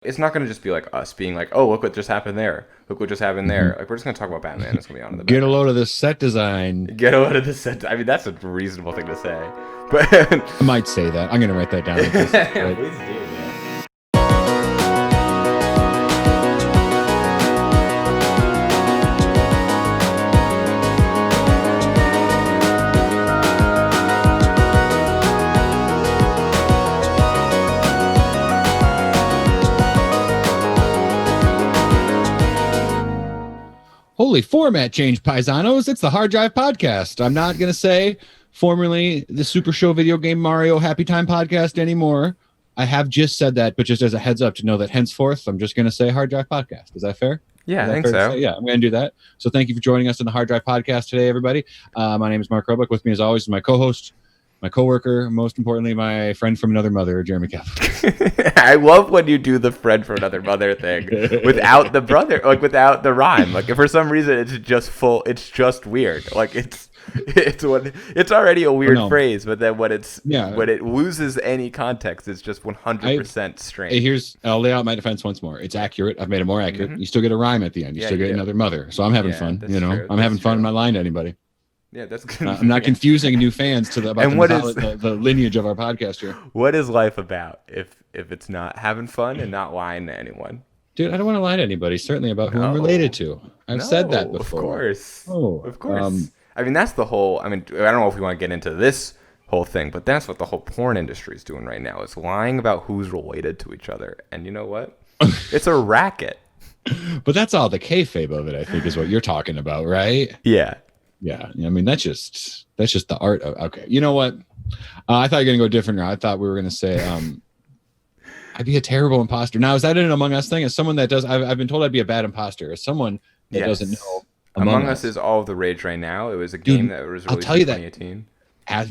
It's not going to just be like us being like, oh, look what just happened there. Look what just happened there. Like, we're just going to talk about Batman. It's going to be on in the Get a background. load of this set design. Get a load of the set. I mean, that's a reasonable thing to say. But I might say that. I'm going to write that down. please do. Yeah. Holy format change, paisanos. It's the Hard Drive Podcast. I'm not going to say formerly the Super Show Video Game Mario Happy Time Podcast anymore. I have just said that, but just as a heads up to know that henceforth, I'm just going to say Hard Drive Podcast. Is that fair? Yeah, I think so. Yeah, I'm going to do that. So thank you for joining us on the Hard Drive Podcast today, everybody. My name is Mark Roebuck. With me, as always, is my co-host, my coworker, most importantly, my friend from another mother, Jeremy Cavill. I love when you do the friend from another mother thing without the brother, like without the rhyme. Like if for some reason it's just weird. Like it's already a weird phrase, but then when it loses any context, it's just 100% strange. I'll lay out my defense once more. It's accurate. I've made it more accurate. Mm-hmm. You still get a rhyme at the end. You still get another mother. So I'm having fun. I'm having fun. I'm not lying to anybody. Yeah, that's good. I'm not confusing new fans about the lineage of our podcast here. What is life about if it's not having fun and not lying to anyone? Dude, I don't want to lie to anybody. Certainly about who I'm related to. I've said that before. Of course. Of course. I mean, that's the whole. I mean, I don't know if we want to get into this whole thing, but that's what the whole porn industry is doing right now. It's lying about who's related to each other. And you know what? It's a racket. But that's all the kayfabe of it, I think, is what you're talking about, right? Yeah. Yeah, I mean that's just the art of. Okay, you know what? I thought you were gonna go different route. I thought we were gonna say I'd be a terrible imposter. Now is that an Among Us thing? As someone that does, I've been told I'd be a bad imposter. As someone that doesn't know, Among Us is all the rage right now. It was a game that was released in 2018.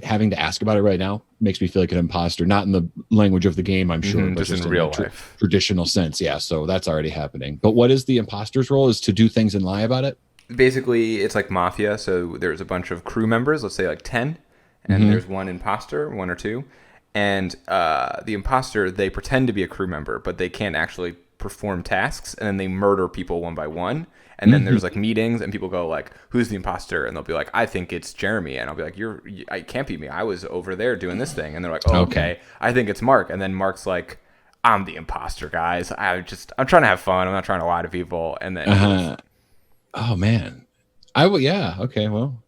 Having to ask about it right now makes me feel like an imposter, not in the language of the game, I'm sure, but just in real life, traditional sense. Yeah, so that's already happening. But what is the imposter's role? Is to do things and lie about it? Basically, it's like Mafia. So there's a bunch of crew members, let's say like 10, and there's one imposter, one or two. And the imposter, they pretend to be a crew member, but they can't actually perform tasks. And then they murder people one by one. And then there's like meetings and people go like, who's the imposter? And they'll be like, I think it's Jeremy. And I'll be like, I can't be me. I was over there doing this thing. And they're like, oh, okay. I think it's Mark. And then Mark's like, I'm the imposter, guys. I'm trying to have fun. I'm not trying to lie to people. And then... Oh man, I will. Yeah. Okay. Well,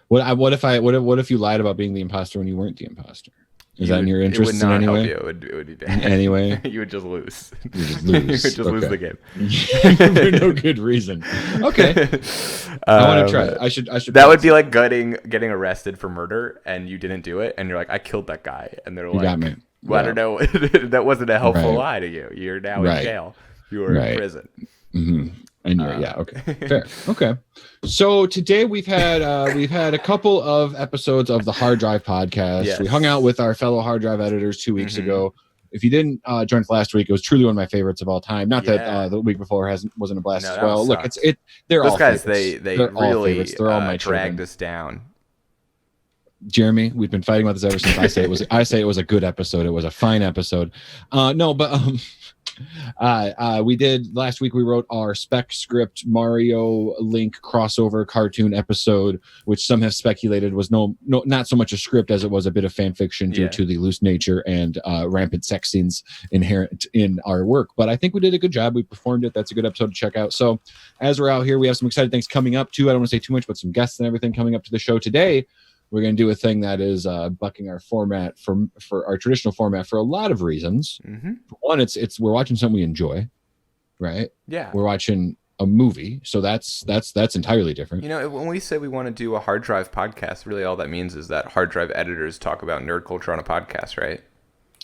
what if you lied about being the imposter when you weren't the imposter? Is that in your interest? It would not in any help way? you. It would be bad. Anyway, you would just lose. You would just lose the game for no good reason. Okay. I want to try it. I should. That would be like getting arrested for murder, and you didn't do it, and you're like, I killed that guy, and they're like, you got me. Well, I don't know. That wasn't a helpful lie to you. You're now in jail. You were in prison. Mm-hmm. And okay, fair. Okay, so today we've had a couple of episodes of the Hard Drive Podcast. Yes. We hung out with our fellow Hard Drive editors 2 weeks ago. If you didn't join us last week, it was truly one of my favorites of all time. Not that the week before wasn't a blast as well. Look, they're those all guys. Favorites. They they're really they're all my dragged us down. Jeremy, we've been fighting about this ever since. I say it was a good episode. It was a fine episode. We did last week. We wrote our spec script Mario Link crossover cartoon episode, which some have speculated was not so much a script as it was a bit of fan fiction due to the loose nature and rampant sex scenes inherent in our work. But I think we did a good job. We performed it. That's a good episode to check out. So as we're out here, we have some exciting things coming up too. I don't want to say too much, but some guests and everything coming up to the show today. We're going to do a thing that is bucking our format for our traditional format for a lot of reasons. Mm-hmm. One, it's we're watching something we enjoy, right? Yeah, we're watching a movie, so that's entirely different. You know, when we say we want to do a Hard Drive podcast, really all that means is that Hard Drive editors talk about nerd culture on a podcast, right?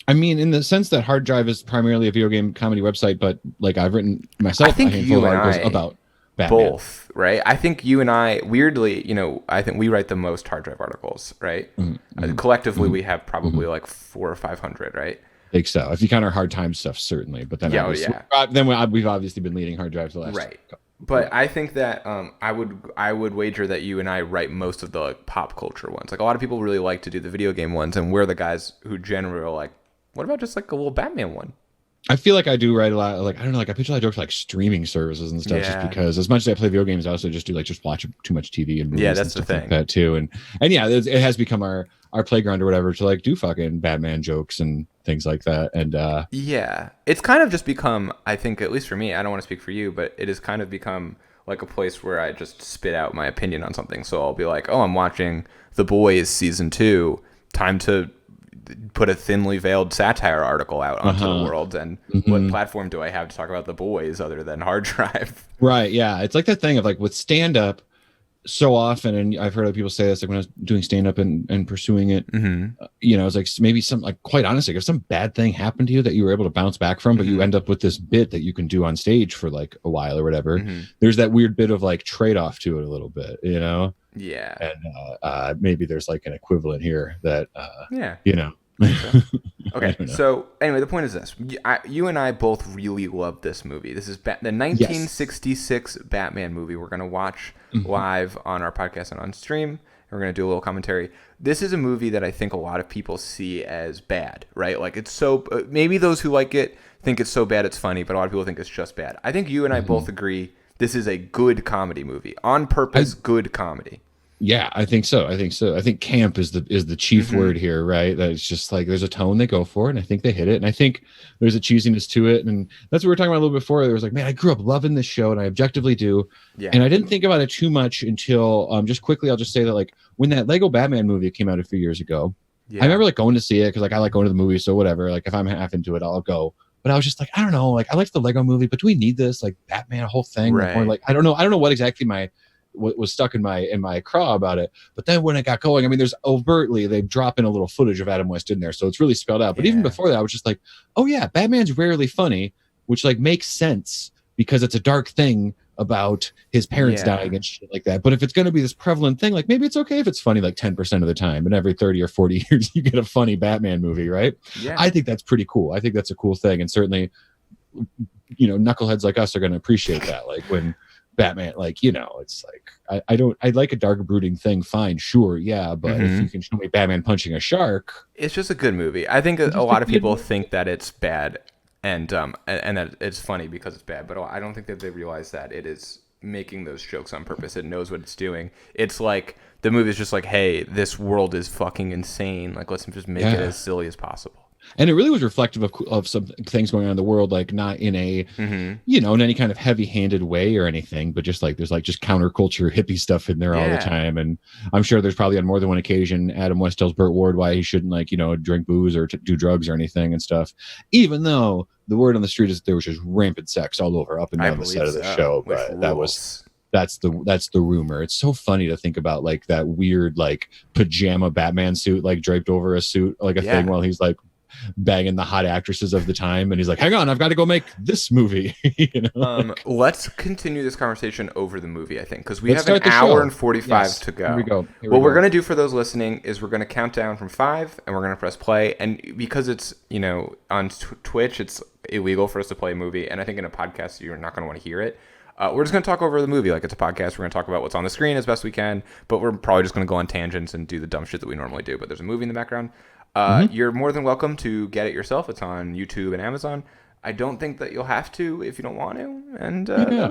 I mean, in the sense that Hard Drive is primarily a video game comedy website, but like I've written myself a handful of articles about Batman. Both, right? I think you and I, weirdly, I think we write the most Hard Drive articles, right? Mm-hmm. Collectively, we have probably like 400 or 500, right? I think so. If you count our hard time stuff, certainly. But then, we've obviously been leading Hard Drives the last. Right. But I think that I would wager that you and I write most of the like pop culture ones. Like a lot of people really like to do the video game ones, and we're the guys who generally are like, what about just like a little Batman one? I feel like I do write a lot. Like I don't know, like I pitch a lot of jokes for, like streaming services and stuff, just Yeah. because as much as I play video games, I also just do like just watch too much TV and Yeah, movies and that's the stuff like thing. that too. And yeah, it has become our playground or whatever to like do fucking Batman jokes and things like that. And Yeah. It's kind of just become, I think, at least for me, I don't want to speak for you, but it has kind of become like a place where I just spit out my opinion on something. So I'll be like, oh, I'm watching The Boys season 2. Time to put a thinly veiled satire article out onto the world. And what platform do I have to talk about The Boys other than hard drive? right, yeah, it's like that thing of like with stand up so often, and I've heard other people say this, like when I was doing stand up and pursuing it, you know, it's like maybe some, like quite honestly, if some bad thing happened to you that you were able to bounce back from, but you end up with this bit that you can do on stage for like a while or whatever. There's that weird bit of like trade off to it a little bit, you know? Yeah. And maybe there's like an equivalent here that, Yeah. you know. Okay, so anyway, the point is this. You and I both really love this movie. This is the 1966 Batman movie we're going to watch live on our podcast and on stream. We're going to do a little commentary. This is a movie that I think a lot of people see as bad, right? Like it's so, maybe those who like it think it's so bad it's funny, but a lot of people think it's just bad. I think you and I both agree this is a good comedy movie. On purpose, good comedy. Yeah, I think so. I think camp is the chief word here, right? That it's just like there's a tone they go for, and I think they hit it. And I think there's a cheesiness to it, and that's what we were talking about a little before. There was like, man, I grew up loving this show, and I objectively do. Yeah. And I didn't think about it too much until just quickly. I'll just say that like when that Lego Batman movie came out a few years ago, I remember like going to see it because like I like going to the movies, so whatever. Like if I'm half into it, I'll go. But I was just like, I don't know, like I liked the Lego movie, but do we need this like Batman whole thing? Right. Or like I don't know what exactly what was stuck in my craw about it. But then when it got going, I mean, there's overtly they drop in a little footage of Adam West in there, so it's really spelled out. But even before that, I was just like, oh yeah, Batman's rarely funny, which like makes sense because it's a dark thing about his parents dying and shit like that. But if it's going to be this prevalent thing, like maybe it's okay if it's funny like 10% of the time, and every 30 or 40 years you get a funny Batman movie, right? Yeah, I think that's pretty cool. I think that's a cool thing, and certainly, you know, knuckleheads like us are going to appreciate that. Like when Batman, like, you know, it's like I like a dark brooding thing, fine, sure, yeah, but if you can show me Batman punching a shark, it's just a good movie. I think a lot of people think that it's bad and that it's funny because it's bad, but I don't think that they realize that it is making those jokes on purpose. It knows what it's doing. It's like the movie is just like, hey, this world is fucking insane, like let's just make it as silly as possible. And it really was reflective of some things going on in the world, like not in a, you know, in any kind of heavy-handed way or anything, but just like there's like just counterculture hippie stuff in there all the time. And I'm sure there's probably on more than one occasion Adam West tells Burt Ward why he shouldn't, like, you know, drink booze or do drugs or anything and stuff. Even though the word on the street is that there was just rampant sex all over up and down the set of the show, but that's the rumor. It's so funny to think about like that weird like pajama Batman suit like draped over a suit like a thing while he's like banging the hot actresses of the time, and he's like, hang on, I've got to go make this movie. You know? Let's continue this conversation over the movie, I think, because we have an hour and 45 to go. Here we go. What we're going to do for those listening is we're going to count down from 5 and we're going to press play. And because it's, you know, on Twitch, it's illegal for us to play a movie, and I think in a podcast you're not going to want to hear it. We're just going to talk over the movie like it's a podcast. We're going to talk about what's on the screen as best we can, but we're probably just going to go on tangents and do the dumb shit that we normally do. But there's a movie in the background. You're more than welcome to get it yourself. It's on YouTube and Amazon. I don't think that you'll have to if you don't want to. And All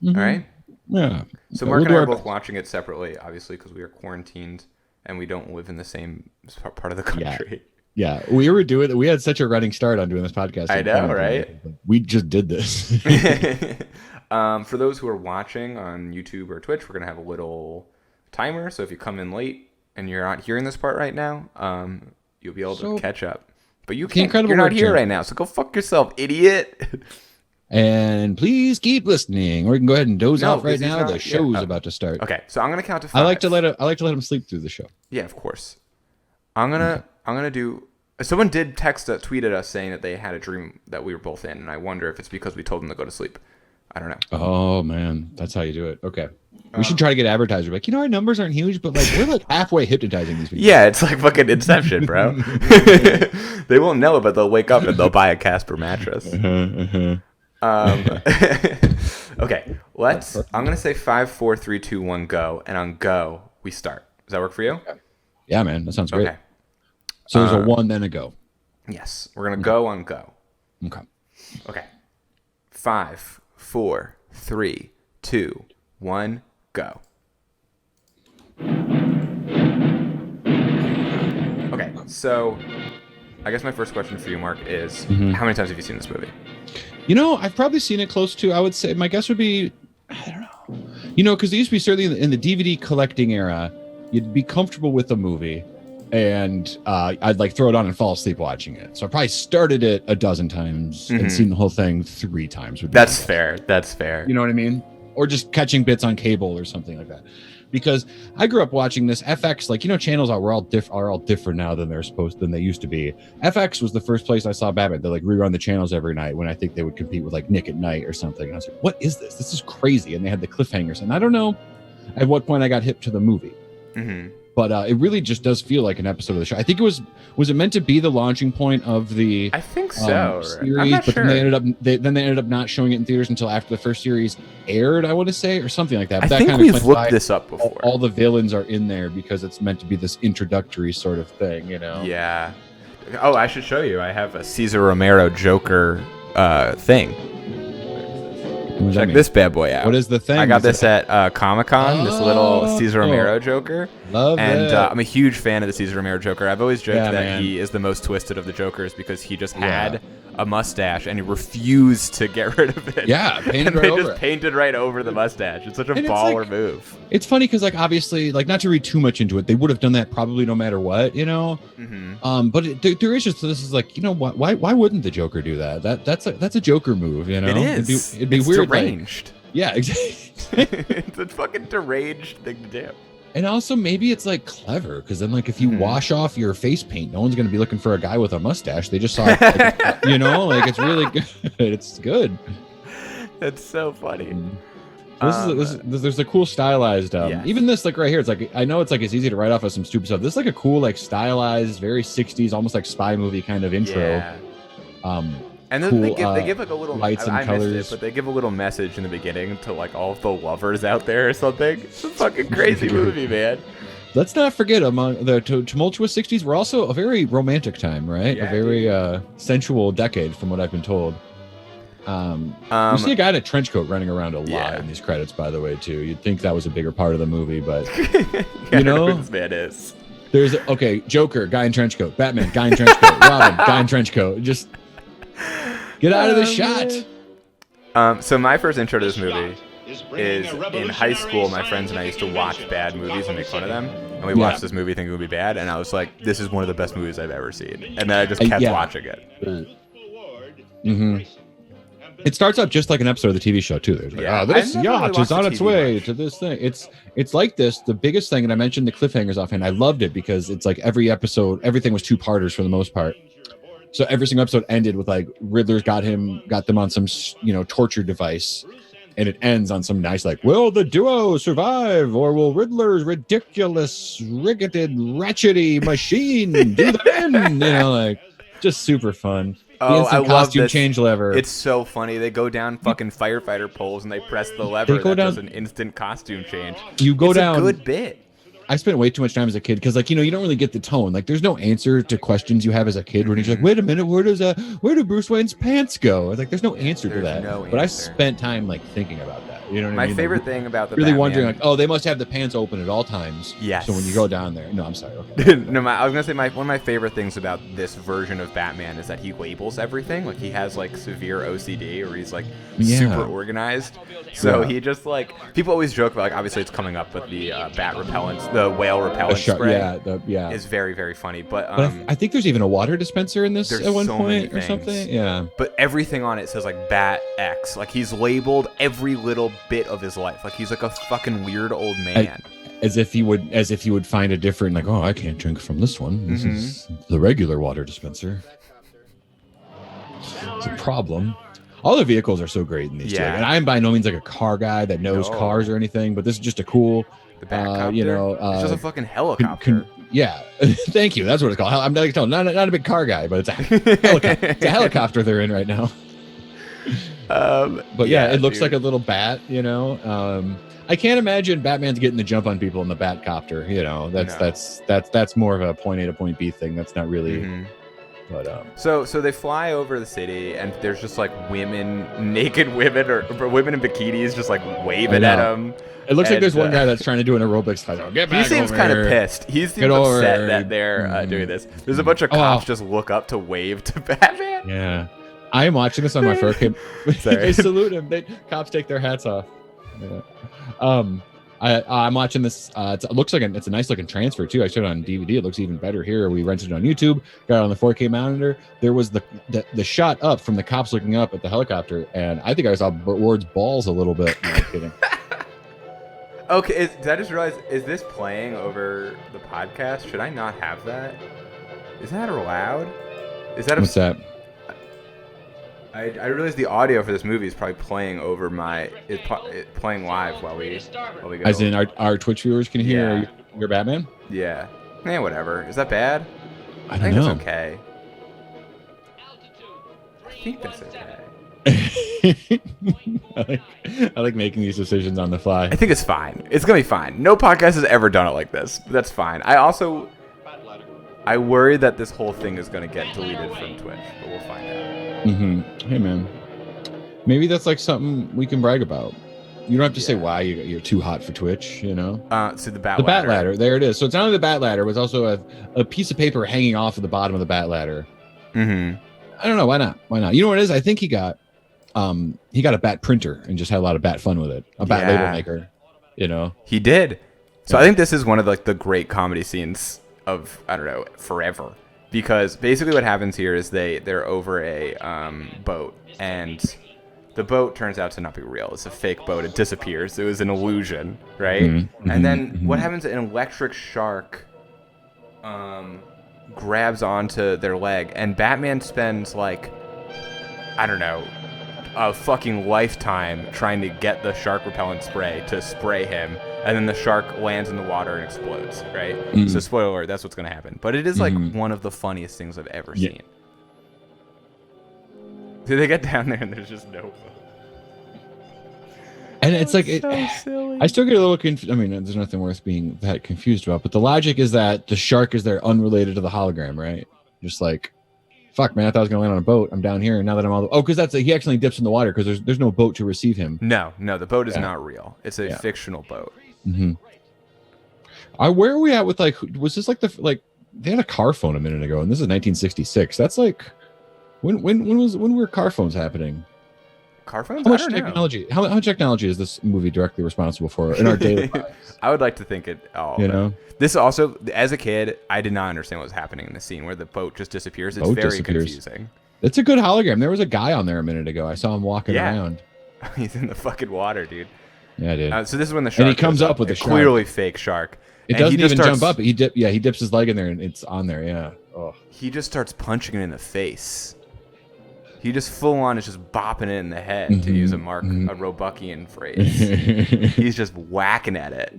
right? Yeah. So Mark and I are both watching it separately, obviously, because we are quarantined and we don't live in the same part of the country. Yeah. We were doing it. We had such a running start on doing this podcast. I know, right? We just did this. For those who are watching on YouTube or Twitch, we're going to have a little timer. So if you come in late and you're not hearing this part right now, you'll be able to catch up. But you can't. You're not here right now, so go fuck yourself, idiot. And please keep listening, or you can go ahead and doze off right now. The show's about to start. Okay, so I'm gonna count to 5. I like to let him sleep through the show. Yeah, of course. I'm gonna do. Someone did tweet at us saying that they had a dream that we were both in, and I wonder if it's because we told them to go to sleep. I don't know. Oh man, that's how you do it. Okay. We should try to get advertisers. Like, you know, our numbers aren't huge, but like we're like halfway hypnotizing these people. Yeah, it's like fucking Inception, bro. They won't know it, but they'll wake up and they'll buy a Casper mattress. Okay, I'm gonna say 5, 4, 3, 2, 1, go, and on go we start. Does that work for you? Yeah, man, that sounds great. Okay. So there's a 1, then a go. Yes, we're gonna go on go. Okay. Okay. 5, 4, 3, 2, 1, go. Okay, so I guess my first question for you, Mark, is how many times have you seen this movie? You know, I've probably seen it close to, I would say, my guess would be, I don't know. You know, because it used to be certainly in the DVD collecting era, you'd be comfortable with the movie and I'd like throw it on and fall asleep watching it. So I probably started it a dozen times and seen the whole thing 3 times. That's fair. That's fair. You know what I mean? Or just catching bits on cable or something like that. Because I grew up watching this FX, like, you know, channels are all different now than they used to be. FX was the first place I saw Batman. They like rerun the channels every night when I think they would compete with like Nick at Night or something. And I was like, what is this? This is crazy. And they had the cliffhangers. And I don't know at what point I got hip to the movie. But it really just does feel like an episode of the show. I think it was it meant to be the launching point of the I think so. Series, I'm not but sure. then they ended up not showing it in theaters until after the first series aired, I want to say, or something like that. But I that think kind we've of looked this up before. All the villains are in there because it's meant to be this introductory sort of thing, you know? Yeah. Oh, I should show you. I have a Cesar Romero Joker thing. Check this bad boy out. What is the thing? I got this at Comic-Con, this little Cesar Romero Joker. Love and it. I'm a huge fan of the Cesar Romero Joker. I've always joked that man. he is the most twisted of the Jokers because he just had a mustache and he refused to get rid of it. Yeah, painted and right they over just it. painted right over the mustache. It's such a And it's baller like- move. It's funny because, like, obviously, like, not to read too much into it, they would have done that probably no matter what, you know. But there is just this is like, you know, why wouldn't the Joker do that? That's a Joker move, you know. It is. It'd be it's weird. deranged. Yeah, exactly. It's a fucking deranged thing to do. And also maybe it's like clever because then like if you wash off your face paint, no one's gonna be looking for a guy with a mustache. They just saw, like, you know, like it's really good. It's good. That's so funny. There's a cool stylized yes. even this like right here, it's like I know it's like it's easy to write off as some stupid stuff. This is like a cool like stylized very 60s almost like spy movie kind of intro. Yeah. And then cool, they give like a little lights and I missed colors. it, but they give a little message in the beginning to like all of the lovers out there or something. It's a fucking crazy movie, man. Let's not forget, among the tumultuous 60s were also a very romantic time, right? Yeah, a very sensual decade from what I've been told. You see a guy in a trench coat running around a lot in these credits, by the way, too. You'd think that was a bigger part of the movie, but you know who this man is. There's Joker, guy in trench coat. Batman, guy in trench coat. Robin, guy in trench coat. Just get out of the shot. So my first intro to this movie is in high school. My friends and I used to watch bad movies and make fun of them, and we watched this movie thinking it would be bad, and I was like, "This is one of the best movies I've ever seen," and then I just kept watching it. It starts out just like an episode of the TV show too. There's like, this yacht is on its way to this thing. It's like this. The biggest thing, and I mentioned the cliffhangers offhand. I loved it because it's like every episode, everything was 2-parters for the most part. So every single episode ended with like Riddler's got them on some, you know, torture device, and it ends on some nice like, will the duo survive, or will Riddler's ridiculous, rigoted, ratchety machine do the end? You know, like just super fun. Oh, I love costume this. change lever. It's so funny. They go down fucking firefighter poles and they press the lever. That does an instant costume change. You go down. It's a good bit. I spent way too much time as a kid because, like, you know, you don't really get the tone. Like, there's no answer to questions you have as a kid when you're like, wait a minute, where do Bruce Wayne's pants go? It's like, there's no answer to that. But I spent time like thinking about that. You know what I mean? My favorite thing about the really Batman, wondering, like, oh, they must have the pants open at all times. Yes. So when you go down there, no, I'm sorry. Okay. No, I was gonna say one of my favorite things about this version of Batman is that he labels everything. Like he has like severe OCD, or he's like super organized. So he just like people always joke about like obviously it's coming up with the bat repellents, the whale repellent spray. Is very very funny. But I think there's even a water dispenser in this at one so point or something. Yeah. But everything on it says like Bat X. Like he's labeled every little bit of his life. Like he's like a fucking weird old man. As if you would find a different, like, oh, I can't drink from this one. This is the regular water dispenser. It's a problem. All the vehicles are so great in these two. And I'm by no means like a car guy that knows cars or anything, but this is just a cool, you know, it's just a fucking helicopter. Thank you. That's what it's called. I'm not a big car guy, but it's a helicopter. It's a helicopter they're in right now. But it looks like a little bat, you know. I can't imagine Batman's getting the jump on people in the Batcopter. You know, that's more of a point A to point B thing. That's not really But So they fly over the city, and there's just like naked women or women in bikinis, just like waving at them. It looks like there's one guy that's trying to do an aerobics title. He seems kind of pissed. He seems upset that they're doing this. There's a bunch of cops just look up to wave to Batman. Yeah, I am watching this on my 4K. They salute him. Cops take their hats off. Yeah. I'm watching this. It looks like it's a nice looking transfer too. I showed it on DVD. It looks even better here. We rented it on YouTube. Got it on the 4K monitor. There was the shot up from the cops looking up at the helicopter, and I think I saw Ward's balls a little bit. No, I'm kidding. Okay, did I just realize, is this playing over the podcast? Should I not have that? Is that allowed? Is that what's that? I realize the audio for this movie is probably playing over playing live while we go. As in our Twitch viewers can hear your Batman? Yeah. Whatever. Is that bad? I don't know. That's okay. I think that's okay. I like making these decisions on the fly. I think it's fine. It's gonna be fine. No podcast has ever done it like this. But that's fine. I worry that this whole thing is gonna get deleted from Twitch, but we'll find out. Hey man, maybe that's like something we can brag about. You don't have to say why you're too hot for Twitch, you know. So the bat ladder. There it is. So it's not only the bat ladder, it was also a piece of paper hanging off of the bottom of the bat ladder. Mm-hmm. I don't know, why not? You know what it is? I think he got a bat printer and just had a lot of bat fun with it. A bat label maker, you know. He did. So I think this is one of like the great comedy scenes of, I don't know, forever. Because basically what happens here is they're over a boat, and the boat turns out to not be real. It's a fake boat. It disappears. It was an illusion, right? Mm-hmm. And then what happens? An electric shark grabs onto their leg, and Batman spends like, I don't know, a fucking lifetime trying to get the shark repellent spray to spray him, and then the shark lands in the water and explodes, right? So spoiler alert, that's what's going to happen. But it is like one of the funniest things I've ever seen. So they get down there and there's just no boat. And it's like, so silly. I still get a little confused. I mean, there's nothing worth being that confused about, but the logic is that the shark is there unrelated to the hologram, right? Just like, fuck, man, I thought I was going to land on a boat. I'm down here, and now that I'm because he actually dips in the water because there's no boat to receive him. No, the boat is not real. It's a fictional boat. Mm-hmm. Where are we at with like? Was this like they had a car phone a minute ago, and this is 1966. That's like when were car phones happening? Car phones? How much technology? How much technology is this movie directly responsible for in our daily lives? I would like to think it all. You know, this also, as a kid, I did not understand what was happening in the scene where the boat just disappears. It's very confusing. It's a good hologram. There was a guy on there a minute ago. I saw him walking around. He's in the fucking water, dude. Yeah, dude. So this is when the shark. And he comes up with a clearly fake shark. It doesn't even jump up. He dips his leg in there and it's on there. Yeah. Oh. He just starts punching it in the face. He just full on is just bopping it in the head, to use a Robuckian phrase. He's just whacking at it.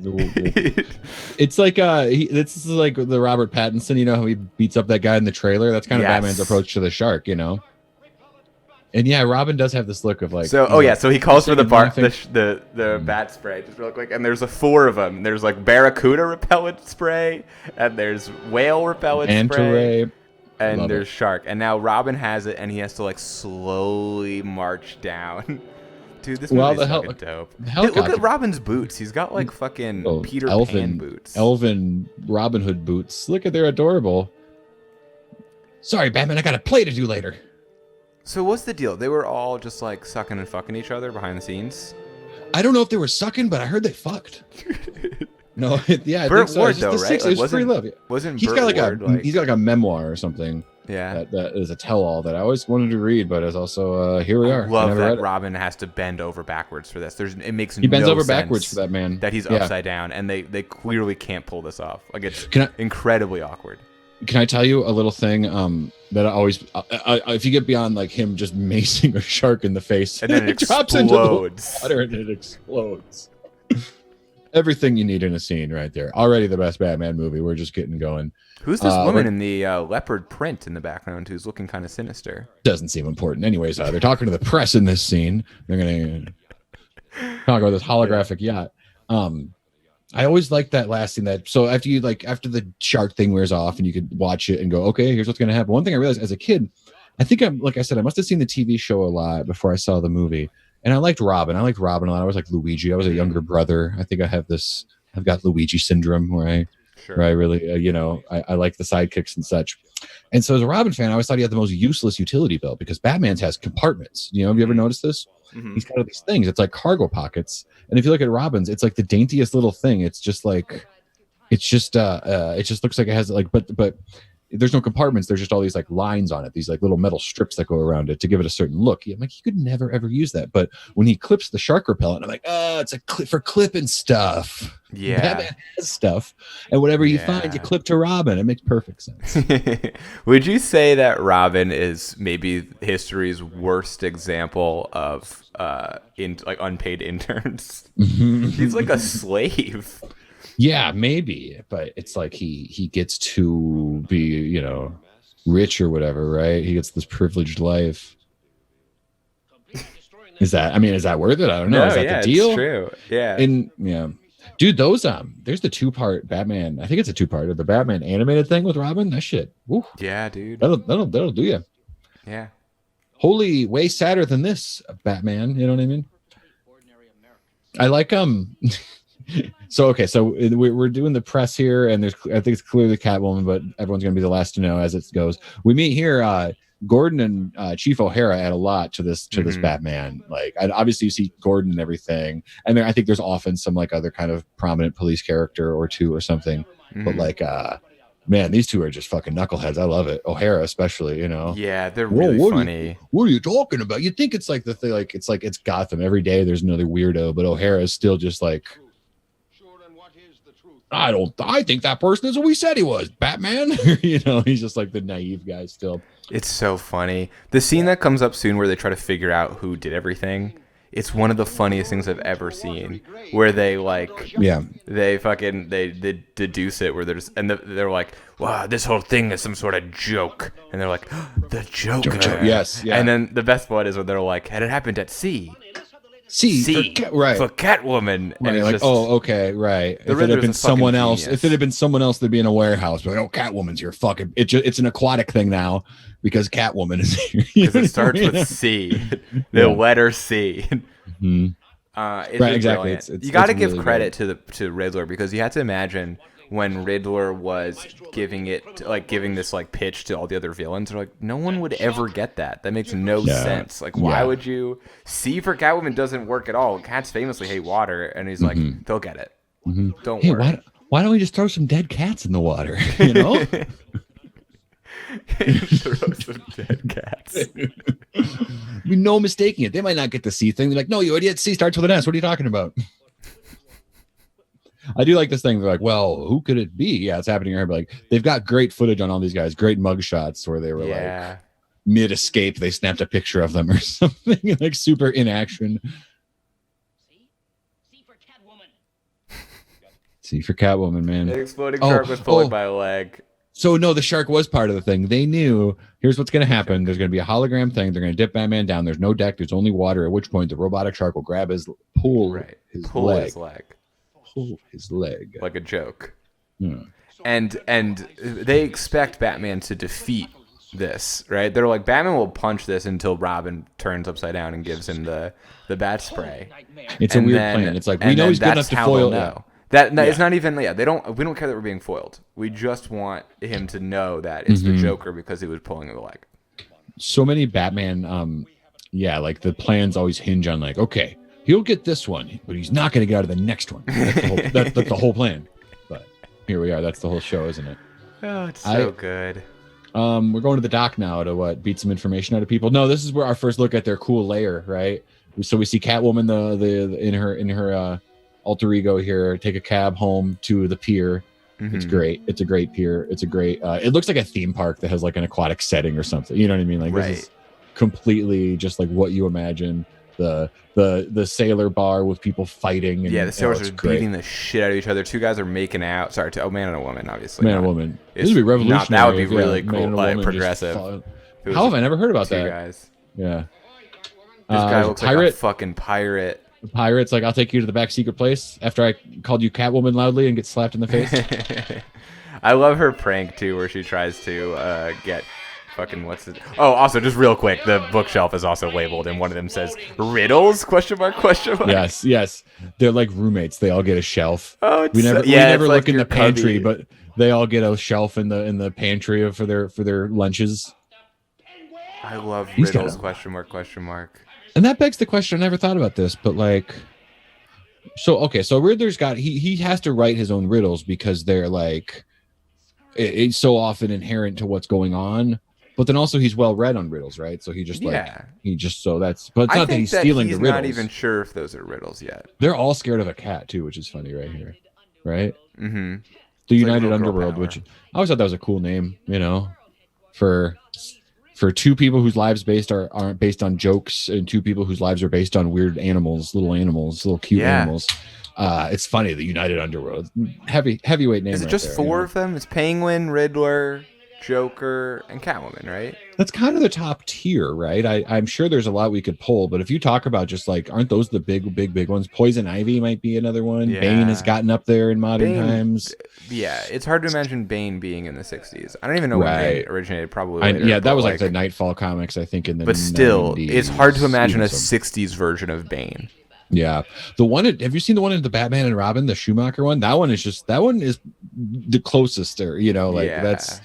It's like this is like the Robert Pattinson. You know how he beats up that guy in the trailer? That's kind of Batman's approach to the shark. You know. And yeah, Robin does have this look of like. So so he calls for the bat spray just real quick, and there's 4 of them. There's like barracuda repellent spray, and there's whale repellent spray, and there's shark. And now Robin has it, and he has to like slowly march down. Dude, this movie's fucking dope. Look at Robin's boots. He's got like fucking Peter Pan boots. Elven Robin Hood boots. Look at, they're adorable. Sorry, Batman, I got a play to do later. So what's the deal? They were all just like sucking and fucking each other behind the scenes? I don't know if they were sucking, but I heard they fucked. No, yeah, Burt I think so. Ward, though, right? It was free love. He's got like a memoir or something. Yeah, that is a tell-all that I always wanted to read, but it's also here we are. I love that Robin has to bend over backwards for this. It makes he bends over backwards for that man. That he's upside down, and they clearly can't pull this off. Like it's incredibly awkward. Can I tell you a little thing that I always if you get beyond like him just macing a shark in the face and then it drops into the water and it explodes. Everything you need in a scene right there. Already the best Batman movie. We're just getting going. Who's this woman in the leopard print in the background who's looking kind of sinister? Doesn't seem important. Anyways, they're talking to the press in this scene. They're going to talk about this holographic yacht. I always like that last thing that, so after the shark thing wears off and you could watch it and go, okay, here's what's going to happen. One thing I realized as a kid, I think like I said, I must have seen the TV show a lot before I saw the movie. And I liked Robin. I liked Robin a lot. I was like Luigi. I was a younger brother. I think I've got Luigi syndrome where I really, I like the sidekicks and such. And so as a Robin fan, I always thought he had the most useless utility belt because Batman's has compartments. Have you ever noticed this? Mm-hmm. He's got all these things. It's like cargo pockets. And if you look at Robin's, it's like the daintiest little thing. It just looks like it has like, but there's no compartments. There's just all these like lines on it, these like little metal strips that go around it to give it a certain look. I'm like, you could never ever use that. But when he clips the shark repellent, I'm like, oh, it's a clip for clipping stuff. Yeah, Batman has stuff, and whatever you find, you clip to Robin. It makes perfect sense. Would you say that Robin is maybe history's worst example of unpaid interns? He's like a slave. Yeah, maybe, but it's like he gets to be, rich or whatever, right? He gets this privileged life. Is that worth it? I don't know. No, is that the deal? It's true. Yeah. Dude, those there's the 2-part Batman. I think it's a 2-part of the Batman animated thing with Robin. That shit. Woo. Yeah, dude. That'll do you. Yeah. Holy, way sadder than this Batman. You know what I mean? I like So we're doing the press here, and I think it's clearly Catwoman, but everyone's gonna be the last to know as it goes. We meet here, Gordon and Chief O'Hara add a lot to this Batman. Like, obviously you see Gordon and everything, and I think there's often some like other kind of prominent police character or two or something. But like, man, these two are just fucking knuckleheads. I love it. O'Hara especially, Yeah, they're really funny. What are you talking about? You think it's like the thing, like it's Gotham every day. There's another weirdo, but O'Hara is still just like, I think that person is what we said he was, Batman. He's just like the naive guy still. It's so funny. The scene that comes up soon where they try to figure out who did everything. It's one of the funniest things I've ever seen. Where they they deduce it. Where they're like, wow, this whole thing is some sort of joke, and they're like, the Joker. Yes. Yeah. And then the best part is when they're like, had it happened at sea. C for Catwoman, and it's like, okay, right. If it had been someone else, they'd be in a warehouse. Like, oh, Catwoman's here. Fucking, it's an aquatic thing now because Catwoman is here. Because it starts with C, the letter C. Mm-hmm. Right, exactly. You got to give really credit to Riddler because you have to imagine when Riddler was giving this like pitch to all the other villains. They're like, no one would ever get that. That makes no sense. Like, why would you? C for Catwoman doesn't work at all. Cats famously hate water, and he's like, they'll get it. Mm-hmm. Don't worry. Why don't we just throw some dead cats in the water? Throw some dead cats. No mistaking it. They might not get the C thing. They're like, no, you idiot. C starts with an S. What are you talking about? I do like this thing. They're like, well, who could it be? Yeah, it's happening here. But like, they've got great footage on all these guys, great mug shots where they were like mid escape. They snapped a picture of them or something, like super in action. C for Catwoman, man. The exploding shark was pulling by a leg. So no, the shark was part of the thing. They knew here's what's going to happen. There's going to be a hologram thing. They're going to dip Batman down. There's no deck. There's only water. At which point the robotic shark will grab pull his leg like a joke. Yeah. And they expect Batman to defeat this, right? They're like, Batman will punch this until Robin turns upside down and gives him the bat spray. It's a weird plan. It's like, we know he's good enough to foil. It's not even. Yeah, we don't care that we're being foiled. We just want him to know that it's the Joker because he was pulling the leg. So many Batman, like the plans always hinge on like, okay, he'll get this one, but he's not going to get out of the next one. That's the whole plan. But here we are. That's the whole show, isn't it? Oh, it's so good. We're going to the dock now to beat some information out of people. No, this is where our first look at their cool lair, right? So we see Catwoman in her alter ego here take a cab home to the pier. Mm-hmm. It's great. It's a great pier. It's a great. It looks like a theme park that has like an aquatic setting or something. You know what I mean? Like This is completely just like what you imagine. The sailor bar with people fighting. And, the sailors are beating the shit out of each other. Two guys are making out. Sorry, man and a woman, obviously. Man and woman. This would be revolutionary. That would be really cool, like progressive. How have I never heard about that? Guys. Yeah. This guy looks like a fucking pirate. Pirates, like, I'll take you to the back secret place after I called you Catwoman loudly and get slapped in the face. I love her prank too, where she tries to get fucking what's it? Oh, also just real quick, the bookshelf is also labeled, and one of them says riddles? Question mark? Question mark? Yes. They're like roommates. They all get a shelf. Oh, we never look in the pantry, cubby. but they all get a shelf in the pantry for their lunches. I love riddles? Question mark? Question mark? And that begs the question. I never thought about this, but like, so Riddler's got he has to write his own riddles because they're like it's so often inherent to what's going on. But then also he's well read on riddles, right? So he just so that's. But it's not that he's stealing the riddles. Not even sure if those are riddles yet. They're all scared of a cat too, which is funny right here, right? Mm-hmm. The United Underworld, which I always thought that was a cool name, you know, for two people whose lives aren't based on jokes, and two people whose lives are based on weird animals, little cute animals. It's funny, the United Underworld, heavyweight name. Is it just four of them? It's Penguin, Riddler, Joker, and Catwoman, right? That's kind of the top tier, right? I'm sure there's a lot we could pull, but if you talk about just like, aren't those the big ones? Poison Ivy might be another one. Yeah. Bane has gotten up there in modern times. Yeah, it's hard to imagine Bane being in the 60s. I don't even know when Bane originated. Probably later, yeah, that was like the Nightfall comics, I think, in the. But still, 90s, it's hard to imagine a 60s version of Bane. Yeah, have you seen the one in the Batman and Robin, the Schumacher one? That one is the closest, or that's.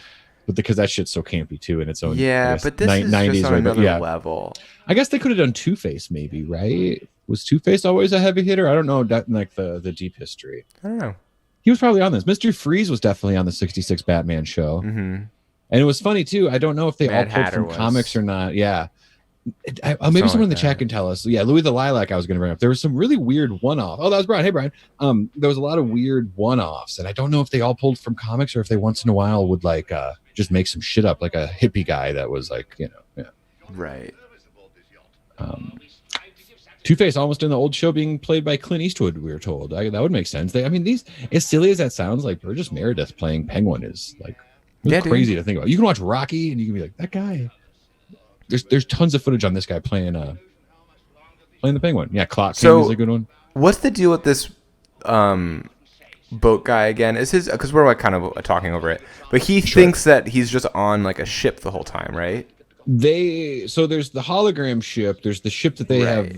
But because that shit's so campy too in its own. Yeah, but this is 90s, just on another level. I guess they could have done Two-Face, maybe, right? Was Two-Face always a heavy hitter? I don't know, like the deep history. I don't know. He was probably on this. Mr. Freeze was definitely on the 66 Batman show. Mm-hmm. And it was funny too. I don't know if they all pulled from comics or not. Yeah. Maybe someone in the chat can tell us. Yeah, Louis the Lilac I was going to bring up. There was some really weird one-off. Oh, that was Brian. Hey, Brian. There was a lot of weird one-offs, and I don't know if they all pulled from comics or if they once in a while would like just make some shit up, like a hippie guy that was like, Right. Two-Face almost in the old show being played by Clint Eastwood, we were told. That would make sense. These, as silly as that sounds, like Burgess Meredith playing Penguin is like crazy to think about. You can watch Rocky and you can be like, that guy. There's tons of footage on this guy playing the Penguin. Yeah, Clock King is a good one. What's the deal with this boat guy again? Is his, because we're like kind of talking over it, but he thinks that he's just on like a ship the whole time, right? There's the hologram ship. There's the ship that they have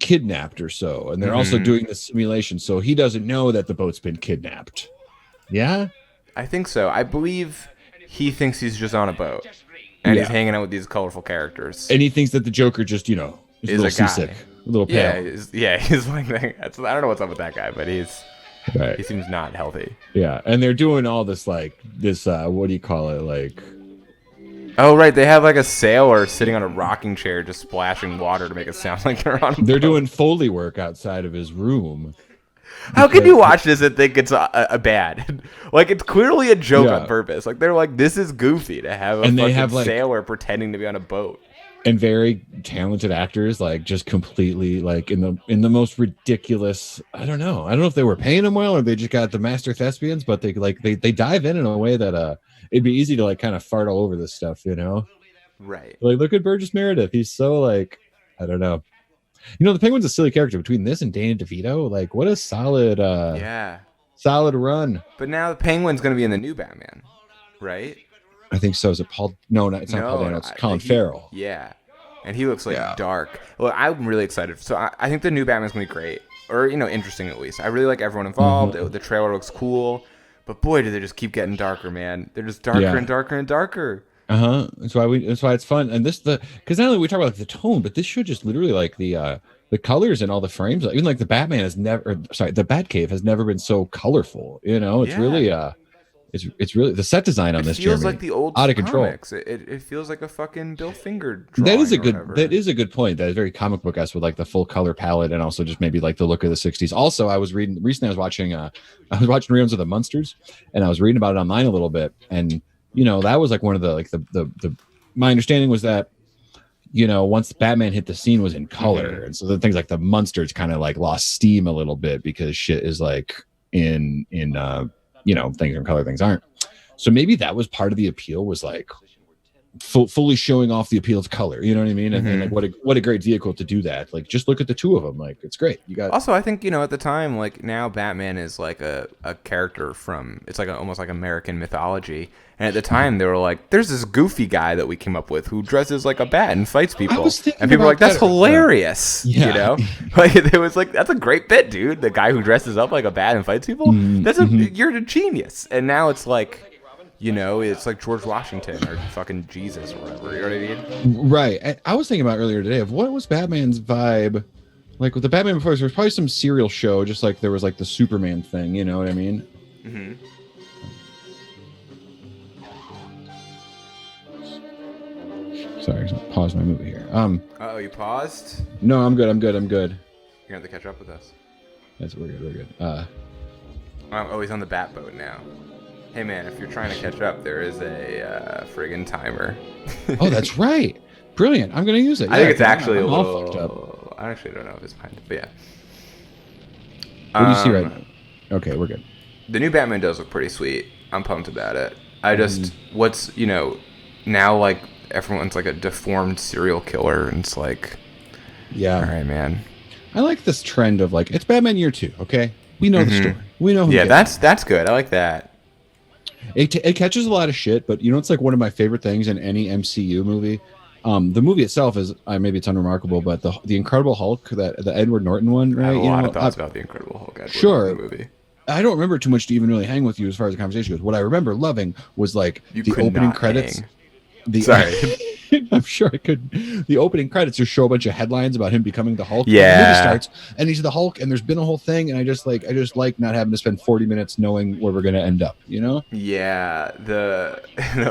kidnapped or so, and they're also doing the simulation. So he doesn't know that the boat's been kidnapped. Yeah, I think so. I believe he thinks he's just on a boat. And he's hanging out with these colorful characters. And he thinks that the Joker just, is a little seasick, a little pale. He's like, I don't know what's up with that guy, but he seems not healthy. Yeah, and they're doing all this, like, what do you call it, like... Oh, right, they have, like, a sailor sitting on a rocking chair just splashing water to make it sound like they're on a boat. They're doing Foley work outside of his room. How can you watch this and think it's a bad? Like, it's clearly a joke on purpose. Like, they're like, this is goofy to have a sailor pretending to be on a boat. And very talented actors, like, just completely, like, in the most ridiculous. I don't know if they were paying them well or they just got the master thespians, but they dive in a way that it'd be easy to like kind of fart all over this stuff, Right. Like, look at Burgess Meredith. He's so like, I don't know. The Penguin's a silly character. Between this and Danny DeVito, like, what a solid solid run. But now the Penguin's going to be in the new Batman, right? I think so. Is it Paul? No, it's not Paul Dano. It's Colin Farrell. Yeah, and he looks like dark. Well, I'm really excited. So I think the new Batman's going to be great, or interesting at least. I really like everyone involved. The trailer looks cool, but boy, do they just keep getting darker, man. They're just darker and darker and darker. That's why it's fun. And because not only we talk about like the tone, but this show just literally like the colors and all the frames. Even like the Batman the Batcave has never been so colorful. It's really it's really the set design on this. It feels Jeremy, like the old out of control. It feels like a fucking Bill Finger drawing. That is a good point. That is very comic book-esque with like the full color palette and also just maybe like the look of the 60s. Also, I was watching reruns of the Munsters, and I was reading about it online a little bit, and that was like one of the like the my understanding was that once Batman hit the scene was in color, and so the things like the Munsters kind of like lost steam a little bit because shit is like in things in color, things aren't. So maybe that was part of the appeal, was like fully showing off the appeal of color. You know what I mean? And like what a great vehicle to do that. Like just look at the two of them. Like it's great. You got also I think at the time, like now Batman is like a character from it's like almost like American mythology. And at the time they were like, there's this goofy guy that we came up with who dresses like a bat and fights people. And people were like, that's hilarious. Yeah. You know? Like it was like, that's a great bit, dude. The guy who dresses up like a bat and fights people. You're a genius. And now it's like, it's like George Washington or fucking Jesus or whatever. You know what I mean? Right. I was thinking about earlier today of what was Batman's vibe. Like with the Batman before, there was probably some serial show, just like there was like the Superman thing. You know what I mean? Mm-hmm. Sorry, pause my movie here. Oh, you paused? No, I'm good. You're gonna have to catch up with us. We're good. Oh, he's on the bat boat now. Hey man, if you're trying to catch up, there is a friggin' timer. Oh, that's right. Brilliant. I'm gonna use it. I think it's actually a little. All fucked up. I actually don't know if it's behind it, but yeah. What do you see right now? Okay, we're good. The new Batman does look pretty sweet. I'm pumped about it. I just what's now like everyone's like a deformed serial killer, and it's like, yeah, all right, man. I like this trend of like it's Batman year 2. Okay, we know the story. We know. Yeah, that's good. I like that. It catches a lot of shit, but it's like one of my favorite things in any MCU movie. The movie itself is maybe it's unremarkable, but the Incredible Hulk, the Edward Norton one, right? I have a lot of thoughts about the Incredible Hulk. Sure. Movie. I don't remember too much to even really hang with you as far as the conversation goes. What I remember loving was like the opening credits. Sorry. I'm sure I could. The opening credits just show a bunch of headlines about him becoming the Hulk. Yeah. The movie starts and he's the Hulk, and there's been a whole thing, and I just like not having to spend 40 minutes knowing where we're gonna end up. Yeah. The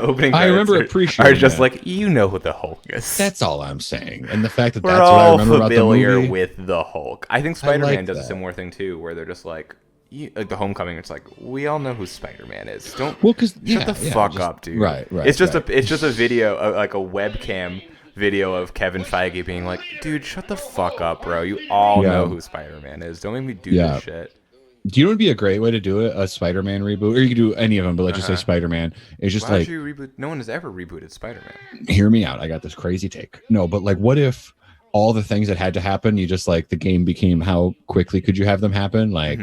opening. I remember appreciating. Are just that. Like who the Hulk is. That's all I'm saying, and the fact that we're that's all what I remember about the movie. with the Hulk. I think Spider-Man does a similar thing too, where they're just like. Like the Homecoming, it's like we all know who Spider-Man is. Shut the fuck up, dude. Right. It's just a video, like a webcam video of Kevin Feige being like, dude, shut the fuck up, bro. You all know who Spider-Man is. Don't make me do this shit. Do you know what would be a great way to do it? A Spider-Man reboot, or you could do any of them, but let's just say Spider-Man. It's just Why would you reboot? No one has ever rebooted Spider-Man. Hear me out. I got this crazy take. No, but like, what if all the things that had to happen, you just like the game became how quickly could you have them happen? Like.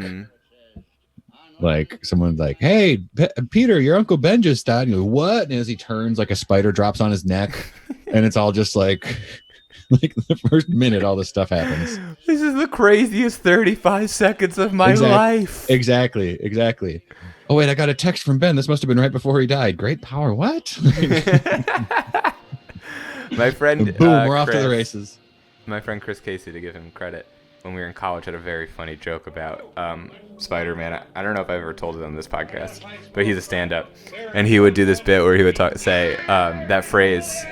Like someone's like, hey, Peter, your Uncle Ben just died. And you're like, what? And as he turns, like a spider drops on his neck. And it's all just like the first minute, all this stuff happens. This is the craziest 35 seconds of my life. Exactly. Oh, wait, I got a text from Ben. This must have been right before he died. Great power. What? My friend. Boom, we're off to the races. My friend Chris Casey, to give him credit, when we were in college, had a very funny joke about Spider-Man. I don't know if I've ever told it on this podcast, but he's a stand-up, and he would do this bit where he would say that phrase,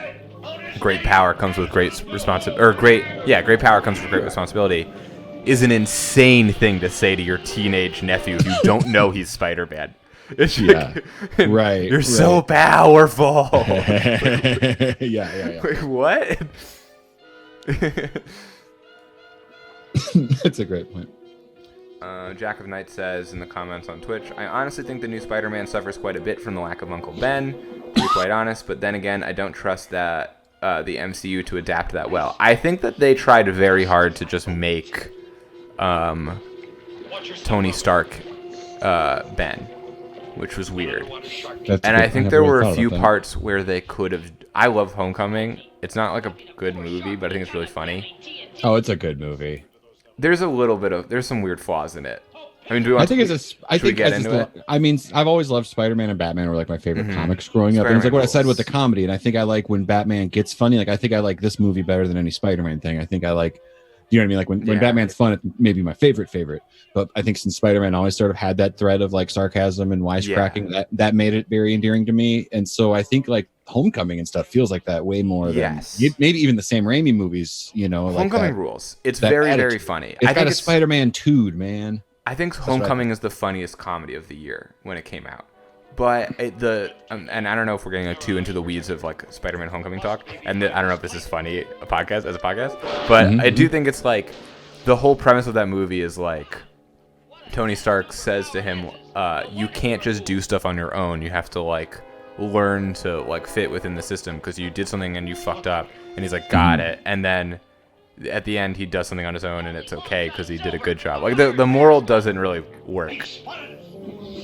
"Great power comes with great responsibility," or great power comes with great responsibility, is an insane thing to say to your teenage nephew who don't know he's Spider-Man. It's right. You're so powerful. Yeah. Wait, what? That's a great point. Jack of Night says in the comments on Twitch, I honestly think the new Spider-Man suffers quite a bit from the lack of Uncle Ben, to be quite honest, but then again, I don't trust that the MCU to adapt that well. I think that they tried very hard to just make Tony Stark Ben, which was weird. And I think there were a few parts where they could have... I love Homecoming. It's not like a good movie, but I think it's really funny. Oh, it's a good movie. There's a little bit of... There's some weird flaws in it. I mean, I mean, I've always loved Spider-Man and Batman were like my favorite comics growing up. And it's like what I said with the comedy. And I think I like when Batman gets funny. Like, I think I like this movie better than any Spider-Man thing. I think I like... You know what I mean? Like when Batman's fun, it's maybe my favorite. But I think since Spider-Man always sort of had that thread of like sarcasm and wisecracking, that made it very endearing to me. And so I think like Homecoming and stuff feels like that way more than maybe even the Sam Raimi movies. You know, Homecoming like rules. It's very funny. It's got a Spider-Man tude, man. I think Homecoming is the funniest comedy of the year when it came out. But and I don't know if we're getting too into the weeds of like Spider-Man Homecoming talk, and I don't know if this is funny as a podcast, but I do think it's like the whole premise of that movie is like Tony Stark says to him, you can't just do stuff on your own. You have to like learn to like fit within the system because you did something and you fucked up, and he's like, got it, and then at the end he does something on his own and it's okay because he did a good job. Like the moral doesn't really work.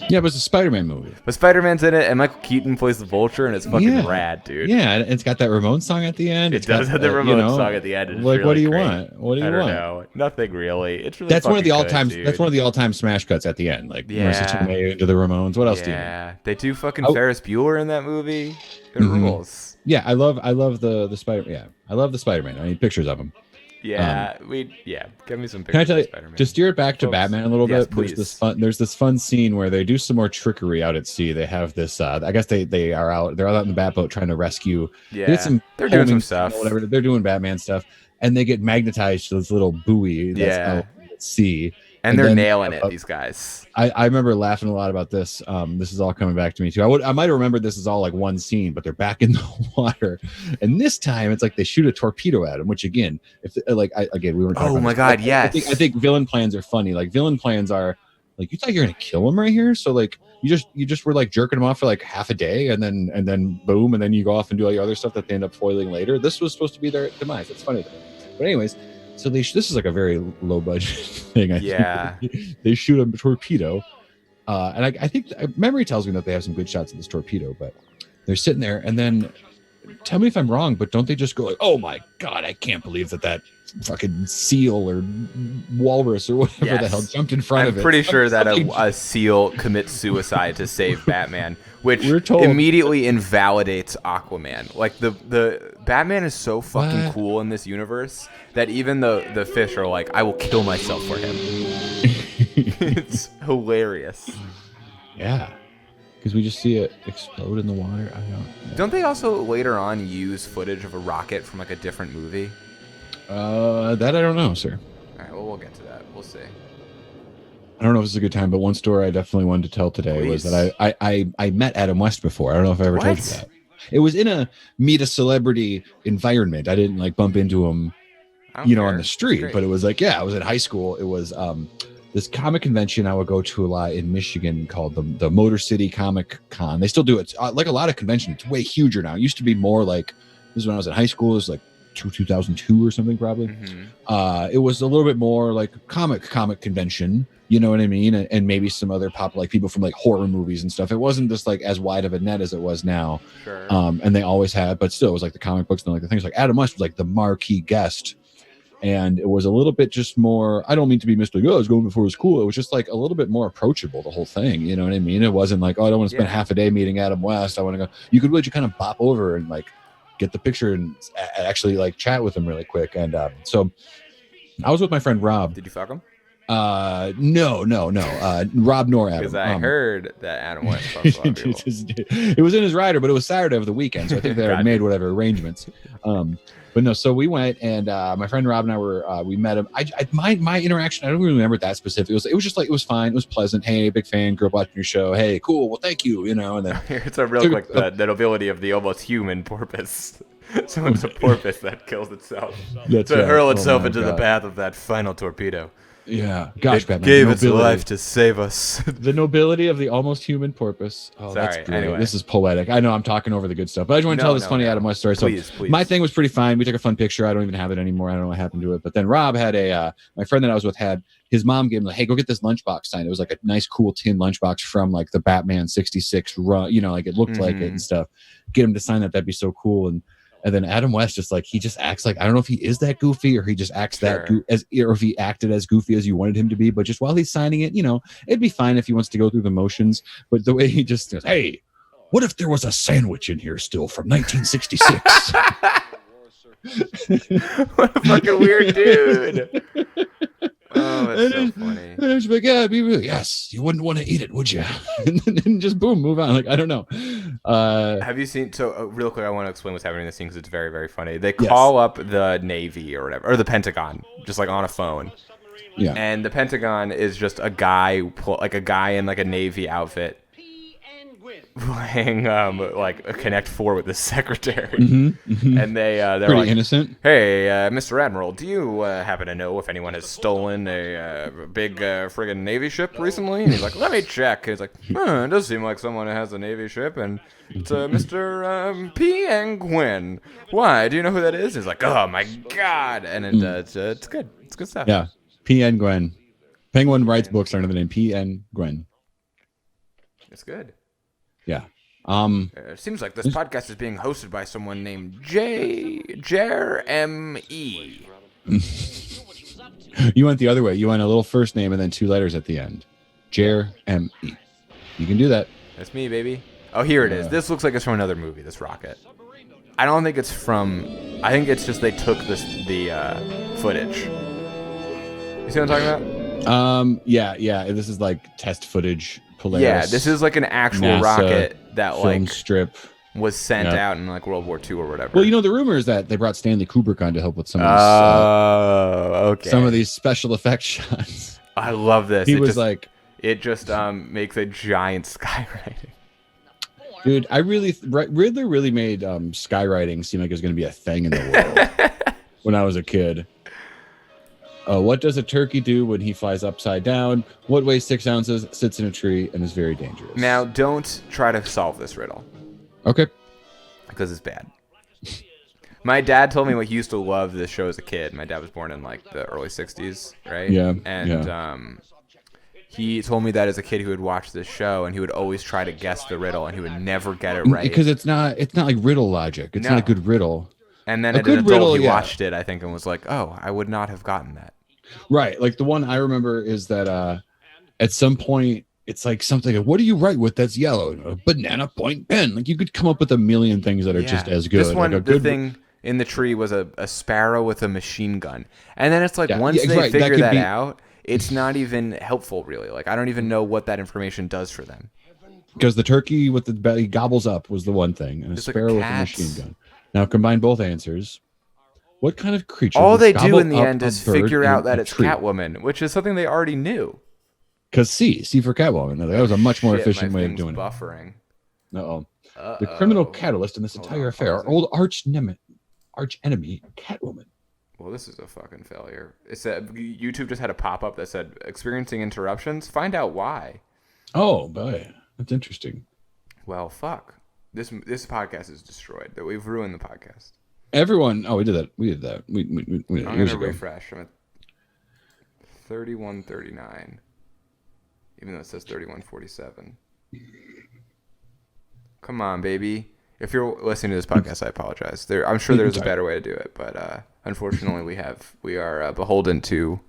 Yeah, but it's a Spider-Man movie. But Spider-Man's in it, and Michael Keaton plays the Vulture, and it's fucking rad, dude. Yeah, and it's got that Ramones song at the end. It does have the Ramones song at the end. It's like, really what do you great. want? What do you I don't want? know. Nothing really. It's really That's one of the all-time. Good, that's one of the all-time smash cuts at the end. Like Marissa Tomei into the Ramones. What else do you know? Yeah, they do fucking Ferris Bueller in that movie. It rules. Yeah, I love the Spider. Yeah, I love the Spider-Man. I need pictures of him. Yeah, give me some pictures. Can I tell you, Spider-Man. to steer it back to Batman a little bit? Please. There's this fun scene where they do some more trickery out at sea. They have this. I guess they're out in the Batboat trying to rescue. Yeah, they're doing some stuff. Whatever, they're doing Batman stuff, and they get magnetized to this little buoy that's out at sea. And they're nailing it, these guys. I remember laughing a lot about this. This is all coming back to me too. I might have remembered this is all like one scene, but they're back in the water, and this time it's like they shoot a torpedo at him. Which again, we weren't. Oh my god, yes. I think villain plans are funny. Like villain plans are like, you thought you were gonna kill him right here, so like you just were like jerking him off for like half a day, and then boom, and then you go off and do all your other stuff that they end up foiling later. This was supposed to be their demise. It's funny, but anyways. So this is like a very low budget thing. I think. They shoot a torpedo, and I think memory tells me that they have some good shots of this torpedo. But they're sitting there, and then tell me if I'm wrong, but don't they just go like, "Oh my god, I can't believe that fucking seal or walrus or whatever the hell jumped in front of it." I'm pretty sure that a seal commits suicide to save Batman, which immediately invalidates Aquaman. Like the Batman is so fucking cool in this universe that even the fish are like, I will kill myself for him. It's hilarious. Yeah. Because we just see it explode in the water. Don't they also later on use footage of a rocket from like a different movie? That I don't know, sir. All right, well, we'll get to that. We'll see. I don't know if this is a good time, but one story I definitely wanted to tell today was that I met Adam West before. I don't know if I ever told you that. It was in a meet a celebrity environment. I didn't like bump into him, on the street, but it was like, I was in high school. It was this comic convention I would go to a lot in Michigan called the Motor City Comic Con. They still do it. Like a lot of conventions. It's way huger now. It used to be more like, this is when I was in high school. It was like 2002 or something probably. It was a little bit more like comic convention, you know what I mean, and maybe some other like people from like horror movies and stuff. It wasn't just like as wide of a net as it was now. Sure. And they always had, but still it was like the comic books and like the things. Like Adam West was like the marquee guest, and it was a little bit just more, I don't mean to be Mr. I was going before it was cool. It was just like a little bit more approachable, the whole thing, you know what I mean? It wasn't like, I don't want to spend half a day meeting Adam West. I want to go. You could really just kind of bop over and like get the picture and actually like chat with him really quick. And so I was with my friend Rob. Did you fuck him? No. Rob nor Adam. Because I heard that Adam West fucks a lot of people. It was in his rider, but it was Saturday of the weekend, so I think they had made whatever arrangements. But no, so we went, and my friend Rob and I we met him. My interaction, I don't really remember that specific. It was just like, it was fine, it was pleasant. Hey, big fan, grew up watching your show. Hey, cool, well, thank you, And then it's a real quick the nobility of the almost human porpoise. So it's a porpoise that kills itself to hurl itself into the path of that final torpedo. Yeah, gosh, Batman gave its life to save us. The nobility of the almost human porpoise. Oh, sorry, that's great. Anyway. This is poetic. I know I'm talking over the good stuff, but I just want to tell this funny Adam West story. Please. My thing was pretty fine. We took a fun picture. I don't even have it anymore. I don't know what happened to it. But then Rob had my friend that I was with had his mom gave him like, hey, go get this lunchbox signed. It was like a nice, cool tin lunchbox from like the Batman '66 run. Like it looked like it and stuff. Get him to sign that. That'd be so cool. And then Adam West he just acts like, I don't know if he is that goofy or he just acts or if he acted as goofy as you wanted him to be. But just while he's signing it, it'd be fine if he wants to go through the motions. But the way he just goes, hey, what if there was a sandwich in here still from 1966? What a fucking weird dude. Oh, that's so funny. And I was like, yeah, yes, you wouldn't want to eat it, would you? And then just boom, move on. Like, I don't know. Have you seen, real quick, I want to explain what's happening in this scene because it's very, very funny. They call up the Navy or whatever, or the Pentagon, just like on a phone. Yeah. And the Pentagon is just a guy in like a Navy outfit. playing like a Connect Four with the secretary, and they're Pretty like, innocent. "Hey, Mr. Admiral, do you happen to know if anyone has stolen a big friggin' Navy ship recently?" And he's like, "Let me check." And he's like, "It does seem like someone has a Navy ship, and it's Mr. Penguin. Why? Do you know who that is?" He's like, "Oh my god!" And it's good. It's good stuff. Yeah, P.N. Gwen. Penguin writes books under the name P.N. Gwen. It's good. Yeah. It seems like this podcast is being hosted by someone named Jereme. You went the other way. You went a little first name and then 2 letters at the end. Jereme. You can do that. That's me, baby. Oh, here it is. This looks like it's from another movie, this rocket. I don't think it's from... I think it's just they took the footage. You see what I'm talking about? Yeah. This is like test footage. Polaris, yeah, this is like an actual NASA rocket that film like strip was sent out in like World War II or whatever. Well, the rumor is that they brought Stanley Kubrick on to help with some of these, some of these special effects shots. I love this. He it was just, like, it just makes a giant skywriting. Dude, Riddler really made skywriting seem like it was going to be a thing in the world when I was a kid. What does a turkey do when he flies upside down? What weighs 6 ounces, sits in a tree, and is very dangerous? Now, don't try to solve this riddle. Okay. Because it's bad. My dad told me he used to love this show as a kid. My dad was born in like the early 60s, right? Yeah. And he told me that as a kid he would watch this show and he would always try to guess the riddle and he would never get it right. Because it's not like riddle logic. It's not a good riddle. And then as an adult, he watched it, I think, and was like, "Oh, I would not have gotten that." Right. Like the one I remember is that at some point it's like something like, what do you write with that's yellow? A banana point pen. Like you could come up with a million things that are just as good. This one, like the thing in the tree was a sparrow with a machine gun. And then it's like once they figure that out, it's not even helpful really. Like I don't even know what that information does for them. Because the turkey with the belly gobbles up was the one thing, and a sparrow with a machine gun. Now combine both answers. What kind of creature? All they do in the end is figure out that it's Catwoman, which is something they already knew. Because C for Catwoman. Now, that was a much more efficient way of doing buffering. it. Uh-oh. The criminal catalyst in this entire affair, our old arch enemy, Catwoman. Well, this is a fucking failure. It said YouTube just had a pop-up that said, experiencing interruptions? Find out why. Oh, boy. That's interesting. Well, fuck. This podcast is destroyed. That we've ruined the podcast. Everyone. Oh, we did that. We did that. We I'm going to refresh. I'm at 31:39. Even though it says 31:47. Come on, baby. If you're listening to this podcast, I apologize. I'm sure there's a better way to do it, but unfortunately, we are beholden to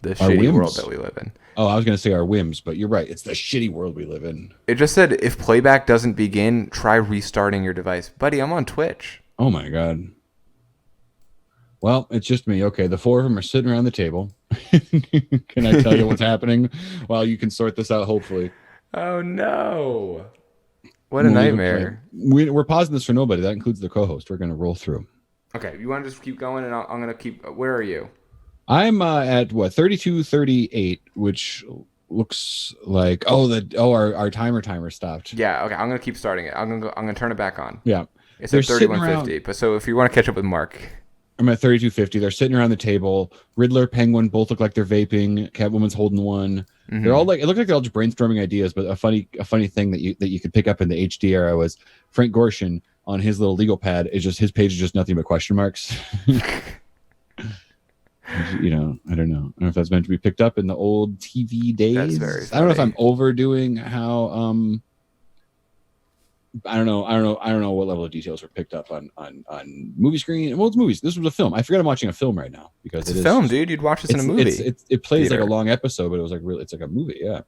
the shitty world that we live in. Oh, I was going to say our whims, but you're right. It's the shitty world we live in. It just said, if playback doesn't begin, try restarting your device. Buddy, I'm on Twitch. Oh, my God. Well, it's just me. Okay, the 4 of them are sitting around the table. Can I tell you what's happening? Well, you can sort this out, hopefully. Oh, no. What a nightmare. We're pausing this for nobody. That includes the co-host. We're going to roll through. Okay, you want to just keep going, and I'm going to keep... Where are you? I'm at 32:38, which looks like our timer stopped. Yeah, okay. I'm gonna keep starting it. I'm gonna turn it back on. Yeah, it's at 31:50. But so if you want to catch up with Mark, I'm at 32:50. They're sitting around the table. Riddler, Penguin, both look like they're vaping. Catwoman's holding one. Mm-hmm. They're all it looks like they're all just brainstorming ideas. But a funny thing that you could pick up in the HD era was Frank Gorshin on his little legal pad his page is just nothing but question marks. I don't know if that's meant to be picked up in the old TV days. That's very funny. I don't know if I'm overdoing how I don't know what level of details were picked up on movie screen. Well, it's movies. This was a film. I forget I'm watching a film right now because it's a film, dude. You'd watch this in a movie. It plays like a long episode, but it was like it's like a movie. Yeah.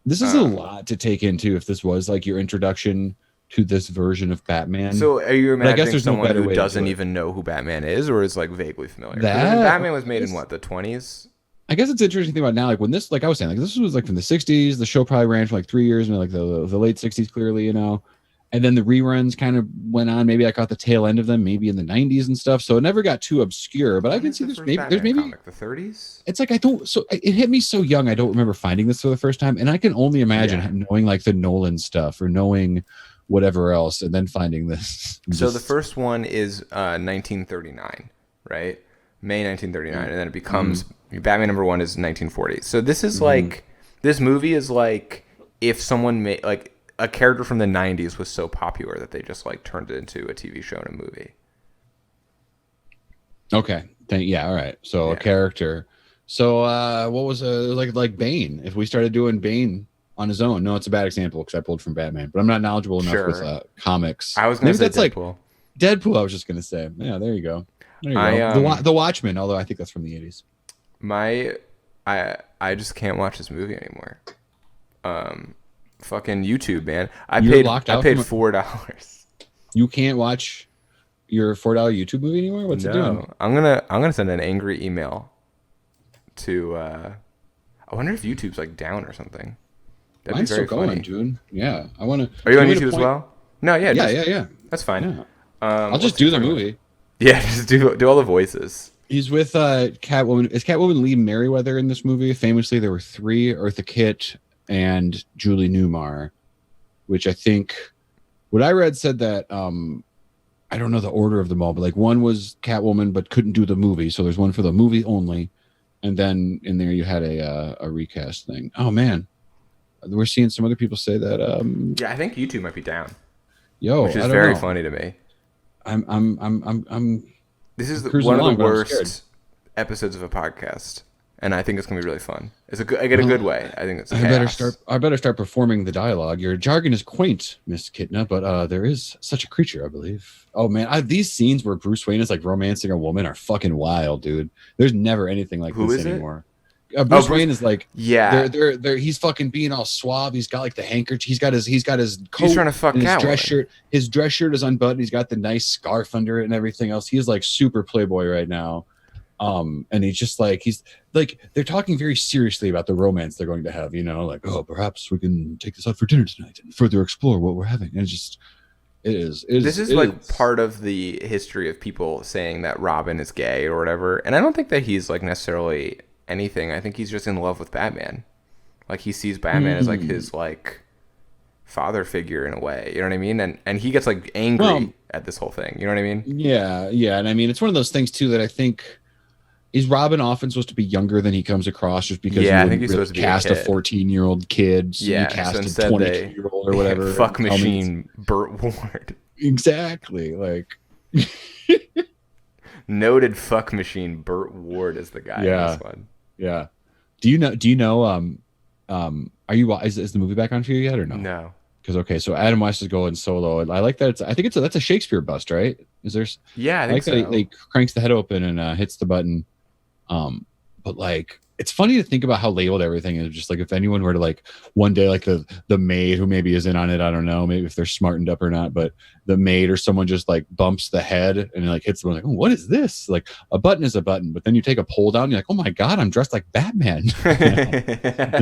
This is a lot to take into if this was like your introduction to this version of Batman. So are you imagining someone who doesn't even know who Batman is or is like vaguely familiar? Batman was made in what, the 20s? I guess it's interesting thing about now, like when this, like I was saying, like this was like from the 60s. The show probably ran for like 3 years, and like the late 60s, clearly, And then the reruns kind of went on. Maybe I caught the tail end of them, maybe in the 90s and stuff. So it never got too obscure. But I When can is see the there's first maybe Batman comic? The 30s? it's like I don't. So it hit me so young. I don't remember finding this for the first time, and I can only imagine knowing like the Nolan stuff or knowing whatever else, and then finding this. So the first one is 1939, right? May 1939, and then it becomes Batman number one is 1940. So this is like this movie is like if someone made like a character from the 90s was so popular that they just like turned it into a TV show and a movie. Okay. Yeah. All right. So a character. So what was like Bane? If we started doing Bane on his own, no, it's a bad example because I pulled from Batman, but I'm not knowledgeable enough with comics. I was going to say Deadpool. Like Deadpool. I was just going to say. Yeah. There you go. There you go. The Watchmen. Although I think that's from the 80s. I just can't watch this movie anymore. Fucking YouTube, man. I You're paid $4. You can't watch your $4 YouTube movie anymore? What's it doing? I'm gonna send an angry email to I wonder if YouTube's like down or something. That'd Mine's be very still going, funny. dude. Yeah. I wanna Are you on YouTube as well? No, yeah. Yeah. That's fine. Yeah. I'll just do the movie. Yeah, just do all the voices. He's with Catwoman. Is Catwoman Lee Merriweather in this movie? Famously, there were 3: Eartha Kitt and Julie Newmar, which I think what I read said that I don't know the order of them all, but like one was Catwoman but couldn't do the movie, so there's one for the movie only, and then in there you had a recast thing. Oh man, we're seeing some other people say that. Yeah, I think YouTube might be down. Which is very funny to me. I'm. This is one of the worst episodes of a podcast, and I think it's gonna be really fun. I get a good way. I think it's. I better start performing the dialogue. Your jargon is quaint, Miss Kitna, but there is such a creature, I believe. Oh man, these scenes where Bruce Wayne is like romancing a woman are fucking wild, dude. There's never anything like this anymore. Bruce Wayne is like, they're he's fucking being all suave. He's got like the handkerchief. He's got his coat. He's trying to fuck his Catwoman. dress shirt. His dress shirt is unbuttoned. He's got the nice scarf under it and everything else. He's like super playboy right now. And he's like they're talking very seriously about the romance they're going to have. You know, like, oh, perhaps we can take this out for dinner tonight and further explore what we're having. And this is part of the history of people saying that Robin is gay or whatever. And I don't think that he's like necessarily anything. I think he's just in love with Batman. Like he sees Batman as like his like father figure in a way. You know what I mean? And he gets like angry at this whole thing. You know what I mean? Yeah. And I mean, it's one of those things too that I think is Robin often supposed to be younger than he comes across just because I think he's supposed to cast a 14-year-old kid. So you cast a 22-year-old or whatever. Fuck machine Burt Ward. Exactly. Like noted fuck machine Burt Ward is the guy in this one. Yeah. Do you know are you is the movie back on for you yet or no? No. Because so Adam West is going solo, and I like that. I think that's a Shakespeare bust, right? Is there? Yeah, I think so. That he cranks the head open and hits the button. But like, it's funny to think about how labeled everything is. Just like if anyone were to like one day, like the maid who maybe is in on it, I don't know, maybe if they're smartened up or not, but the maid or someone just like bumps the head and like hits them like, oh, what is this? Like a button is a button, but then you take a pull down, you're like, oh my god, I'm dressed like Batman. Like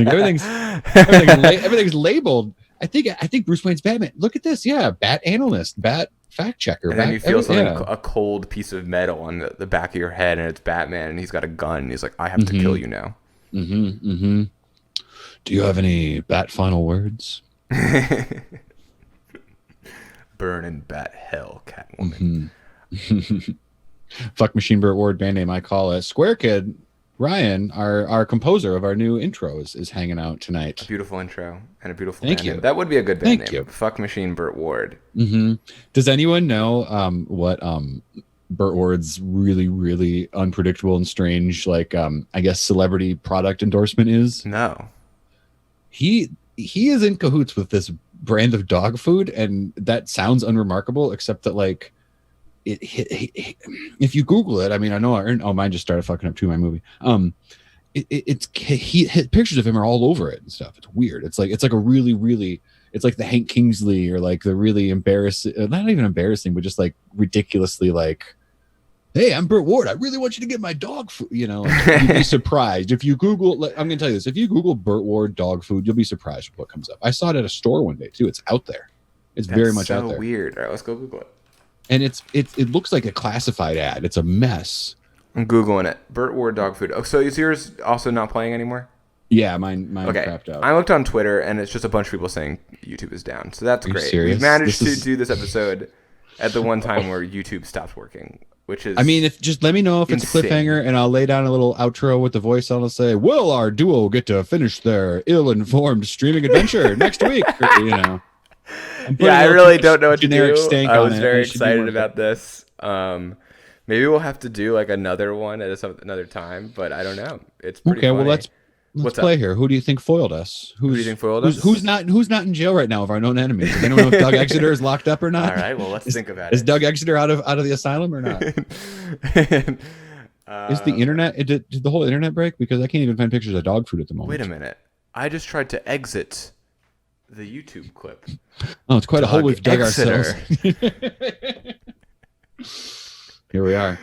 everything's labeled. I think Bruce Wayne's Batman. Look at this, bat analyst, bat fact checker. And then you feel a cold piece of metal on the back of your head, and it's Batman, and he's got a gun, and he's like, I have to kill you now. Do you have any bat final words? Burn in bat hell, Catwoman. Fuck machine Burt Ward, band name I call it. Square Kid Ryan, our composer of our new intros, is hanging out tonight. A beautiful intro and a beautiful band name. That would be a good band name. Fuck machine Burt Ward. Does anyone know what Burt Ward's really, really unpredictable and strange, like I guess celebrity product endorsement is? No. He is in cahoots with this brand of dog food, and that sounds unremarkable, except that like if you Google it, I mean, I know mine just started fucking up too, my movie. Pictures of him are all over it and stuff. It's weird. It's like a really, really, it's like the Hank Kingsley or like the really embarrassing, not even embarrassing, but just like ridiculously like, hey, I'm Burt Ward. I really want you to get my dog food. You know, like, you'd be surprised if you Google. I'm going to tell you this: if you Google Burt Ward dog food, you'll be surprised with what comes up. I saw it at a store one day too. It's out there. It's That's very much so out there. weird. All right, let's go Google it. And it looks like a classified ad. It's a mess. I'm Googling it. Burt Ward dog food. Oh, so is yours also not playing anymore? Yeah, mine Okay. crapped out. I looked on Twitter, and it's just a bunch of people saying YouTube is down. So that's Are you great. serious? We've managed to do this episode at the one time where YouTube stopped working, which is... I mean, if just let me know if it's a insane. cliffhanger, and I'll lay down a little outro with the voice on. I'll say, "Will our duo get to finish their ill-informed streaming adventure next week?" Or, you know. Yeah, I really don't know what to generic do. stank I on was it. very It should be excited more about this. Maybe we'll have to do like another one at another time, but I don't know. It's pretty okay. funny. Well, let's What's play up? here. Who do you think foiled us? Who do you think foiled us? Who's not in jail right now of our known enemies? Does anyone know if Doug Exeter is locked up or not? All right, well, let's think about Is it. Doug Exeter out of the asylum or not? Is the internet? Did the whole internet break? Because I can't even find pictures of dog food at the moment. Wait a minute. I just tried to exit the YouTube clip. Oh, it's quite a hole we've dug Exeter. ourselves. Here we are.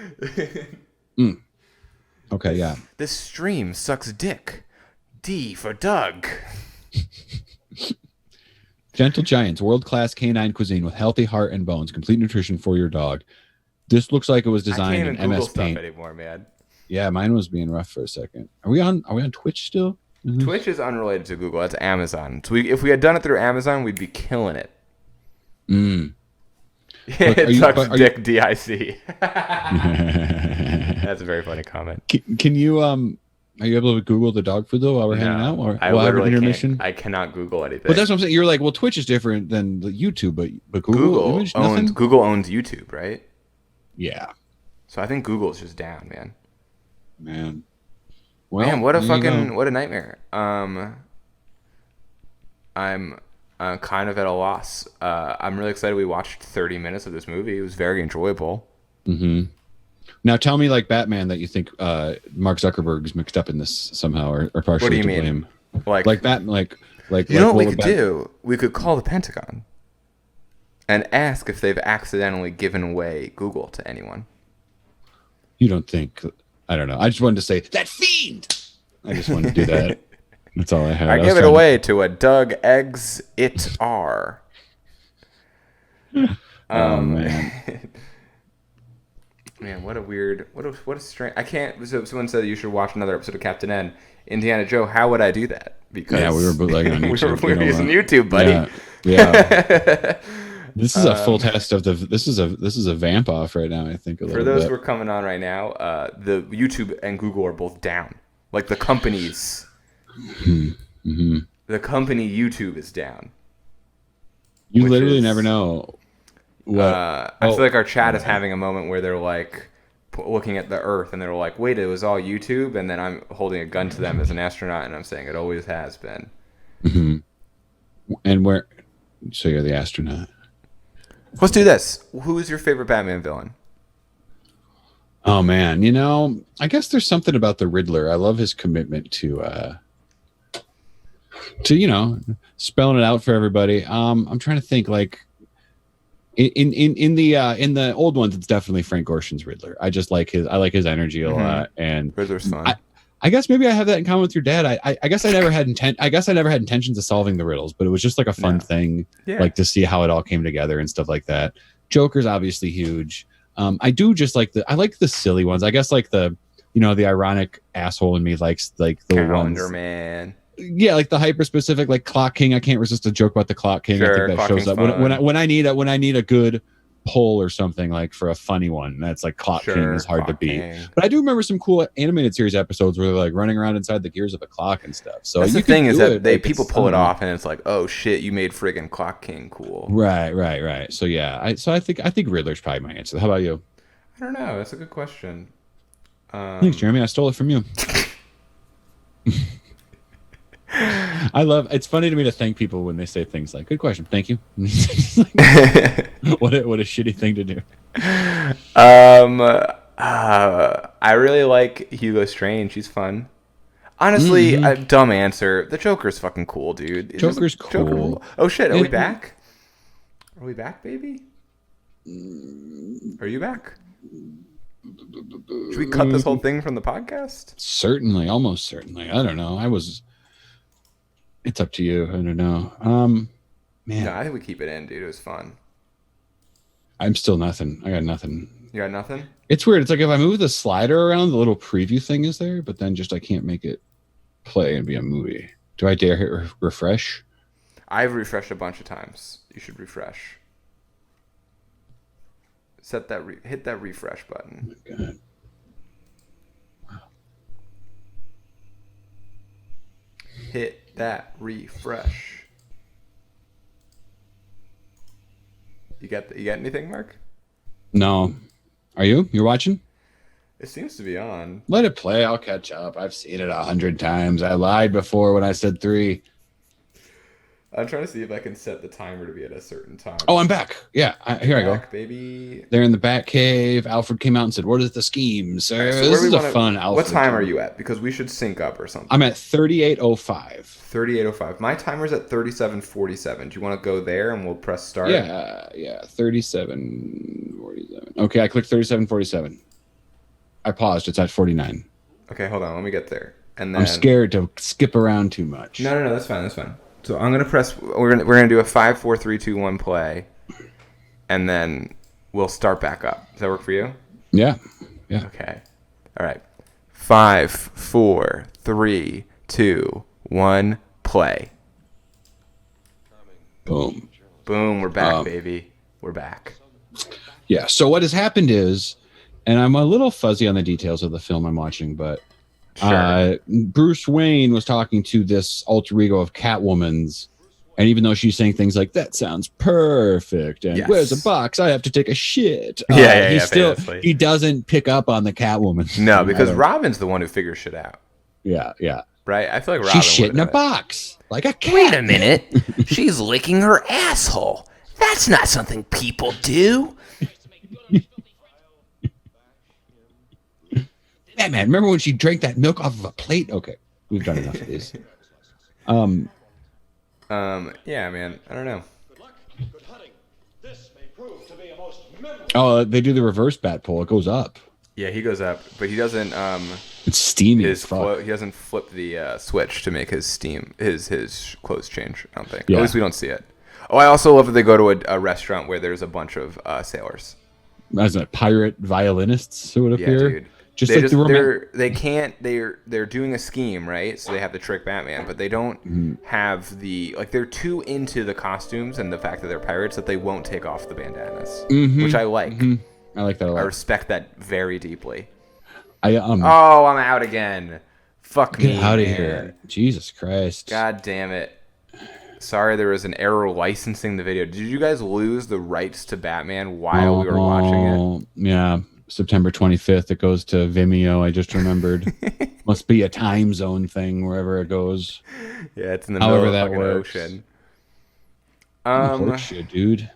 Okay, yeah. This stream sucks dick. D for Doug. Gentle Giants, world-class canine cuisine with healthy heart and bones, complete nutrition for your dog. This looks like it was I designed can't in even Google MS stuff Paint. anymore, man. Yeah, mine was being rough for a second. Are we on Twitch still? Mm-hmm. Twitch is unrelated to Google. That's Amazon. So if we had done it through Amazon, we'd be killing it. It sucks dick, DIC. That's a very funny comment. Can you are you able to Google the dog food though while we're hanging out? Or I we'll have an literally intermission? can't. I cannot Google anything. But that's what I'm saying. You're like, well, Twitch is different than the YouTube, but Google image, nothing? Google owns YouTube, right? Yeah. So I think Google is just down, man. Man. Well, Man, what a nightmare. I'm kind of at a loss. I'm really excited we watched 30 minutes of this movie. It was very enjoyable. Mm-hmm. Now tell me, like Batman, that you think Mark Zuckerberg's mixed up in this somehow, or partially What do you to mean? blame. Like Batman, like you know what we could do? We could call the Pentagon and ask if they've accidentally given away Google to anyone. You don't think? I don't know. I just wanted to say that fiend. I just wanted to do that. That's all I had. I give it away to a Doug Eggs It R. Oh man. Man, what a strange. I can't. So someone said you should watch another episode of Captain N. Indiana Joe. How would I do that? Because Yeah, we were bootlegging on YouTube. we were using YouTube, buddy. Yeah. This is a full test of the. This is a vamp off right now. I think For those who are coming on right now, the YouTube and Google are both down. Like the companies. Mm-hmm. The company YouTube is down. You literally never know. What? I feel like our chat is having a moment where they're like looking at the Earth and they're like, "Wait, it was all YouTube," and then I'm holding a gun to them as an astronaut and I'm saying it always has been. Mm-hmm. And where? So you're the astronaut. Let's do this. Who is your favorite Batman villain? Oh man, I guess there's something about the Riddler. I love his commitment to spelling it out for everybody. I'm trying to think, like in the old ones, it's definitely Frank Gorshin's Riddler. I like his energy a lot, and Riddler's fun. I guess maybe I have that in common with your dad. I guess I never had intentions of solving the riddles, but it was just like a fun thing, like to see how it all came together and stuff like that. Joker's obviously huge. I do just like I like the silly ones. I guess like the ironic asshole in me likes like the Calendar ones. Man. Yeah, like the hyper specific, like Clock King. I can't resist a joke about the Clock King. Sure, I think that Clock shows King's up fun. when I need a good pull or something, like for a funny one. That's like Clock King is hard to beat. King. But I do remember some cool animated series episodes where they're like running around inside the gears of a clock and stuff. So that's the thing is that people pull it off and it's like, oh shit, you made friggin' Clock King cool. Right. So yeah, I think Riddler's probably my answer. How about you? I don't know. That's a good question. Thanks, Jeremy. I stole it from you. It's funny to me to thank people when they say things like, good question, thank you. What a shitty thing to do. I really like Hugo Strange. He's fun. Honestly, a dumb answer. The Joker's fucking cool, dude. Joker's cool. Oh shit, are we back? Are we back, baby? Are you back? Should we cut this whole thing from the podcast? Certainly, almost certainly. I don't know. It's up to you. I don't know. Man, No, I think we keep it in, dude. It was fun. I'm still nothing. I got nothing. You got nothing? It's weird. It's like if I move the slider around, the little preview thing is there, but then just I can't make it play and be a movie. Do I dare hit refresh? I've refreshed a bunch of times. You should refresh. Hit that refresh button. Oh my God. Hit that refresh. You got anything, Mark? No. Are you? You're watching? It seems to be on. Let it play. I'll catch up. I've seen it 100 times. I lied before when I said 3. I'm trying to see if I can set the timer to be at a certain time. Oh, I'm back. Yeah, here I go. Baby. They're in the Bat Cave. Alfred came out and said, "What is the scheme, sir?" Right, so this is a fun Alfred. What time are you at? Because we should sync up or something. I'm at 38:05. 38:05. My timer's at 37:47. Do you want to go there and we'll press start? Yeah, 37:47. Okay, I clicked 37:47. I paused. It's at 49. Okay, hold on. Let me get there. And then I'm scared to skip around too much. No. That's fine. So I'm gonna press. We're gonna do a 5, 4, 3, 2, 1 play, and then we'll start back up. Does that work for you? Yeah. Okay. All right. 5, 4, 3, 2, 1 play. Boom. Boom. We're back, baby. We're back. Yeah. So what has happened is, and I'm a little fuzzy on the details of the film I'm watching, but Sure. Bruce Wayne was talking to this alter ego of Catwoman's, and even though she's saying things like "that sounds perfect" and Yes. "where's a box? I have to take a shit," famously. he doesn't pick up on the Catwoman. No, because Robin's the one who figures shit out. Yeah. Right? I feel like Robin. She's shit in a box like a cat. Wait a minute. She's licking her asshole. That's not something people do. Batman, remember when she drank that milk off of a plate? Okay, we've done enough of these. Yeah, man. I don't know. Oh, they do the reverse bat pull. It goes up. Yeah, he goes up, but he doesn't. It's steamy as fuck. He doesn't flip the switch to make his his clothes change. I don't think. Yeah. At least we don't see it. Oh, I also love that they go to a restaurant where there's a bunch of sailors. As a pirate violinists, it would Yeah, appear. dude. Just they like the they're doing a scheme, right? So they have to trick Batman, but they don't have they're too into the costumes and the fact that they're pirates that they won't take off the bandanas, which I like. I like that a I lot. respect that very deeply. Oh, I'm out again. Fuck me. get out of man. here. Jesus Christ. God damn it. Sorry, there was an error licensing the video. Did you guys lose the rights to Batman while we were watching it? Yeah. September 25th, it goes to Vimeo. I just remembered. Must be a time zone thing wherever it goes. Yeah, it's in the However middle of that the fucking works. ocean. Horseshit, dude.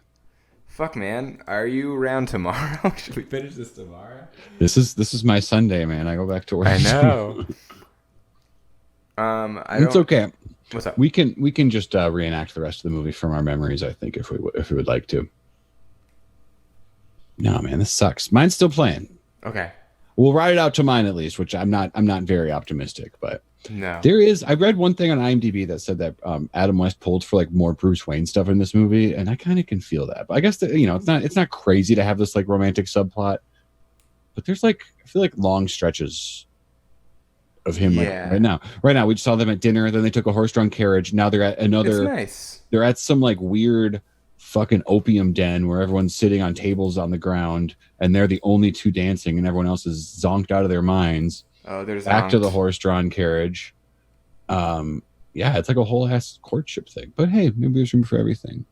Fuck, man. Are you around tomorrow? Should we finish this tomorrow? This is my Sunday, man. I go back to work. I know. It's okay. What's up? We can just reenact the rest of the movie from our memories. I think if we would like to. No, man, this sucks. Mine's still playing. Okay. We'll ride it out to mine at least, which I'm not very optimistic, but No. there is. I read one thing on IMDb that said that Adam West pulled for like more Bruce Wayne stuff in this movie, and I kind of can feel that. But I guess that, it's not crazy to have this like romantic subplot, but there's like I feel like long stretches of him like right now. Right now, we just saw them at dinner. Then they took a horse-drawn carriage. Now they're at another. It's nice. They're at some like weird fucking opium den where everyone's sitting on tables on the ground and they're the only two dancing and everyone else is zonked out of their minds. Oh, there's back to the horse-drawn carriage. Yeah, it's like a whole ass courtship thing. But hey, maybe there's room for everything.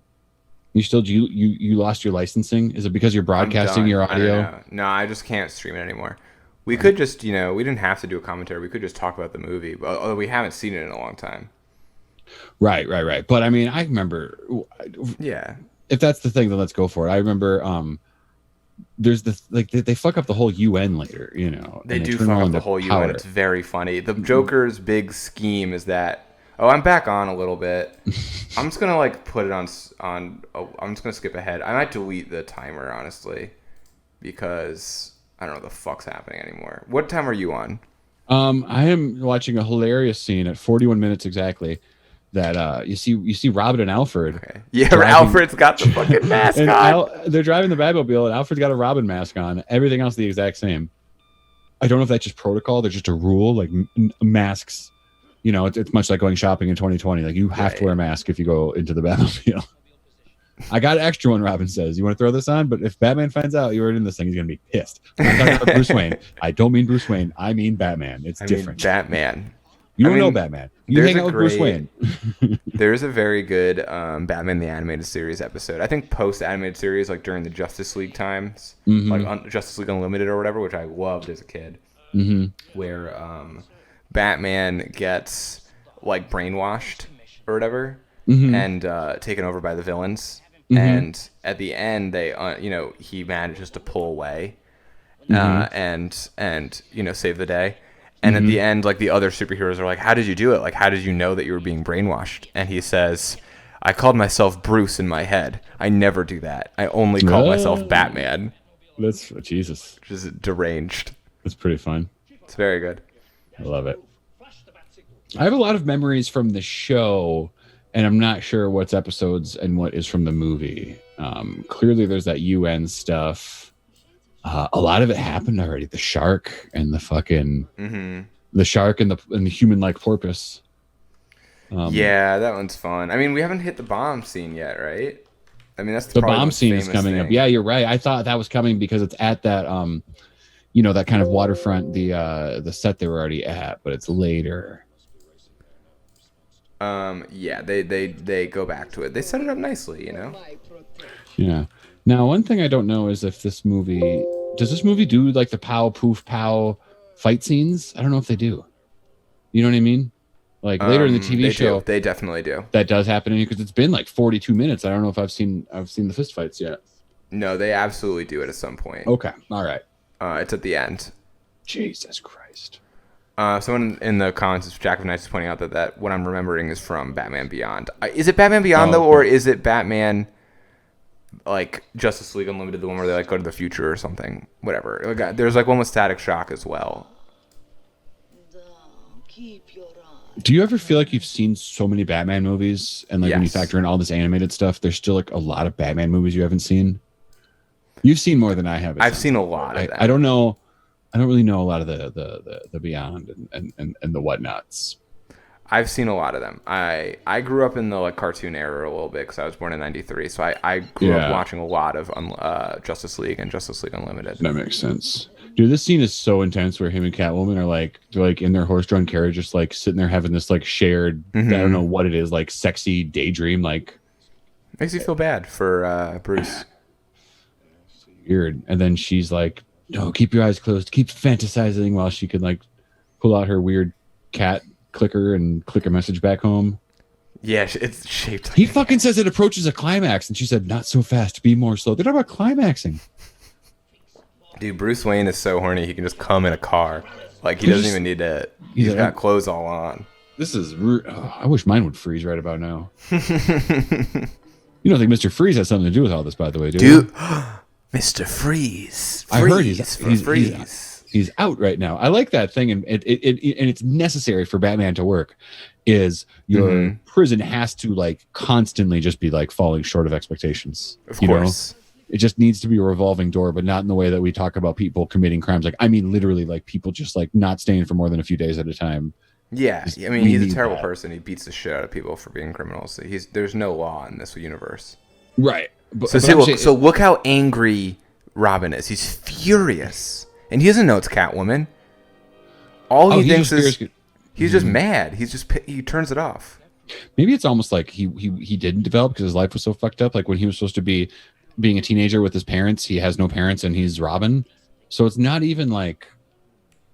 You lost your licensing? Is it because you're broadcasting your audio? No, I just can't stream it anymore. We could just, we didn't have to do a commentary. We could just talk about the movie, but although we haven't seen it in a long time. Right. But I mean, I remember. Yeah. If that's the thing, then let's go for it. I remember. There's they fuck up the whole UN later. They do fuck up the whole UN. It's very funny. The Joker's big scheme is that. Oh, I'm back on a little bit. I'm just gonna put it on. I'm just gonna skip ahead. I might delete the timer honestly, because I don't know what the fuck's happening anymore. What time are you on? I am watching a hilarious scene at 41 minutes exactly. that you see Robin and Alfred. Okay. Yeah, driving, Alfred's got the fucking mask on. They're driving the Batmobile, and Alfred's got a Robin mask on. Everything else the exact same. I don't know if that's just protocol. There's just a rule, like masks. You know, it's much like going shopping in 2020. Like you have to wear a mask if you go into the Batmobile. I got an extra one, Robin says. You want to throw this on? But if Batman finds out you were in this thing, he's going to be pissed. I'm talking about Bruce Wayne. I don't mean Bruce Wayne. I mean Batman. It's different. Batman. You don't know Batman. You hang out with Bruce Wayne. There's a very good Batman the Animated Series episode. I think post-animated series, like during the Justice League times, like Justice League Unlimited or whatever, which I loved as a kid, where Batman gets like brainwashed or whatever and taken over by the villains. And at the end, they, he manages to pull away and save the day. And at the end, like the other superheroes are like, "How did you do it? Like, how did you know that you were being brainwashed?" And he says, "I called myself Bruce in my head. I never do that. I only call myself Batman." That's Jesus. Which is deranged. That's pretty fun. It's very good. I love it. I have a lot of memories from the show, and I'm not sure what's episodes and what is from the movie. Clearly, there's that UN stuff. A lot of it happened already. The shark and the fucking the shark and the human-like porpoise. Yeah, that one's fun. I mean, we haven't hit the bomb scene yet, right? I mean, that's the bomb scene is coming up. Yeah, you're right. I thought that was coming because it's at that that kind of waterfront, the set they were already at, but it's later. Yeah, they go back to it. They set it up nicely, you know. Yeah. Now, one thing I don't know is if does this movie do like the pow poof pow fight scenes? I don't know if they do. You know what I mean? Like later in the TV show, they definitely do. That does happen in here because it's been like 42 minutes. I don't know if I've seen the fist fights yet. No, they absolutely do it at some point. Okay, all right. It's at the end. Jesus Christ. Someone in the comments, Jack of Nights, is pointing out that what I'm remembering is from Batman Beyond. Is it Batman Beyond though, or is it Batman? Like Justice League Unlimited, the one where they like go to the future or something, whatever. Like, there's like one with Static Shock as well. Do you ever feel like you've seen so many Batman movies, and like when you factor in all this animated stuff, there's still like a lot of Batman movies you haven't seen? You've seen more than I have. I've seen a lot of that. I don't know. I don't really know a lot of the Beyond and the whatnots. I've seen a lot of them. I grew up in the like cartoon era a little bit because I was born in '93, so I grew up watching a lot of Justice League and Justice League Unlimited. That makes sense. Dude, this scene is so intense where him and Catwoman are they're like in their horse-drawn carriage, just like sitting there having this like shared, I don't know what it is, like sexy daydream. Like makes you feel bad for Bruce. Weird. And then she's like, "No, keep your eyes closed, keep fantasizing," while she could like pull out her weird cat clicker and click a message back home. Yeah, it's shaped like he fucking says it approaches a climax, and she said, "Not so fast, be more slow." They're talking about climaxing. Dude, Bruce Wayne is so horny he can just come in a car. Like he doesn't even need to. He's got clothes all on. This is I wish mine would freeze right about now. You don't think Mr. Freeze has something to do with all this, by the way, do you? Mr. Freeze. I heard he's out right now. I like that thing, and it's necessary for Batman to work. Is your prison has to like constantly just be like falling short of expectations. Of course. It just needs to be a revolving door, but not in the way that we talk about people committing crimes. Like, I mean, literally, like people just like not staying for more than a few days at a time. Yeah, I mean, he's a terrible person. He beats the shit out of people for being criminals. There's no law in this universe. Right. So look how angry Robin is. He's furious, and he doesn't know it's Catwoman. All he thinks is he's just mad. He turns it off. Maybe it's almost like he didn't develop because his life was so fucked up. Like when he was supposed to be being a teenager with his parents, he has no parents and he's Robin. So it's not even like,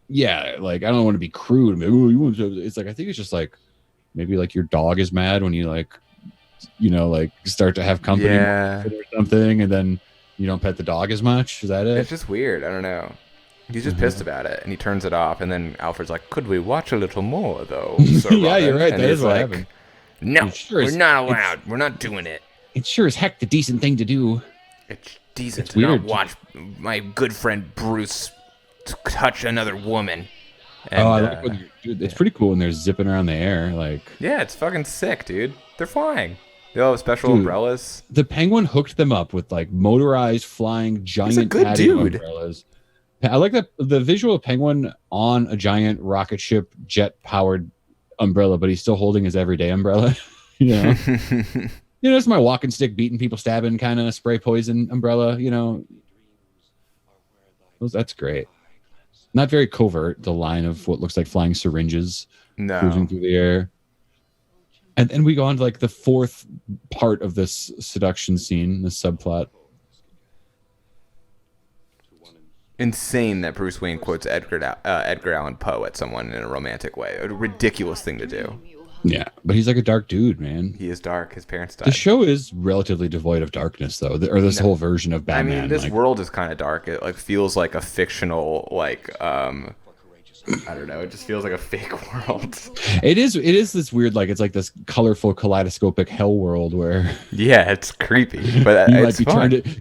like I don't want to be crude. Maybe, it's like I think it's just like maybe like your dog is mad when you like start to have company or something, and then you don't pet the dog as much. Is that it? It's just weird. I don't know. He's just pissed about it, and he turns it off. And then Alfred's like, "Could we watch a little more, though?" Yeah, you're right. That is what happened. No, we're not allowed. We're not doing it. It sure as heck the decent thing to do. It's decent to not watch my good friend Bruce touch another woman. And I like when dude, it's pretty cool when they're zipping around the air. Like, yeah, it's fucking sick, dude. They're flying. They all have special dude, umbrellas. the Penguin hooked them up with like motorized flying giant good patio dude. umbrellas. I like that the visual of Penguin on a giant rocket ship jet powered umbrella, but he's still holding his everyday umbrella. It's my walking stick, beating people, stabbing kind of spray poison umbrella. That's great. Not very covert. The line of what looks like flying syringes cruising through the air. And then we go on to like the fourth part of this seduction scene, this subplot. Insane that Bruce Wayne quotes Edgar Allan Poe at someone in a romantic way. A ridiculous thing to do. Yeah, but he's like a dark dude, man. He is dark. His parents died. The show is relatively devoid of darkness, though, or this whole version of Batman. I mean, this world is kind of dark. It like feels like a fictional, like I don't know. It just feels like a fake world. It is this weird, like it's like this colorful, kaleidoscopic hell world where yeah, it's creepy, but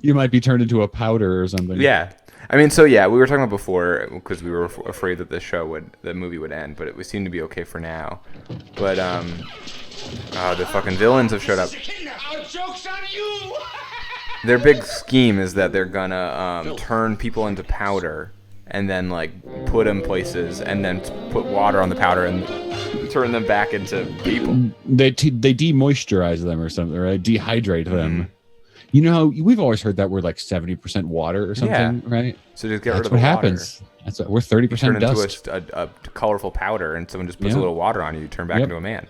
you might be turned into a powder or something. Yeah. I mean, so yeah, we were talking about before because we were afraid that the movie would end, but it seemed to be okay for now. But the fucking villains have showed up. Joke's on you! Their big scheme is that they're gonna turn people into powder and then like put them places and then put water on the powder and turn them back into people. They demoisturize them or something, right? Dehydrate them. You know how we've always heard that we're like 70% water or something, right? So just get rid of the water. That's what happens. That's what we're 30% dust. Turn into a colorful powder, and someone just puts a little water on you. You turn back into a man.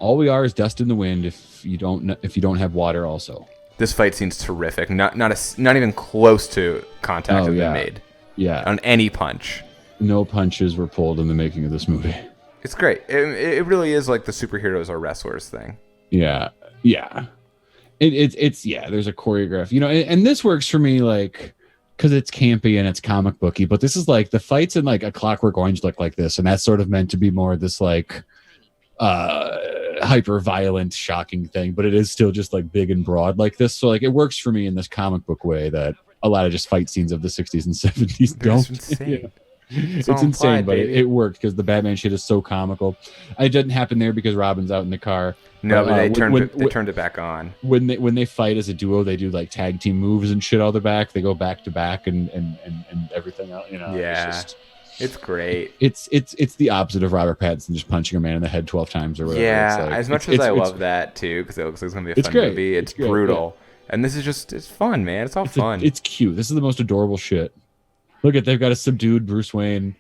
All we are is dust in the wind. If you don't have water, also. This fight scene's terrific. Not even close to contact has been made. Yeah. On any punch. No punches were pulled in the making of this movie. It's great. It really is like the superheroes are wrestlers thing. Yeah. Yeah. It's there's a choreograph, and this works for me like because it's campy and it's comic booky, but this is like the fights in like A Clockwork Orange look like this, and that's sort of meant to be more this like hyper violent, shocking thing, but it is still just like big and broad like this. So like it works for me in this comic book way that a lot of just fight scenes of the 60s and 70s don't. Insane. It's insane, but it worked because the Batman shit is so comical. It didn't happen there because Robin's out in the car. No, but they turned it back on. When they fight as a duo, they do like tag team moves and shit all the back. They go back to back and everything else. Yeah, it's great. It's the opposite of Robert Pattinson just punching a man in the head 12 times or whatever. Yeah, like, as much as I love that too, because it looks like it's gonna be a fun great. movie. It's brutal, and this is it's fun, man. It's all fun. It's cute. This is the most adorable shit. Look at they've got a subdued Bruce Wayne.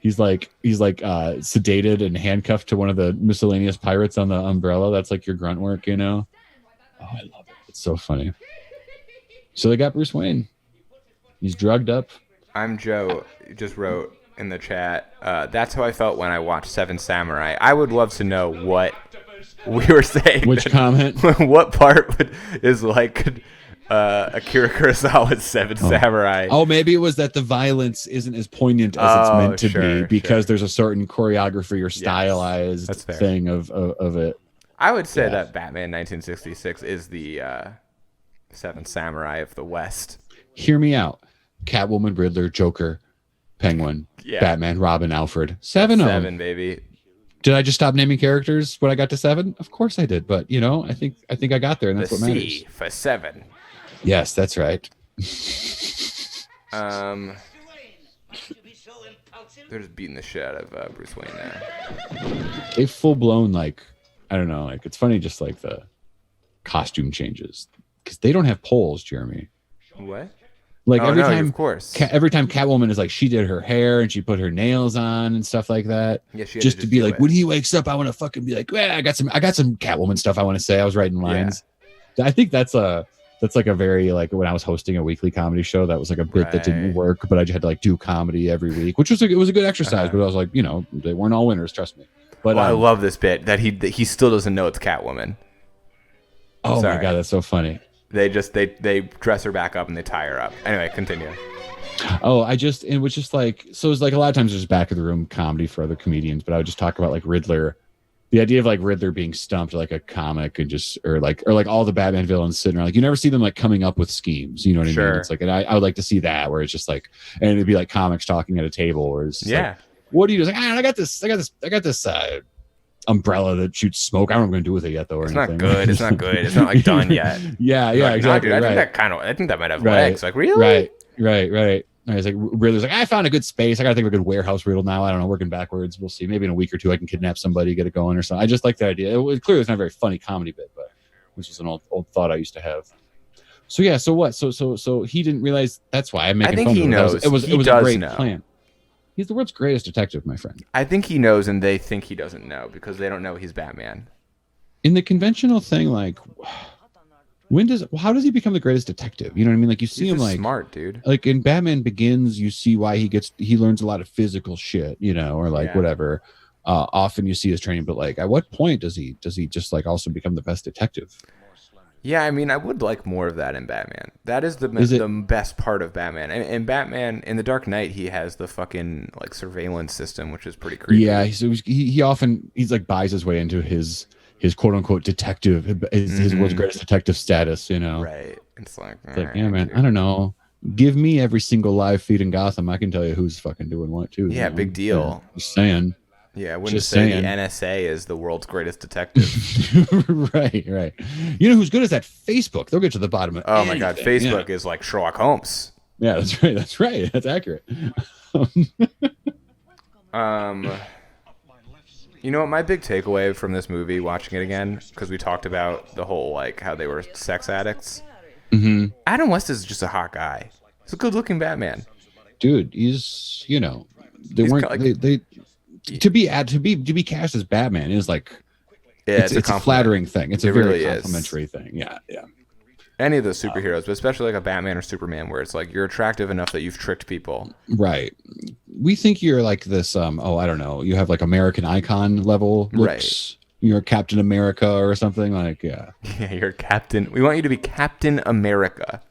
He's sedated and handcuffed to one of the miscellaneous pirates on the umbrella. That's like your grunt work, Oh, I love it. It's so funny. So they got Bruce Wayne. He's drugged up. I'm Joe. Just wrote in the chat. That's how I felt when I watched Seven Samurai. I would love to know what we were saying. Which comment? What part is like Akira Kurosawa's Seven Samurai? Oh, maybe it was that the violence isn't as poignant as it's meant to be because there's a certain choreography or stylized thing of it. I would say that Batman 1966 is the Seven Samurai of the West. Hear me out. Catwoman, Riddler, Joker, Penguin, Batman, Robin, Alfred. Seven, baby. Did I just stop naming characters when I got to 7? Of course I did, but I think I got there, and that's what matters. C for 7. Yes, that's right. They're just beating the shit out of Bruce Wayne now. They full blown like I don't know, like it's funny just like the costume changes because they don't have poles, Jeremy. What? Like every time, of course. Every time Catwoman is like she did her hair and she put her nails on and stuff like that. Yeah, she had just to be like when he wakes up, I want to fucking be like, I got some Catwoman stuff I want to say. I was writing lines. Yeah. I think that's like a very like when I was hosting a weekly comedy show, that was like a bit that didn't work, but I just had to like do comedy every week, which was it was a good exercise. But I was like, they weren't all winners, trust me. But I love this bit that he still doesn't know it's Catwoman. Oh my god, that's so funny. They dress her back up and they tie her up. Anyway, continue. Oh, it was just like so. It's like a lot of times there's back of the room comedy for other comedians, but I would just talk about like Riddler. The idea of like Riddler being stumped like a comic and just or like all the Batman villains sitting around, like you never see them like coming up with schemes. You know what I mean? It's like, and I would like to see that where it's just like, and it'd be like comics talking at a table, where it's just like, what do you do? It's like, I got this umbrella that shoots smoke. I don't know what I'm gonna do with it yet, though. It's not good. It's not good. It's not like done yet. Yeah, Like, exactly. Nah, dude, right. I think that might have legs. Like, really? Right. And he's like, really? Like, I found a good space. I gotta think of a good warehouse riddle now. I don't know. Working backwards. We'll see. Maybe in a week or two, I can kidnap somebody, get it going or something. I just like the idea. Clearly, it's not a very funny comedy bit, but which is an old thought I used to have. So yeah. So what? So he didn't realize. That's why I'm making. I think fun he of knows. It was He a does great know. plan. He's the world's greatest detective, my friend. I think he knows, and they think he doesn't know because they don't know he's Batman. In the conventional thing, like, how does he become the greatest detective? You know what I mean? Like, you see He's him just like smart, dude. like in Batman Begins, you see why he learns a lot of physical shit, you know, or like whatever. Often you see his training, but like, at what point does he just like also become the best detective? Yeah, I mean, I would like more of that in Batman. That is the best part of Batman. And in Batman, in The Dark Knight, he has the fucking like surveillance system, which is pretty creepy. Yeah, he often like buys his way into his quote unquote detective, his world's greatest detective status, you know. Right. It's like yeah, man, dude. I don't know. Give me every single live feed in Gotham. I can tell you who's fucking doing what too. Yeah, big deal. Yeah, just saying. Yeah, I wouldn't say the NSA is the world's greatest detective. right. You know who's good is that Facebook. They'll get to the bottom of anything. My God, Facebook is like Sherlock Holmes. Yeah, that's right. That's accurate. You know what? My big takeaway from this movie, watching it again, because we talked about the whole like how they were sex addicts. Mm-hmm. Adam West is just a hot guy. He's a good-looking Batman. Dude, he's to be cast as Batman is like it's a flattering thing. It's a very complimentary thing. Yeah. Any of those superheroes, but especially like a Batman or Superman, where it's like you're attractive enough that you've tricked people. Right. We think you're like this. I don't know. You have like American icon level looks. Right. You're Captain America or something like. Yeah. Yeah, you're Captain. We want you to be Captain America.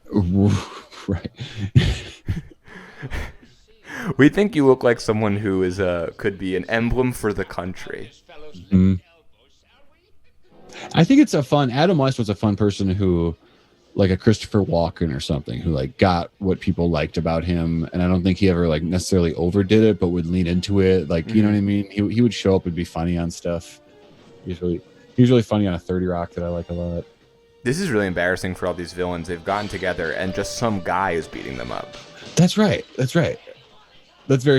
Right. We think you look like someone who is could be an emblem for the country. Mm-hmm. I think it's Adam West was a fun person who, like a Christopher Walken or something, who like got what people liked about him, and I don't think he ever like necessarily overdid it, but would lean into it. Like, you know what I mean? He would show up and be funny on stuff. He's really funny on a 30 Rock that I like a lot. This is really embarrassing for all these villains. They've gotten together and just some guy is beating them up. That's right. That's very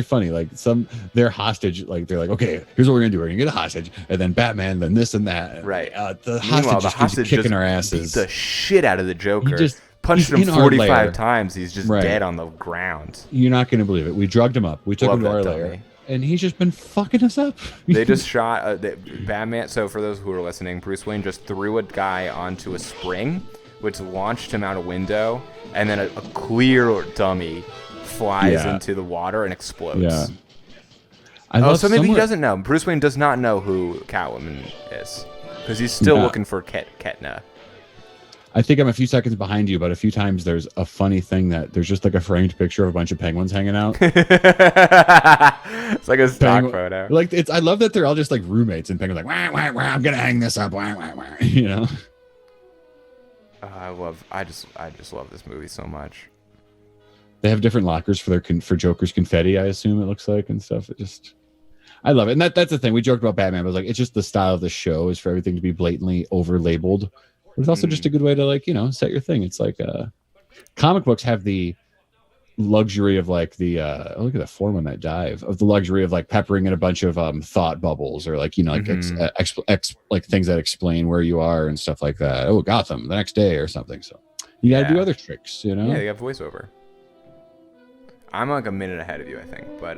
funny. Like they're hostage. Like they're like, okay, here's what we're gonna do. We're gonna get a hostage, and then Batman, then this and that. Right. The hostage kicking our asses. Beat the shit out of the Joker. He just punched him 45 times. He's just dead on the ground. You're not gonna believe it. We drugged him up. We took him to our lair, and he's just been fucking us up. They just shot Batman. So for those who are listening, Bruce Wayne just threw a guy onto a spring, which launched him out a window, and then a clear dummy flies into the water and explodes. Yeah. So maybe he doesn't know. Bruce Wayne does not know who Catwoman is because he's still looking for Ketna. I think I'm a few seconds behind you, but a few times there's a funny thing that there's just like a framed picture of a bunch of penguins hanging out. It's like a stock photo. Like I love that they're all just like roommates, and penguins like, wah, wah, wah, I'm gonna hang this up, wah, wah, wah, you know. I just love this movie so much. They have different lockers for Joker's confetti, I assume it looks like, and stuff. I love it. And that's the thing. We joked about Batman, but like it's just the style of the show is for everything to be blatantly over labeled. But it's also just a good way to like, you know, set your thing. It's like comic books have the luxury of like the look at the form on that dive, of the luxury of like peppering in a bunch of thought bubbles, or like, you know, like like things that explain where you are and stuff like that. Oh, Gotham the next day or something. So you got to do other tricks, you know. Yeah, you got voiceover. I'm like a minute ahead of you, I think. But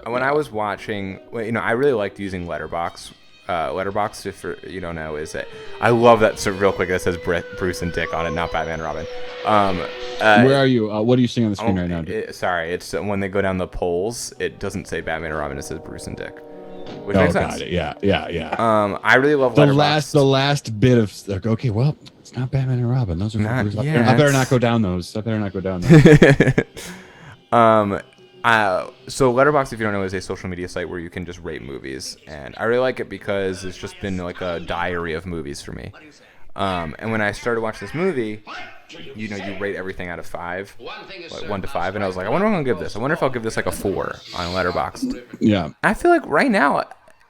when I was watching, you know, I really liked using Letterboxd. Letterboxd, if you don't know, is it? I love that. So real quick, that says Bruce and Dick on it, not Batman and Robin. Where are you? What are you seeing on the screen right now? Sorry, it's when they go down the polls, it doesn't say Batman and Robin. It says Bruce and Dick. Which makes sense. Got it. Yeah. I really love Letterboxd. The last bit of like, okay, well, it's not Batman and Robin. Those are not. I better not go down those. So Letterboxd, if you don't know, is a social media site where you can just rate movies, and I really like it because it's just been like a diary of movies for me. And when I started watching this movie, you rate everything out of 5, like 1 to 5, and I was like, I wonder what I'm gonna give this. I wonder if I'll give this like a 4 on Letterboxd. Yeah. I feel like right now,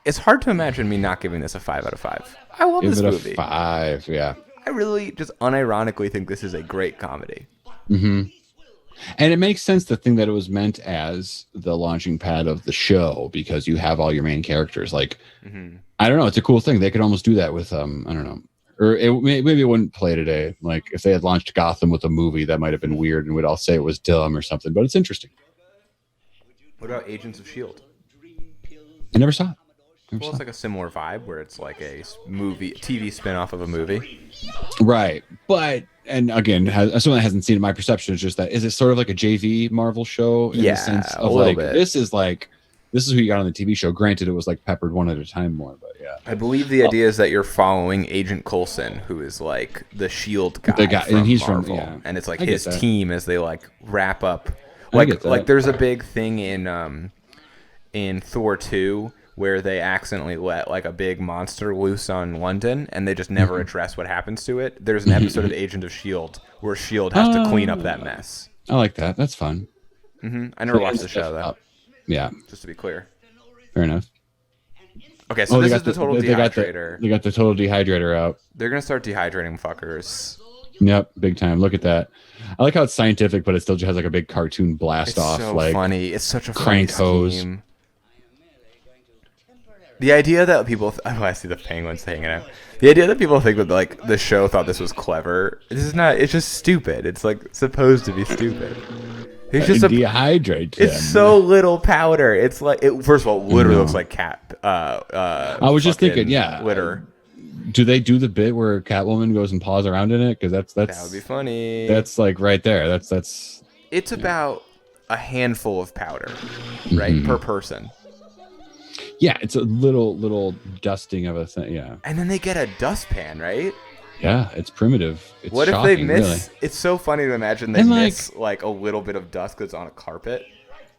it's hard to imagine me not giving this a 5 out of 5. I love this movie. A 5, yeah. I really just unironically think this is a great comedy. Mm-hmm. And it makes sense to think that it was meant as the launching pad of the show because you have all your main characters. Like, I don't know, it's a cool thing. They could almost do that with, I don't know. Or maybe it wouldn't play today. Like, if they had launched Gotham with a movie, that might have been weird and we'd all say it was dumb or something. But it's interesting. What about Agents of S.H.I.E.L.D.? I never saw it. Well, it's like a similar vibe where it's like a TV spin-off of a movie. Right. But, and again, as someone that hasn't seen it, my perception is just that, is it sort of like a JV Marvel show? In the sense of like, bit. This is who you got on the TV show. Granted, it was like peppered one at a time more, but yeah. I believe the idea is that you're following Agent Coulson, who is like the S.H.I.E.L.D. guy from and he's Marvel. from, and it's like his team as they like wrap up. Like there's a big thing in Thor 2 where they accidentally let like a big monster loose on London and they just never address what happens to it. There's an episode of Agent of S.H.I.E.L.D. where S.H.I.E.L.D. has to clean up that mess. I like that. That's fun. I never watched the show though. Yeah. Just to be clear. Fair enough. Okay, so this is the total dehydrator. They got the total dehydrator out. They're going to start dehydrating fuckers. Yep, big time. Look at that. I like how it's scientific, but it still just has like a big cartoon blast off. It's so like funny. It's such a crank funny hose. scheme. The idea that people... I see the penguins hanging out. The idea that people think that like the show thought this was clever. This is not... It's just stupid. It's like supposed to be stupid. It's just dehydrate them. It's so little powder. It's like... First of all, it literally looks like cat... I was just thinking, litter. Do they do the bit where Catwoman goes and paws around in it? Because that's that would be funny. That's like right there. That's. It's about a handful of powder, right, per person. Yeah, it's a little dusting of a thing. Yeah. And then they get a dustpan, right? Yeah, it's primitive. It's what shocking, if they miss? Really. It's so funny to imagine they miss like a little bit of dust that's on a carpet.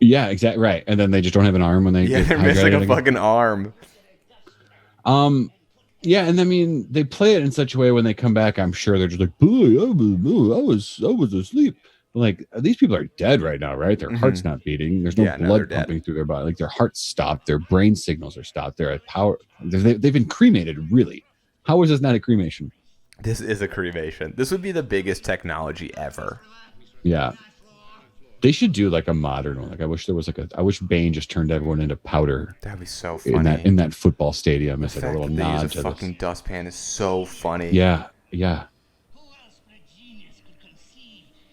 Yeah, exactly right. And then they just don't have an arm when they get they're missing a fucking arm. Yeah, and I mean they play it in such a way when they come back. I'm sure they're just like, "Boy, I was asleep." But like these people are dead right now, right? Their heart's not beating. There's no blood pumping through their body. Like their hearts stopped. Their brain signals are stopped. They're at power. They've been cremated. Really? How is this not a cremation? This is a cremation. This would be the biggest technology ever. Yeah. They should do like a modern one. Like I wish there was I wish Bane just turned everyone into powder. That'd be so funny. In that football stadium. It's like a little nod to this. Fucking dustpan is so funny. Yeah.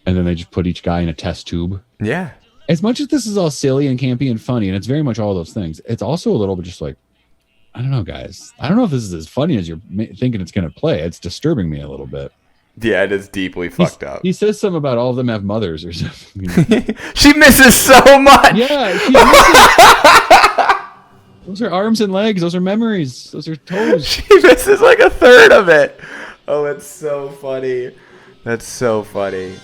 And then they just put each guy in a test tube. Yeah. As much as this is all silly and campy and funny, and it's very much all those things, it's also a little bit just like, I don't know, guys. I don't know if this is as funny as you're thinking it's going to play. It's disturbing me a little bit. Yeah, it is deeply fucked up. He says something about all of them have mothers or something. She misses so much. Yeah, she misses. Those are arms and legs. Those are memories. Those are toes. She misses like a third of it. Oh, it's so funny. That's so funny.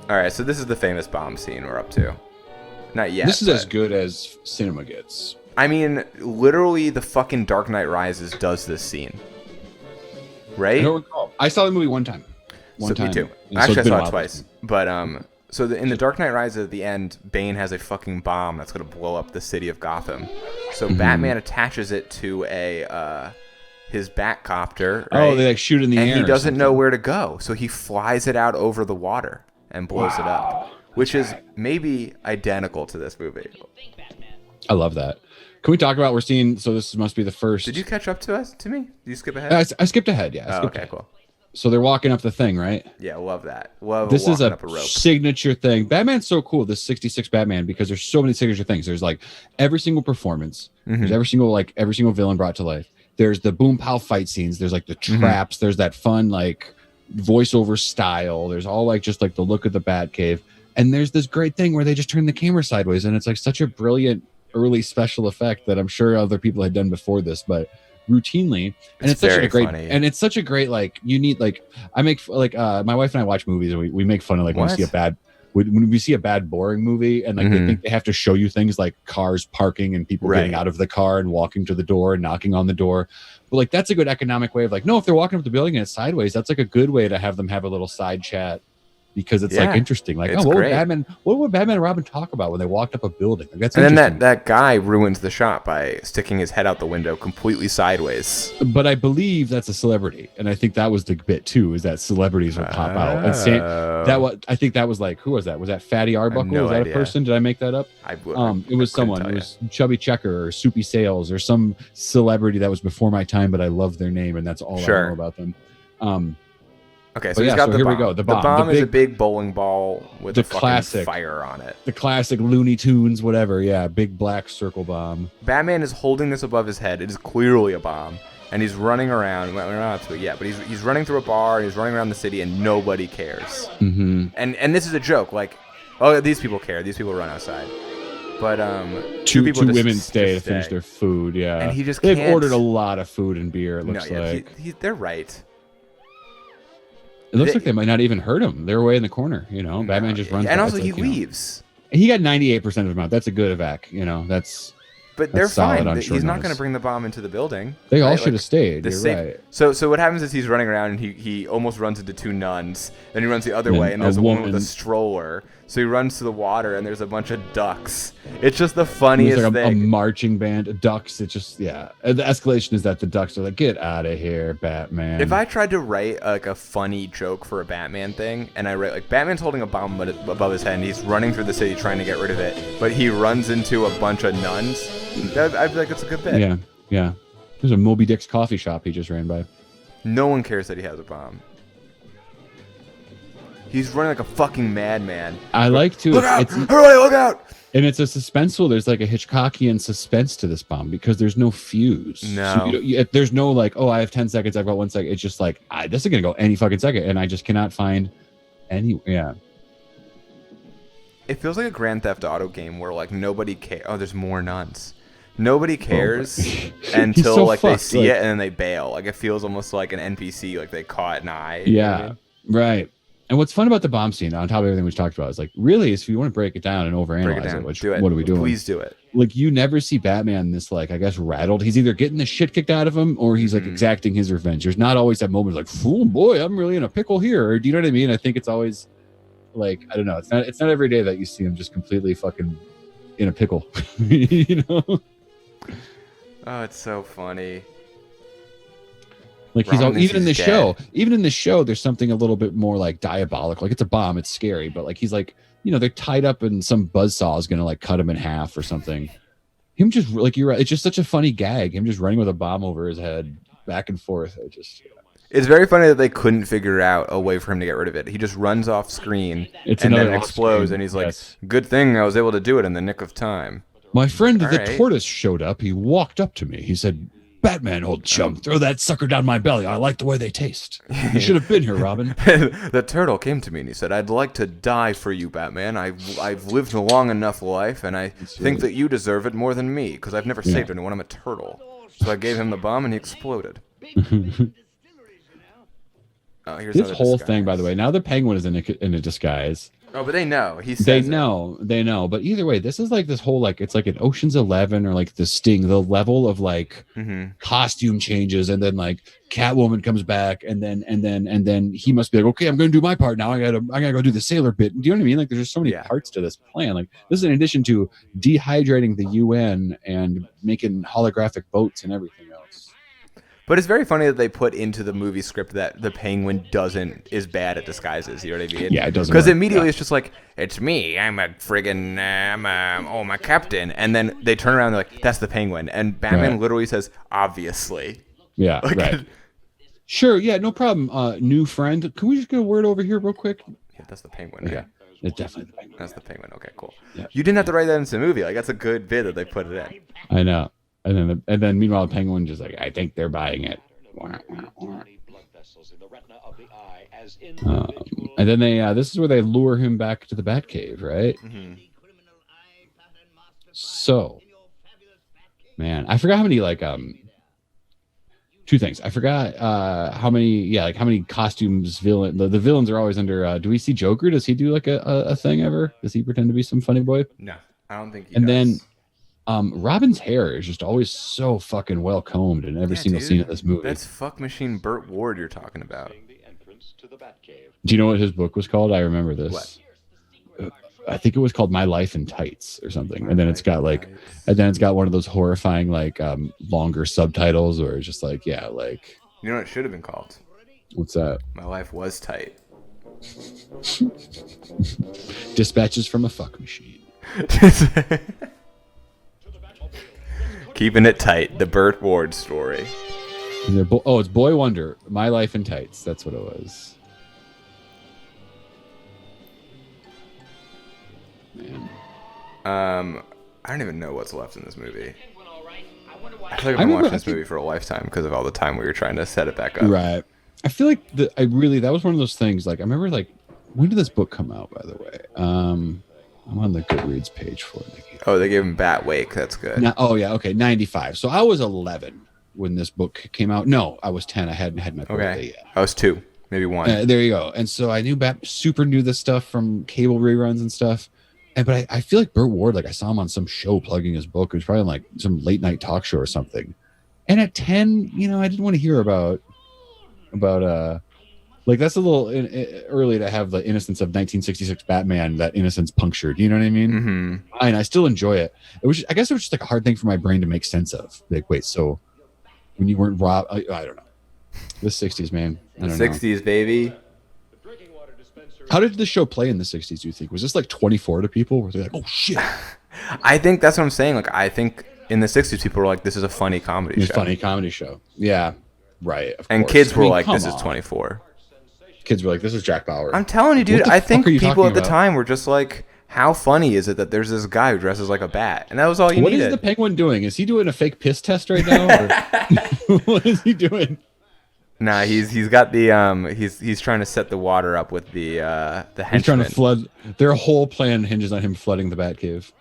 All right, so this is the famous bomb scene we're up to. Not yet. This is as good as cinema gets. I mean, literally, the fucking Dark Knight Rises does this scene. Right? I don't recall. I saw the movie one time. Me too. Actually, I saw it twice. But in the Dark Knight Rises, at the end, Bane has a fucking bomb that's gonna blow up the city of Gotham. So Batman attaches it to his Batcopter. Right? Oh, they like shoot in the air. And he doesn't know where to go, so he flies it out over the water and blows it up, which is maybe identical to this movie. I love that. Can we talk about we're seeing? So this must be the first. Did you catch up to me? Did you skip ahead? I skipped ahead. Yeah. Okay, cool. So they're walking up the thing, right? Yeah, love that. Love this is a rope. Signature thing. Batman's so cool. This 66 Batman because there's so many signature things. There's like every single performance. There's every single villain brought to life. There's the boom pow fight scenes. There's like the traps. There's that fun like voiceover style. There's all like just like the look of the Batcave. And there's this great thing where they just turn the camera sideways, and it's like such a brilliant early special effect that I'm sure other people had done before this, but routinely, and it's such a great funny. And it's such a great like you need like I make like my wife and I watch movies and we make fun of like when we see a bad when we see a bad boring movie and like they think they have to show you things like cars parking and people getting out of the car and walking to the door and knocking on the door, but like that's a good economic way of like, no, if they're walking up the building and it's sideways, that's like a good way to have them have a little side chat. Because it's like interesting, like what would Batman and Robin talk about when they walked up a building? Like, that's and then that guy ruins the shot by sticking his head out the window completely sideways. But I believe that's a celebrity, and I think that was the bit too, is that celebrities will pop out. And I think that was like, who was that? Was that Fatty Arbuckle? Was that a person? Did I make that up? It was someone. It was Chubby Checker or Soupy Sales or some celebrity that was before my time, but I love their name, and that's all I know about them. Okay, so he's got the bomb. We go. The bomb. The bomb is a big bowling ball with the a fucking classic fire on it. The classic Looney Tunes, whatever. Yeah, big black circle bomb. Batman is holding this above his head. It is clearly a bomb, and he's running around. Well, we're not up to it yet, but he's running through a bar. And he's running around the city, and nobody cares. Mm-hmm. And this is a joke. Like, oh, these people care. These people run outside. But two women stay to finish their food. Yeah, and he just they've ordered a lot of food and beer. It looks they're right. It looks like they might not even hurt him. They're away in the corner, you know. Batman just runs. And also, he leaves. He got 98% of him out. That's a good evac, you know. But they're fine. He's not going to bring the bomb into the building. They all should have stayed. You're right. So what happens is he's running around and he almost runs into two nuns. Then he runs the other way and there's a woman with a stroller. So he runs to the water and there's a bunch of ducks. It's just the funniest thing. A marching band of ducks. It's just, yeah. And the escalation is that the ducks are like, get out of here, Batman. If I tried to write like a funny joke for a Batman thing, and I write like Batman's holding a bomb above his head and he's running through the city trying to get rid of it, but he runs into a bunch of nuns, I'd be like, it's a good bit. Yeah, yeah. There's a Moby Dick's coffee shop he just ran by. No one cares that he has a bomb. He's running like a fucking madman. I like to. Look out! Hurry, look out! And it's a suspenseful. There's like a Hitchcockian suspense to this bomb because there's no fuse. No. So there's no like, oh, I have 10 seconds. I've got 1 second. It's just like, this is going to go any fucking second. And I just cannot find any. Yeah. It feels like a Grand Theft Auto game where like nobody cares. Oh, there's more nuns. Nobody cares until like they see it and then they bail. Like it feels almost like an NPC. Like they caught an eye. Yeah. You know what I mean? Right. And what's fun about the bomb scene, on top of everything we talked about, is like, really, if you want to break it down and overanalyze it, what are we doing? Please do it. Like, you never see Batman this, like, I guess, rattled. He's either getting the shit kicked out of him or he's, like, exacting his revenge. There's not always that moment like, oh, boy, I'm really in a pickle here. Or, do you know what I mean? I think it's always, like, I don't know. It's not every day that you see him just completely fucking in a pickle. You know? Oh, it's so funny. Like even in the show, there's something a little bit more like diabolical. Like it's a bomb, it's scary, but like he's like, you know, they're tied up and some buzzsaw is gonna like cut him in half or something. Him just like you're right. It's just such a funny gag. Him just running with a bomb over his head, back and forth. It's very funny that they couldn't figure out a way for him to get rid of it. He just runs off screen and then explodes, and he's like, "Good thing I was able to do it in the nick of time." My friend the tortoise showed up. He walked up to me. He said, Batman, old chum, throw that sucker down my belly. I like the way they taste. You should have been here, Robin. The turtle came to me and he said, I'd like to die for you, Batman. I've lived a long enough life, and I think that you deserve it more than me, because I've never saved anyone. I'm a turtle. So I gave him the bomb and he exploded. This whole thing, by the way, now the Penguin is in a disguise. Oh, but they know. They know. But either way, this is like this whole like it's like an Ocean's 11 or like The Sting, the level of like costume changes, and then like Catwoman comes back, and then he must be like, okay, I'm going to do my part now. I gotta go do the sailor bit. Do you know what I mean? Like there's just so many parts to this plan. Like this is in addition to dehydrating the UN and making holographic boats and everything else. But it's very funny that they put into the movie script that the Penguin is bad at disguises. You know what I mean? Yeah, it doesn't. Because immediately it's just like, it's me. I'm a friggin', I'm a captain. And then they turn around and they're like, that's the Penguin. And Batman literally says, obviously. Yeah, like, right. Sure, yeah, no problem. New friend. Can we just get a word over here real quick? Yeah, that's the Penguin. Yeah. It's definitely the Penguin. That's the Penguin. Okay, cool. Yeah. You didn't have to write that into the movie. Like, that's a good bit that they put it in. I know. And then meanwhile, the Penguin just like, I think they're buying it. And then they this is where they lure him back to the Batcave, right? Mm-hmm. So, man, I forgot how many like two things. I forgot how many costumes the villains are always under. Do we see Joker? Does he do like a thing ever? Does he pretend to be some funny boy? No, I don't think he And does. then Robin's hair is just always so fucking well combed in every single scene of this movie. That's fuck machine Burt Ward you're talking about. Do you know what his book was called? I remember this. What? I think it was called My Life in Tights or something. And then it's got one of those horrifying like longer subtitles where it's just like, yeah, like, you know what it should have been called? What's that? My Life Was Tight. Dispatches from a Fuck Machine. Keeping it tight, the Burt Ward story. It's Boy Wonder, My Life in Tights. That's what it was. Man. I don't even know what's left in this movie. I feel like I've been watching this movie for a lifetime because of all the time we were trying to set it back up. Right. I feel like that was one of those things. Like I remember, like, when did this book come out? By the way, I'm on the Goodreads page for it. Oh, they gave him Bat Wake. That's good. 95. So I was 11 when this book came out. No, I was 10. I hadn't had my birthday yet. I was 2, maybe 1. There you go. And so I super knew this stuff from cable reruns and stuff. But I feel like Burt Ward, like I saw him on some show plugging his book. It was probably like some late night talk show or something. And at 10, I didn't want to hear about like that's a little early to have the innocence of 1966 Batman, that innocence punctured. You know what I mean? Mm-hmm. And I still enjoy it. I guess it was just like a hard thing for my brain to make sense of. Like, wait, so when you weren't robbed, I don't know. The 60s, man. The 60s, baby. How did the show play in the 60s, do you think? Was this like 24 to people? Were they like, oh, shit? I think that's what I'm saying. Like, I think in the 60s, people were like, this is a funny comedy show. Funny comedy show. Yeah. Right. And kids were like, this is 24. Kids were like, this is Jack Bauer. I'm telling you, dude, I think people at the time were just like, how funny is it that there's this guy who dresses like a bat? And that was all you needed. What is the Penguin doing? Is he doing a fake piss test right now? Or what is he doing? Nah, he's got the he's trying to set the water up with the henchman. He's trying to flood. Their whole plan hinges on him flooding the Batcave.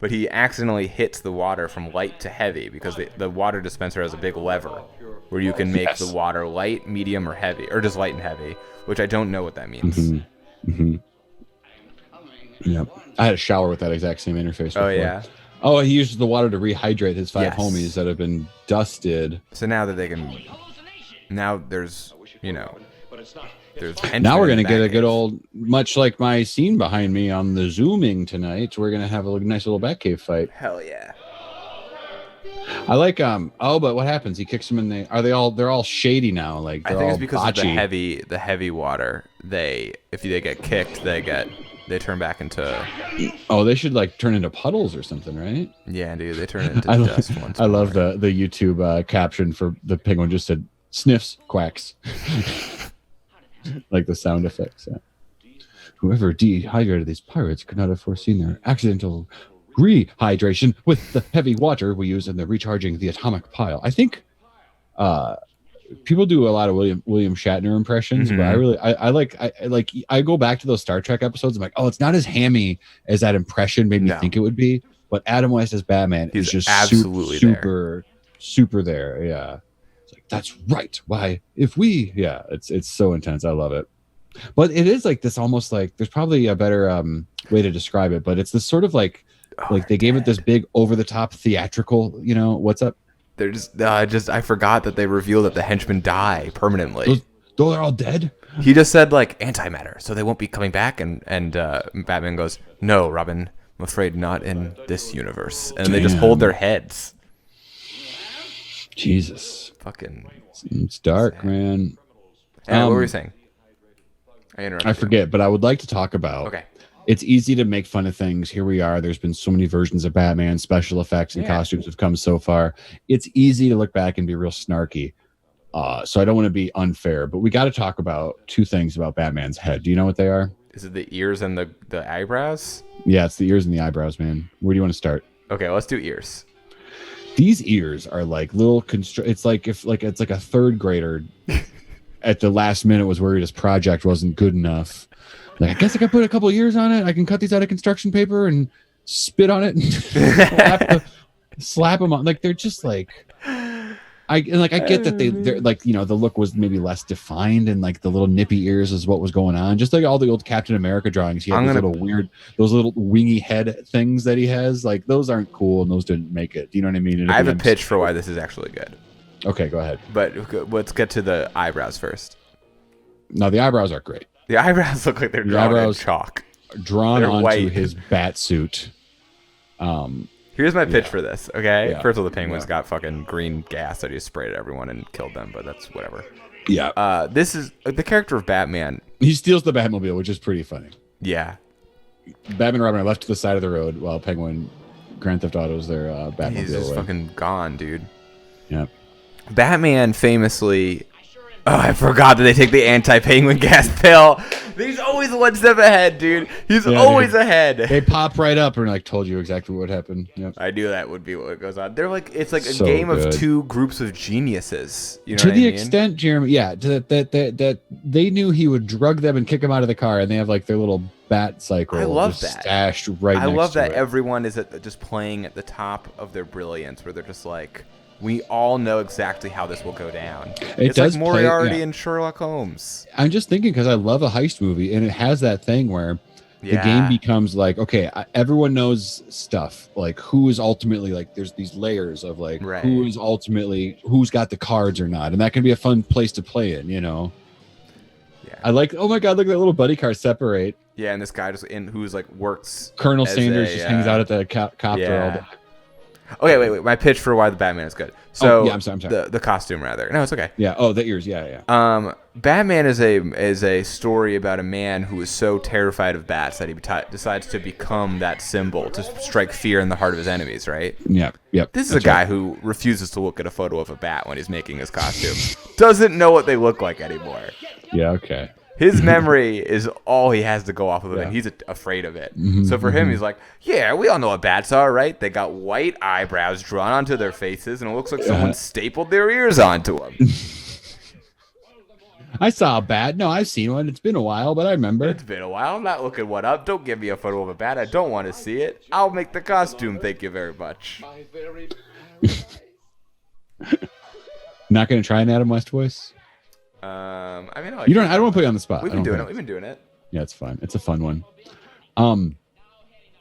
But he accidentally hits the water from light to heavy because the water dispenser has a big lever where you can make the water light, medium, or heavy, or just light and heavy, which I don't know what that means. Mm-hmm. Mm-hmm. Yep. I had a shower with that exact same interface before. Oh, yeah? Oh, he uses the water to rehydrate his 5 homies that have been dusted. So now that they can... Now there's, there's now we're going to get a good old, much like my scene behind me on the Zooming tonight, we're going to have a nice little Batcave fight. Hell yeah. I like, but what happens? He kicks them in they're all shady now. Like, I think it's because of the heavy water. If they get kicked, they turn back into... Oh, they should like turn into puddles or something, right? Yeah, dude, they turn into dust once more. I love the YouTube caption for the Penguin just said, sniffs, quacks. Like the sound effects. Yeah. Whoever dehydrated these pirates could not have foreseen their accidental rehydration with the heavy water we use in the recharging the atomic pile. I think people do a lot of William Shatner impressions, but I go back to those Star Trek episodes. I'm like, oh, it's not as hammy as that impression made me think it would be. But Adam West as Batman is just absolutely super there. Yeah. That's right. Why, if we, it's so intense. I love it. But it is like this almost like, there's probably a better way to describe it, but it's this sort of like they gave it this big over the top theatrical, what's up? They're just, I forgot that they revealed that the henchmen die permanently. They're all dead? He just said like antimatter, so they won't be coming back. And Batman goes, no, Robin, I'm afraid not in this universe. And they just hold their heads. Jesus. Fucking. It's dark, sad. Man. What were you saying? I forget, but I would like to talk about. Okay. It's easy to make fun of things. Here we are. There's been so many versions of Batman. Special effects and costumes have come so far. It's easy to look back and be real snarky. So I don't want to be unfair, but we got to talk about 2 things about Batman's head. Do you know what they are? Is it the ears and the eyebrows? Yeah, it's the ears and the eyebrows, man. Where do you want to start? Okay, let's do ears. These ears are like little it's like a 3rd grader at the last minute was worried his project wasn't good enough. Like, I guess I could put a couple of ears on it. I can cut these out of construction paper and spit on it and slap them on. Like, they're just like, I I get that they're like, you know, the look was maybe less defined and like the little nippy ears is what was going on. Just like all the old Captain America drawings, he had those little wingy head things that he has. Like those aren't cool and those didn't make it. Do you know what I mean? I have a pitch for why this is actually good. Okay, go ahead. But let's get to the eyebrows first. No, the eyebrows are great. The eyebrows look like they're drawn in chalk. Drawn onto his bat suit. Here's my pitch for this, okay? First of all, the penguins got fucking green gas that he sprayed at everyone and killed them, but that's whatever. Yeah. This is the character of Batman. He steals the Batmobile, which is pretty funny. Yeah. Batman and Robin are left to the side of the road while Penguin Grand Theft Auto's their Batmobile. He's just fucking gone, dude. Yeah. Batman famously... Oh, I forgot that they take the anti-penguin gas pill. He's always one step ahead, dude. He's always ahead. They pop right up and like told you exactly what happened. Yep. I knew that would be what goes on. They're like, it's like a game of two groups of geniuses. You know to the extent, Jeremy, that they knew he would drug them and kick them out of the car, and they have like their little bat cycle. I love that. Stashed right. I love that everyone is just playing at the top of their brilliance, where they're just like, we all know exactly how this will go down. It's like Moriarty and Sherlock Holmes. I'm just thinking because I love a heist movie, and it has that thing where the game becomes like, okay, everyone knows stuff. Like who is ultimately like, there's these layers of like who is ultimately who's got the cards or not, and that can be a fun place to play in. You know. Yeah. I like. Oh my God! Look at that little buddy car separate. Yeah, and this guy who's like works. Colonel Sanders just hangs out at the copter all day. Okay, wait. My pitch for why the Batman is good. So I'm sorry. The costume rather. No, it's okay. Yeah. Oh, the ears. Yeah. Batman is a story about a man who is so terrified of bats that he decides to become that symbol to strike fear in the heart of his enemies. Right. Yep. This is a guy who refuses to look at a photo of a bat when he's making his costume. Doesn't know what they look like anymore. Yeah. Okay. His memory is all he has to go off of, and he's afraid of it. So for him, he's like, yeah, we all know what bats are, right? They got white eyebrows drawn onto their faces, and it looks like someone stapled their ears onto them. I saw a bat. No, I've seen one. It's been a while, but I remember. It's been a while. I'm not looking one up. Don't give me a photo of a bat. I don't want to see it. I'll make the costume. Thank you very much. Not going to try an Adam West voice? I mean, I don't want to put you on the spot. We've been doing it. Yeah, it's fun. It's a fun one.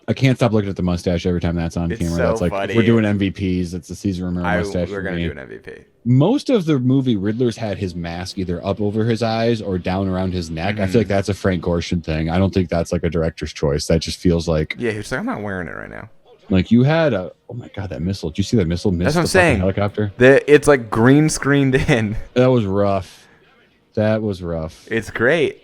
I can't stop looking at the mustache every time that's on camera. So that's like funny. We're doing MVPs. It's the Caesar Romero mustache. We're gonna do an MVP. Most of the movie, Riddler's had his mask either up over his eyes or down around his neck. I feel like that's a Frank Gorshin thing. I don't think that's like a director's choice. That just feels like he's like, I'm not wearing it right now. Like you had oh my God, that missile. Did you see that missile miss that's what I'm the saying. Helicopter? It's like green screened in. That was rough. It's great.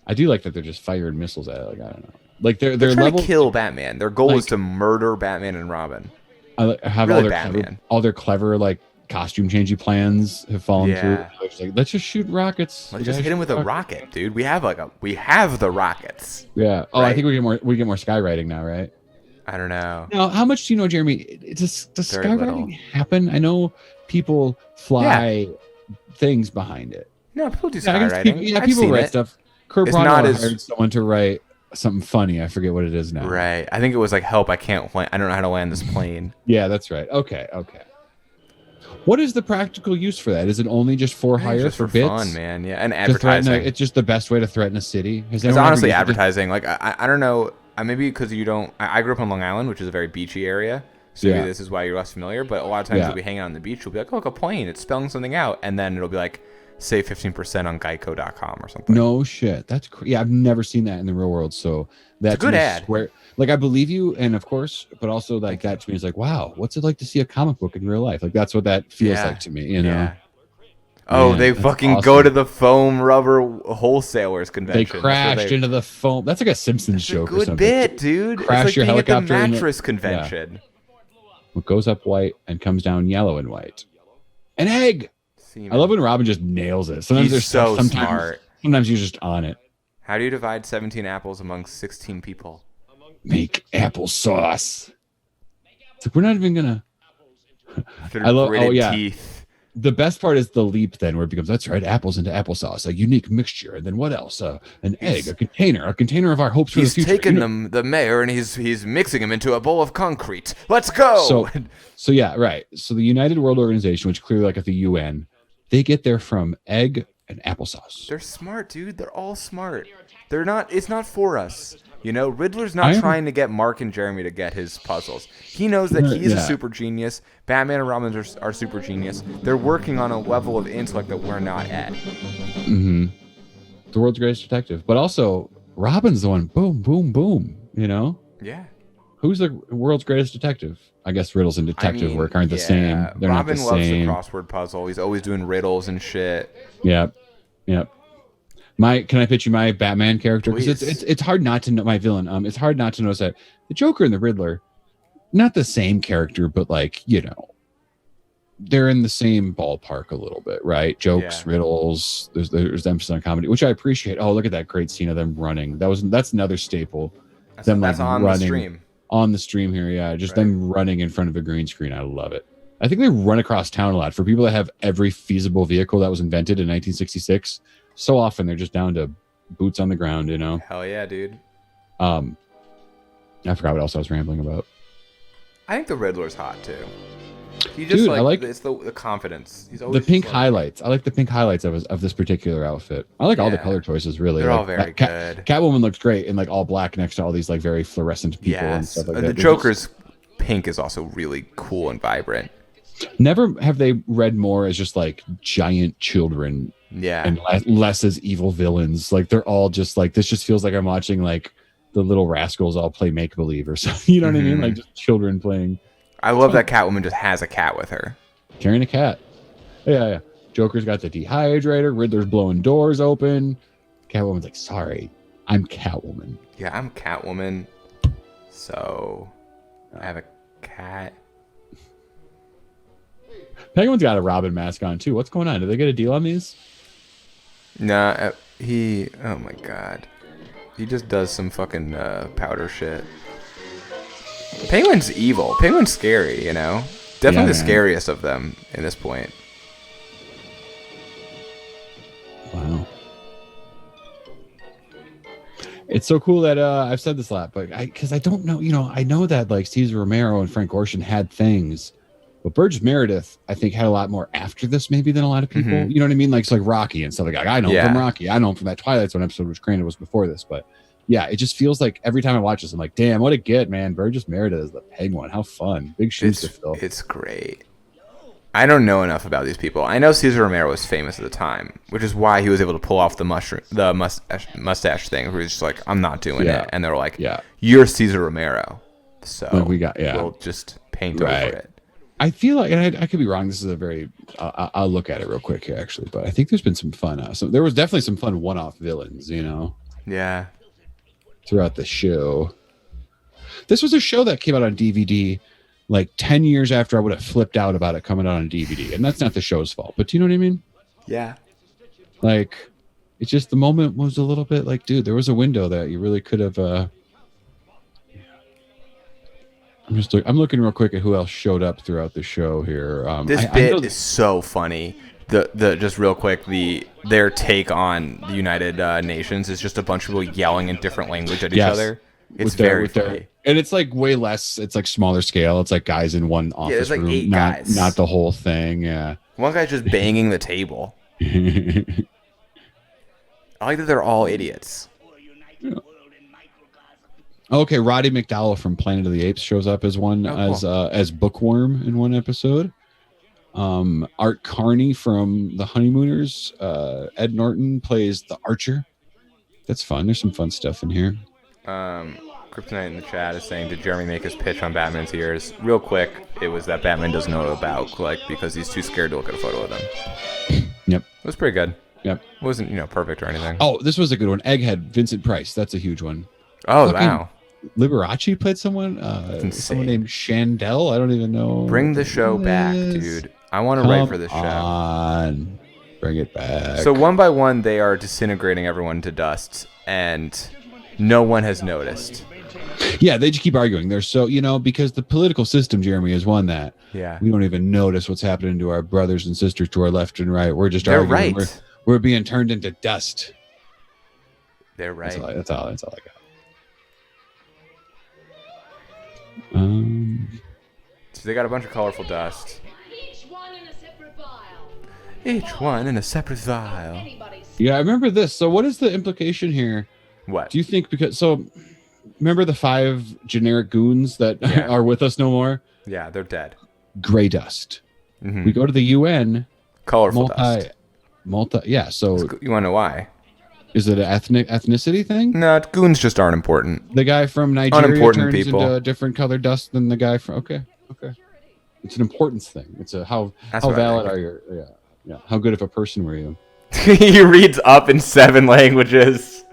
I do like that they're just firing missiles at it. Like I don't know. Like they're trying to kill Batman. Their goal is to murder Batman and Robin. I have really all their clever like costume changey plans have fallen through. Like, let's just shoot rockets. Let's just hit him with a rocket, dude. We have the rockets. Yeah. Oh, right? I think we get more skywriting now, right? I don't know. Now, how much do you know, Jeremy? Does skywriting happen? I know people fly things behind it. No, people do skywriting. People write stuff. Kurt Vonnegut hired someone to write something funny. I forget what it is now. Right. I think it was like, help, I don't know how to land this plane. Yeah, that's right. Okay. What is the practical use for that? Is it only just for hire just for bits? Fun, man. Yeah, and advertising. It's just the best way to threaten a city. It's honestly advertising. Like I don't know. Maybe because you don't. I grew up on Long Island, which is a very beachy area. So maybe this is why you're less familiar. But a lot of times you'll be hanging out on the beach. You'll be like, oh, look, a plane. It's spelling something out, and then it'll be like, save 15% on Geico.com or something. No shit. That's I've never seen that in the real world. So that's a good ad. Like I believe you, and of course, but also like that to me is like, wow, what's it like to see a comic book in real life? Like that's what that feels like to me. You know. Yeah. Oh, they fucking go to the foam rubber wholesalers convention. They crashed into the foam. That's like a Simpsons joke or something. Good bit, dude. Crash it's like your helicopter at the mattress convention. Yeah. It goes up white and comes down yellow and white. An egg. I love when Robin just nails it. Sometimes he's so smart. Sometimes you're just on it. How do you divide 17 apples among 16 people? Make applesauce. It's like we're not even gonna. I love. Teeth. The best part is the leap then where it becomes, that's right, apples into applesauce, a unique mixture. And then what else? An egg, a container of our hopes for the He's future. taken the mayor and he's mixing him into a bowl of concrete. Let's go. So yeah, right. So the United World Organization, which clearly like at the UN, they get there from egg and applesauce. They're smart, dude. They're all smart. They're not. It's not for us. You know, Riddler's not trying to get Mark and Jeremy to get his puzzles. He knows that he's a super genius. Batman and Robin are super genius. They're working on a level of intellect that we're not at. Mm-hmm. The world's greatest detective. But also, Robin's the one, boom, boom, boom, you know? Yeah. Who's the world's greatest detective? I guess riddles and detective work aren't the same. They're Robin not the loves same. the crossword puzzle. He's always doing riddles and shit. Yep. Can I pitch you my Batman character? Because it's hard not to know my villain. It's hard not to notice that the Joker and the Riddler, not the same character, but like, you know, they're in the same ballpark a little bit, right? Jokes, riddles. There's emphasis on comedy, which I appreciate. Oh, look at that great scene of them running. That's another staple. That's on the stream. On the stream here, yeah, just them running in front of a green screen. I love it. I think they run across town a lot. For people that have every feasible vehicle that was invented in 1966, so often they're just down to boots on the ground, you know? Hell yeah, dude. I forgot what else I was rambling about. I think the Riddler's hot too. He just, dude, I like it's the confidence. He's always the pink highlights. I like the pink highlights of this particular outfit. I like all the color choices, really. They're like, all very good. Catwoman looks great in like all black next to all these like very fluorescent people and stuff like that. The Joker's pink is also really cool and vibrant. Never have they read more as just like giant children, and less as evil villains. Like they're all just like, this just feels like I'm watching like the Little Rascals all play make believe or something. You know what I mean? Like just children playing. I love that Catwoman just has a cat with her, carrying a cat. Yeah. Joker's got the dehydrator. Riddler's blowing doors open. Catwoman's like, sorry, I'm Catwoman. Yeah, I'm Catwoman. So I have a cat. Penguin's got a Robin mask on too. What's going on? Did they get a deal on these? Nah, oh my god. He just does some fucking powder shit. Penguin's evil. Penguin's scary, you know? Definitely the scariest of them in this point. Wow. It's so cool that I've said this a lot, but because I don't know, you know, I know that like Cesar Romero and Frank Gorshin had things, but Burgess Meredith, I think, had a lot more after this maybe than a lot of people. You know what I mean? Like it's like Rocky and stuff like that. I know him from Rocky. I know him from that Twilight Zone episode, which granted was before this, but yeah, it just feels like every time I watch this, I'm like, damn, what a get, man. Burgess Meredith is the Penguin. How fun. Big shoes to fill. It's great. I don't know enough about these people. I know Cesar Romero was famous at the time, which is why he was able to pull off the mustache thing, where he's just like, I'm not doing it. And they're like, you're Cesar Romero. So we'll just paint over it. I feel like, and I could be wrong. This is a very, I'll look at it real quick here, actually. But I think there's been some fun. There was definitely some fun one-off villains, you know? Yeah. Throughout the show. This was a show that came out on DVD like 10 years after I would have flipped out about it coming out on DVD. And that's not the show's fault. But do you know what I mean? Yeah. Like, it's just the moment was a little bit like, dude, there was a window that you really could have... I'm looking real quick at who else showed up throughout the show here. This bit is so funny. The just real quick, their take on the United Nations is just a bunch of people yelling in different language at each other. It's very funny. And it's like way less. It's like smaller scale. It's like guys in one office room. Like 8 guys. Not the whole thing. Yeah. One guy's just banging the table. I like that they're all idiots. Yeah. Okay, Roddy McDowell from Planet of the Apes shows up as as Bookworm in one episode. Art Carney from The Honeymooners. Ed Norton plays the Archer. That's fun. There's some fun stuff in here. Kryptonite in the chat is saying, did Jeremy make his pitch on Batman's ears? Real quick, it was that Batman doesn't know about because he's too scared to look at a photo of them. Yep. It was pretty good. Yep. It wasn't, perfect or anything. Oh, this was a good one. Egghead, Vincent Price. That's a huge one. Oh, wow. Liberace played someone named Chandel. I don't even know. Bring the show back, dude. I want to write for this show. Bring it back. So one by one, they are disintegrating everyone to dust, and no one has noticed. Yeah, they just keep arguing. They're so, because the political system, Jeremy, is one that we don't even notice what's happening to our brothers and sisters to our left and right. We're just arguing. Right. We're being turned into dust. They're right. That's all I got. So they got a bunch of colorful dust. Each one in a separate vial. Each one in a separate vial. Yeah, I remember this. So what is the implication here? What? Do you think remember the 5 generic goons that are with us no more? Yeah, they're dead. Gray dust. Mm-hmm. We go to the UN. Colorful dust. Yeah, so You want to know why? is it an ethnicity thing? No, goons just aren't important. The guy from Nigeria Unimportant turns people. into a different colored dust than the guy from. Okay. It's an importance thing. It's how valid are your how good of a person were you? He reads up in 7 languages.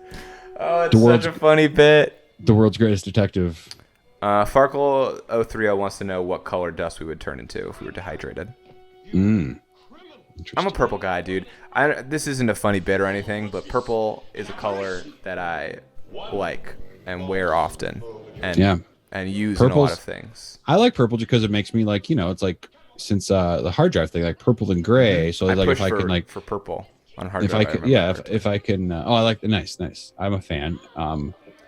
Oh, it's such a funny bit. The world's greatest detective. Farkle 030 wants to know what color dust we would turn into if we were dehydrated. I'm a purple guy, dude. This isn't a funny bit or anything, but purple is a color that I like and wear often and use in a lot of things. I like purple because it makes me like, it's like since the hard drive thing, like purple and gray. So like if I can like for purple on hard if drive. I could, if I can. I like the nice. I'm a fan.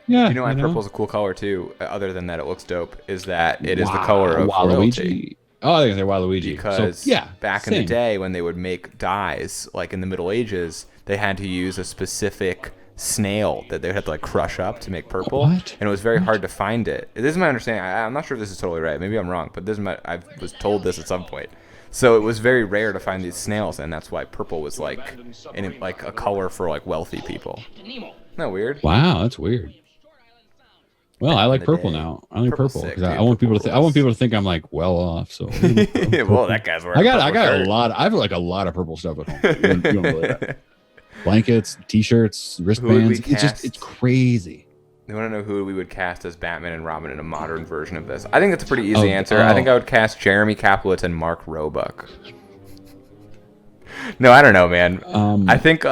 You know why purple's a cool color too, other than that it looks dope, is that it is the color of royalty. Oh, I think they're Waluigi. Because back in the day when they would make dyes, like in the Middle Ages, they had to use a specific snail that they had to like crush up to make purple. What? And it was very hard to find it. This is my understanding. I'm not sure if this is totally right. Maybe I'm wrong, but I was told this at some point. So it was very rare to find these snails, and that's why purple was like a color for like wealthy people. Isn't that weird? Wow, that's weird. Well, I like purple now. I like purple because I want people to think. I want people to think I'm like well off. So, well, that guy's wearing. I got a lot. I have like a lot of purple stuff at home. You don't believe that. Blankets, T-shirts, wristbands. It's crazy. You want to know who we would cast as Batman and Robin in a modern version of this? I think it's a pretty easy answer. I think I would cast Jeremy Kaplowitz and Mark Roebuck. No, I don't know, man. I think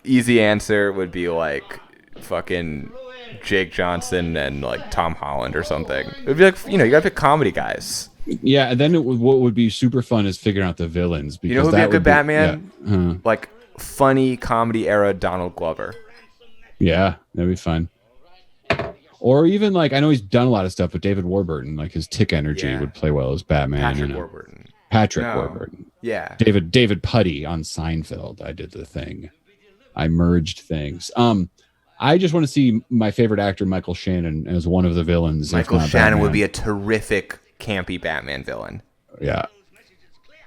easy answer would be like fucking Jake Johnson and like Tom Holland or something. It would be like, you gotta pick comedy guys. Yeah, and then what would be super fun is figuring out the villains. Because you know who'd be a good Batman? Like funny comedy era Donald Glover. Yeah, that'd be fun. Or even like, I know he's done a lot of stuff, but David Warburton, like his tick energy would play well as Batman. Patrick Warburton. Yeah. David Putty on Seinfeld. I did the thing. I merged things. I just want to see my favorite actor, Michael Shannon, as one of the villains. Michael Shannon would be a terrific campy Batman villain. Yeah.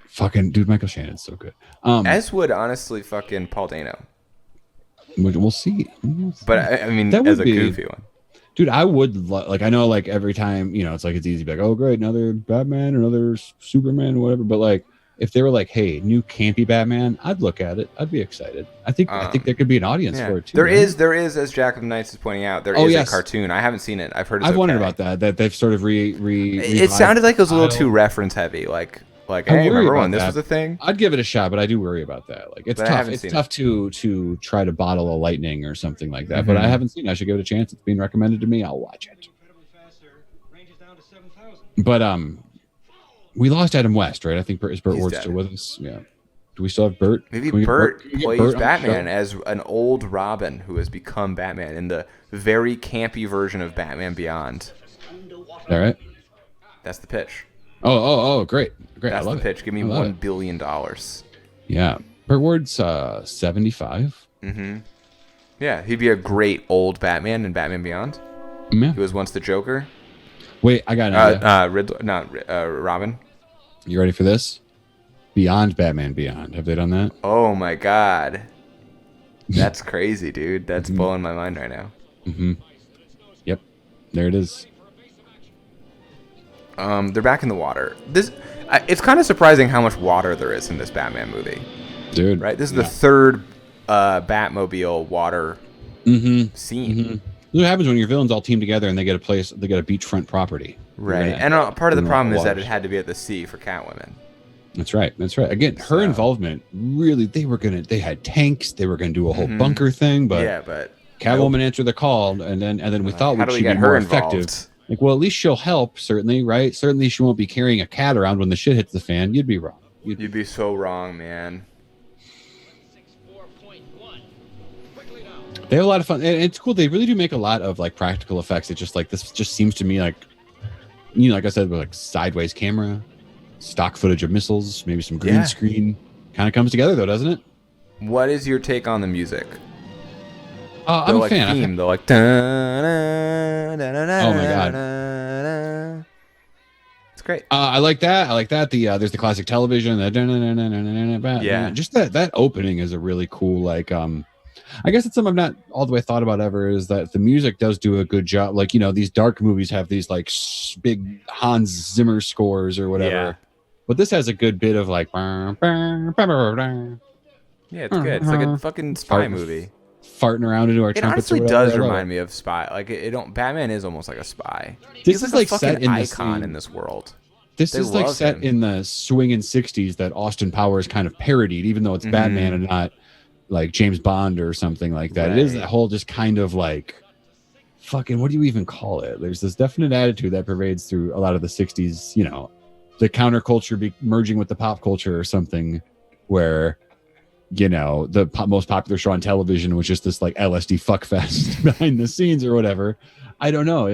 Fucking dude, Michael Shannon's so good. As would honestly fucking Paul Dano. We'll see. But I mean, as a goofy one. Dude, I would like. I know, like every time, it's like it's easy to be like, oh great, another Batman, another Superman, or whatever. But like, if they were like, hey, new campy Batman, I'd look at it. I'd be excited. I think there could be an audience for it too. There is, as Jack of the Knights is pointing out, there is a cartoon. I haven't seen it. I've heard. I've wondered about that they've sort of It sounded like it was a little too reference heavy. Like, hey, remember when this was a thing? I'd give it a shot, but I do worry about that. Like, it's tough. It's tough to try to bottle a lightning or something like that. Mm-hmm. But I haven't seen it. I should give it a chance. It's being recommended to me. I'll watch it. But we lost Adam West, right? I think is Burt Ward still with us? Yeah. Do we still have Burt? Maybe Burt plays Batman as an old Robin who has become Batman in the very campy version of Batman Beyond. All right. That's the pitch. Oh, great. That's I love the pitch. Give me $1 billion. Yeah. Burt Ward's 75. Mm-hmm. Yeah, he'd be a great old Batman in Batman Beyond. Yeah. He was once the Joker. Wait, I got an idea. Robin. You ready for this? Beyond Batman Beyond. Have they done that? Oh my God. That's crazy, dude. That's blowing my mind right now. Mm-hmm. Yep. There it is. They're back in the water. It's kind of surprising how much water there is in this Batman movie. Dude. Right? This is the third Batmobile water scene. Mm-hmm. What happens when your villains all team together and they get a beachfront property? Right. And part of the problem is that it had to be at the sea for Catwoman. That's right. Again, her involvement, really, they had tanks, they were going to do a whole bunker thing, but Catwoman answered the call, and then we thought How do we she'd get be her more involved? effective. Like, well, at least she'll help, certainly, right? Certainly she won't be carrying a cat around when the shit hits the fan. You'd be wrong. You'd be so wrong, man. They have a lot of fun, and it's cool. They really do make a lot of like practical effects. It's just like this just seems to me like, like I said, with like sideways camera, stock footage of missiles, maybe some green screen. Kind of comes together though, doesn't it? What is your take on the music? I'm a fan. Theme, they're like, oh my God. It's great. I like that. There's the classic television. Just that opening is a really cool, like, I guess it's something I've not all the way thought about ever, is that the music does do a good job. Like, these dark movies have these like big Hans Zimmer scores or whatever. Yeah. But this has a good bit of like, Yeah, it's good. It's like a fucking spy movie. Farting around into our It trumpets. honestly or whatever. does remind me of spy. Like Batman is almost like a spy. This He's is like a like set fucking in icon in this world. This They is like love set him. in the swinging 60s that Austin Powers kind of parodied, even though it's Batman and not like James Bond or something like that. Right. It is that whole just kind of like fucking, what do you even call it? There's this definite attitude that pervades through a lot of the 60s, the counterculture merging with the pop culture or something, where the most popular show on television was just this like LSD fuck fest behind the scenes or whatever. I don't know,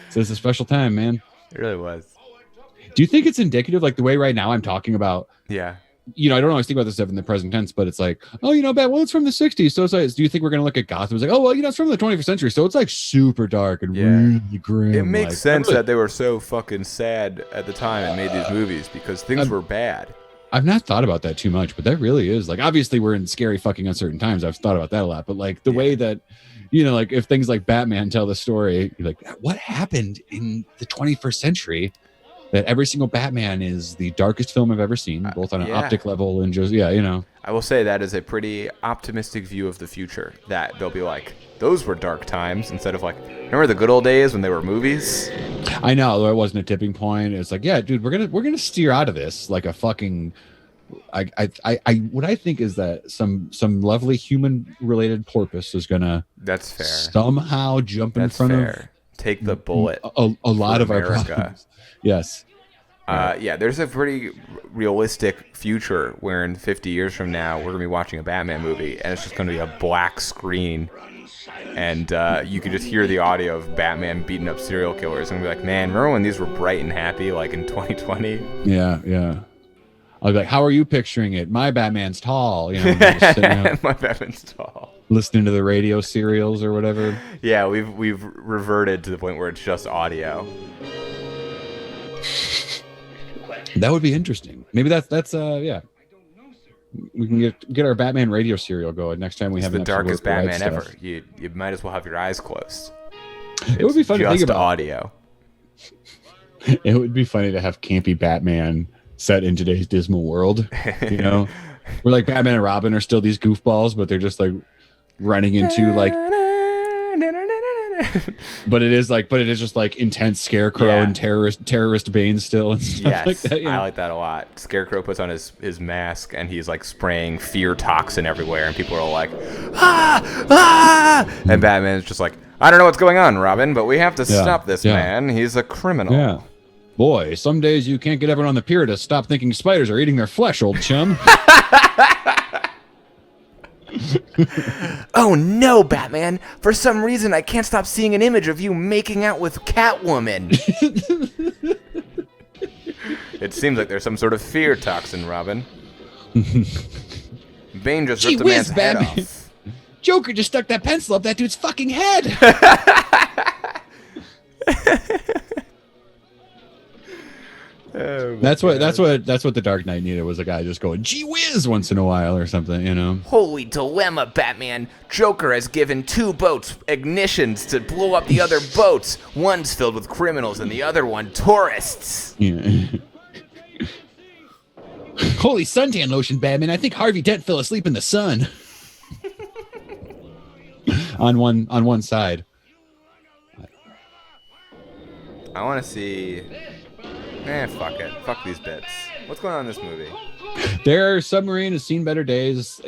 So it's a special time, man. It really was. Do you think it's indicative, like the way right now I'm talking about? Yeah. I don't always think about this stuff in the present tense, but it's like, well, it's from the 60s. So it's like, do you think we're going to look at Gotham? It's like, oh, well, it's from the 21st century. So it's like super dark and really grim. It makes like, sense that they were so fucking sad at the time and made these movies because things were bad. I've not thought about that too much, but that really is like, obviously we're in scary fucking uncertain times. I've thought about that a lot, but like the way that, like if things like Batman tell the story, you're like, what happened in the 21st century? That every single Batman is the darkest film I've ever seen, both on an optic level and just, I will say that is a pretty optimistic view of the future, that they'll be like, those were dark times, instead of like, remember the good old days when they were movies? I know, there wasn't a tipping point. It's like, yeah, dude, we're gonna steer out of this like a fucking. What I think is that some lovely human related porpoise is gonna. That's fair. Somehow jump in front of. Take the bullet. A lot of America. our problems. Yes. There's a pretty realistic future where in 50 years from now we're gonna be watching a Batman movie and it's just gonna be a black screen, and you can just hear the audio of Batman beating up serial killers and be like, man, remember when these were bright and happy like in 2020? Yeah. I'll be like, how are you picturing it? My Batman's tall. Just sitting out, My Batman's tall. listening to the radio serials or whatever. Yeah, we've reverted to the point where it's just audio. That would be interesting. Maybe that's yeah. We can get our Batman radio serial going next time we have The an episode darkest where we write Batman ever. stuff. You might as well have your eyes closed. It would be fun to think Just about. audio. It would be funny to have campy Batman set in today's dismal world. Where like Batman and Robin are still these goofballs, but they're just like running into like. But it is just like intense Scarecrow and terrorist Bane still and stuff Yes, like that. I like that a lot. Scarecrow puts on his mask and he's like spraying fear toxin everywhere, and people are like, and Batman's just like, I don't know what's going on, Robin, but we have to stop this man. He's a criminal. Yeah. Boy, some days you can't get everyone on the pier to stop thinking spiders are eating their flesh, old chum. Oh no, Batman! For some reason, I can't stop seeing an image of you making out with Catwoman. It seems like there's some sort of fear toxin, Robin. Bane just Gee ripped a man's whiz, head Batman. off. Joker just stuck that pencil up that dude's fucking head. Oh, That's what the Dark Knight needed, was a guy just going gee whiz once in a while or something, Holy dilemma, Batman. Joker has given 2 boats ignitions to blow up the other boats. One's filled with criminals and the other one tourists. Yeah. Holy suntan lotion, Batman. I think Harvey Dent fell asleep in the sun. on one side. I want to see. Fuck it. Fuck these bits. What's going on in this movie? Their submarine has seen better days.